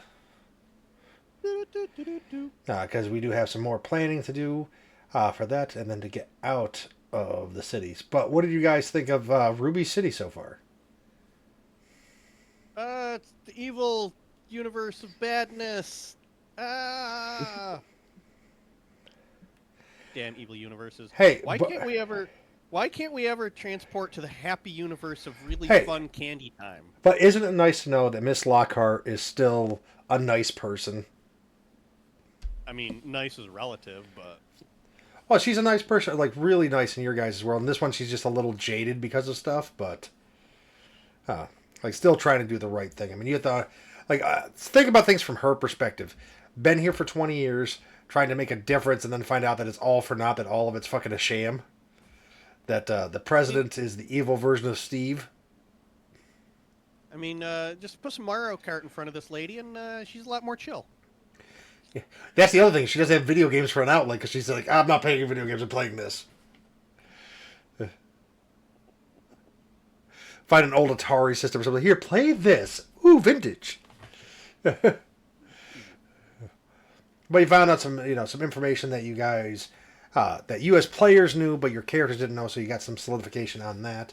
Because we do have some more planning to do for that, and then to get out of the cities. But what did you guys think of Ruby City so far? It's the evil universe of badness. Damn evil universes. Hey, why can't we ever transport to the happy universe of really fun candy time? But isn't it nice to know that Miss Lockhart is still a nice person? Nice is relative, but... Well, she's a nice person, really nice in your guys' world. In this one, she's just a little jaded because of stuff, but... still trying to do the right thing. You have to... think about things from her perspective. Been here for 20 years, trying to make a difference, and then find out that it's all for naught, that all of it's fucking a sham. That the president is the evil version of Steve. Just put some Mario Kart in front of this lady, and she's a lot more chill. Yeah. That's the other thing. She doesn't have video games for an outlet, because she's like, I'm not playing video games, I'm playing this. Find an old Atari system or something. Here, play this. Ooh, vintage. But you found out some information that you guys, that you as players knew, but your characters didn't know. So you got some solidification on that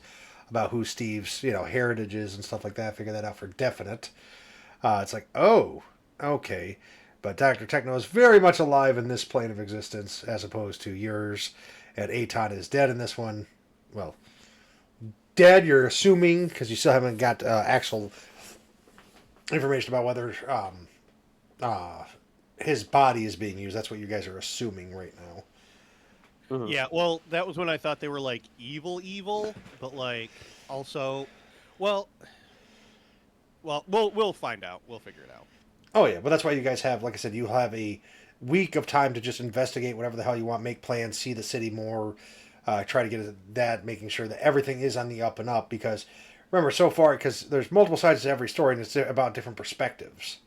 about who Steve's, heritage is and stuff like that. Figure that out for definite. It's like, oh, okay. But Dr. Techno is very much alive in this plane of existence, as opposed to yours. And Aton is dead in this one. Well, dead, you're assuming, because you still haven't got actual information about whether his body is being used. That's what you guys are assuming right now. Mm-hmm. Yeah, well, that was when I thought they were evil, but also, well, we'll find out. We'll figure it out. Oh yeah, but that's why you guys have, like I said, you have a week of time to just investigate whatever the hell you want, make plans, see the city more, try to get at that, making sure that everything is on the up and up. Because remember, so far, because there's multiple sides to every story, and it's about different perspectives.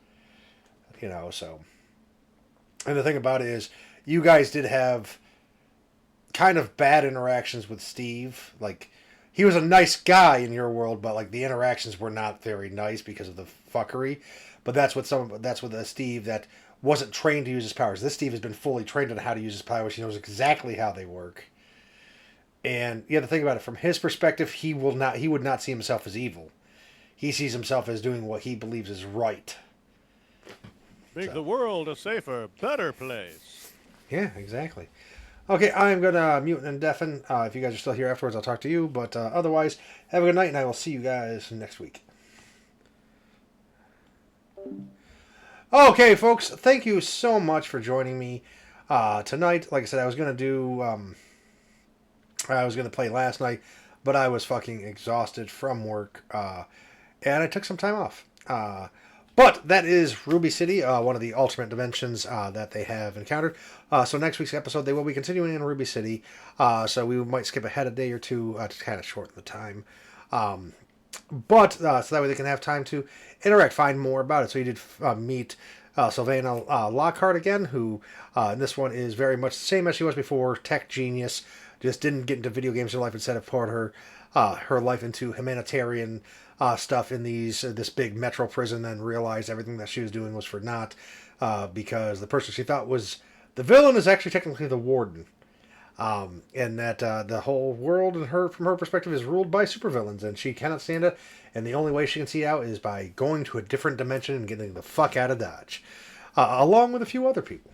So. And the thing about it is, you guys did have kind of bad interactions with Steve. He was a nice guy in your world, but the interactions were not very nice because of the fuckery. But that's what the Steve that wasn't trained to use his powers. This Steve has been fully trained on how to use his powers. He knows exactly how they work. And you have to think about it from his perspective. He would not see himself as evil. He sees himself as doing what he believes is right. Make the world a safer, better place. Yeah, exactly. Okay, I'm going to mute and deafen. If you guys are still here afterwards, I'll talk to you. But otherwise, have a good night, and I will see you guys next week. Okay, folks, thank you so much for joining me tonight. Like I said, I was going to play last night, but I was fucking exhausted from work, and I took some time off. But that is Ruby City, one of the alternate dimensions that they have encountered. So next week's episode, they will be continuing in Ruby City. So we might skip ahead a day or two to kind of shorten the time. But so that way they can have time to interact, find more about it. So you did meet Sylvana Lockhart again, who in this one is very much the same as she was before, tech genius. Just didn't get into video games in her life, instead of poured her life into humanitarian stuff in this big metro prison, then realized everything that she was doing was for naught, because the person she thought was the villain is actually technically the warden, and that the whole world from her perspective is ruled by supervillains, and she cannot stand it, and the only way she can see out is by going to a different dimension and getting the fuck out of Dodge, along with a few other people.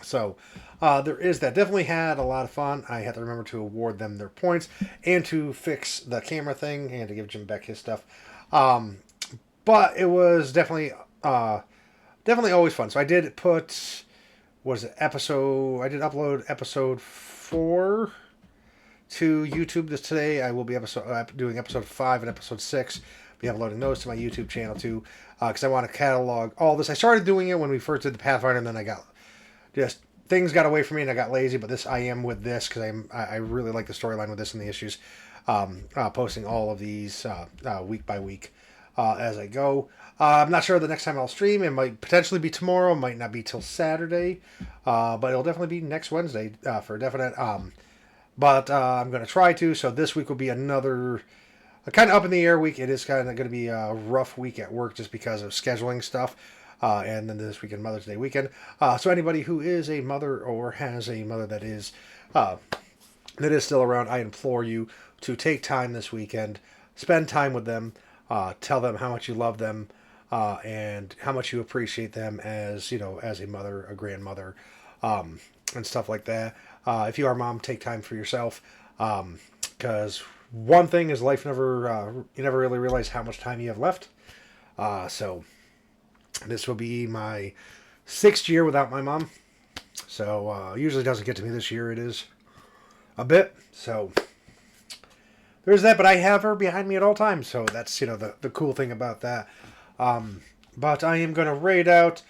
So there is that. Definitely had a lot of fun. I had to remember to award them their points and to fix the camera thing and to give Jim Beck his stuff. But it was definitely always fun. So I did put, I did upload episode 4 to YouTube today. I will be doing episode 5 and episode 6. Be uploading those to my YouTube channel too, because I want to catalog all this. I started doing it when we first did the Pathfinder, and then things got away from me and I got lazy. But I am with this because I really like the storyline with this and the issues. Posting all of these week by week as I go. I'm not sure the next time I'll stream. It might potentially be tomorrow. It might not be till Saturday, but it'll definitely be next Wednesday for definite. But I'm going to try to. So this week will be another kind of up in the air week. It is kind of going to be a rough week at work just because of scheduling stuff. And then this weekend, Mother's Day weekend. So anybody who is a mother or has a mother that is still around, I implore you to take time this weekend, spend time with them, tell them how much you love them, and how much you appreciate them as a mother, a grandmother, and stuff like that. If you are a mom, take time for yourself, because one thing is life you never really realize how much time you have left. So this will be my 6th year without my mom. So usually doesn't get to me this year. It is a bit. So there's that. But I have her behind me at all times. So that's the cool thing about that. But I am going to raid out.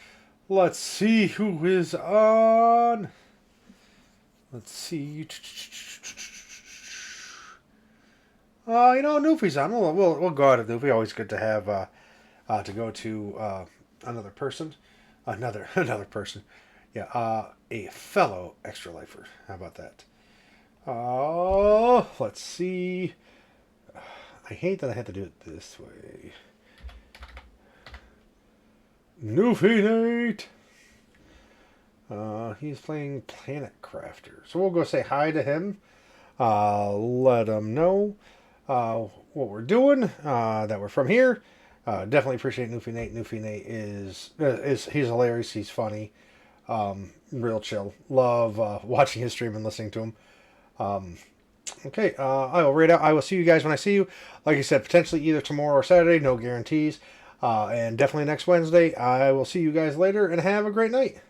Let's see who is on. Let's see. Newfie's on. We'll go out of Newfie. Always good to have to go to another person. Another person. Yeah, a fellow extra lifer. How about that? Let's see. I hate that I had to do it this way. Newfie Nate. He's playing Planet Crafter. So we'll go say hi to him. Let him know what we're doing. That we're from here. Definitely appreciate Newfie Nate. Newfie Nate is he's hilarious. He's funny. Real chill. Love watching his stream and listening to him. Okay, I will read out. I will see you guys when I see you. Like I said, potentially either tomorrow or Saturday. No guarantees. And definitely next Wednesday. I will see you guys later and have a great night.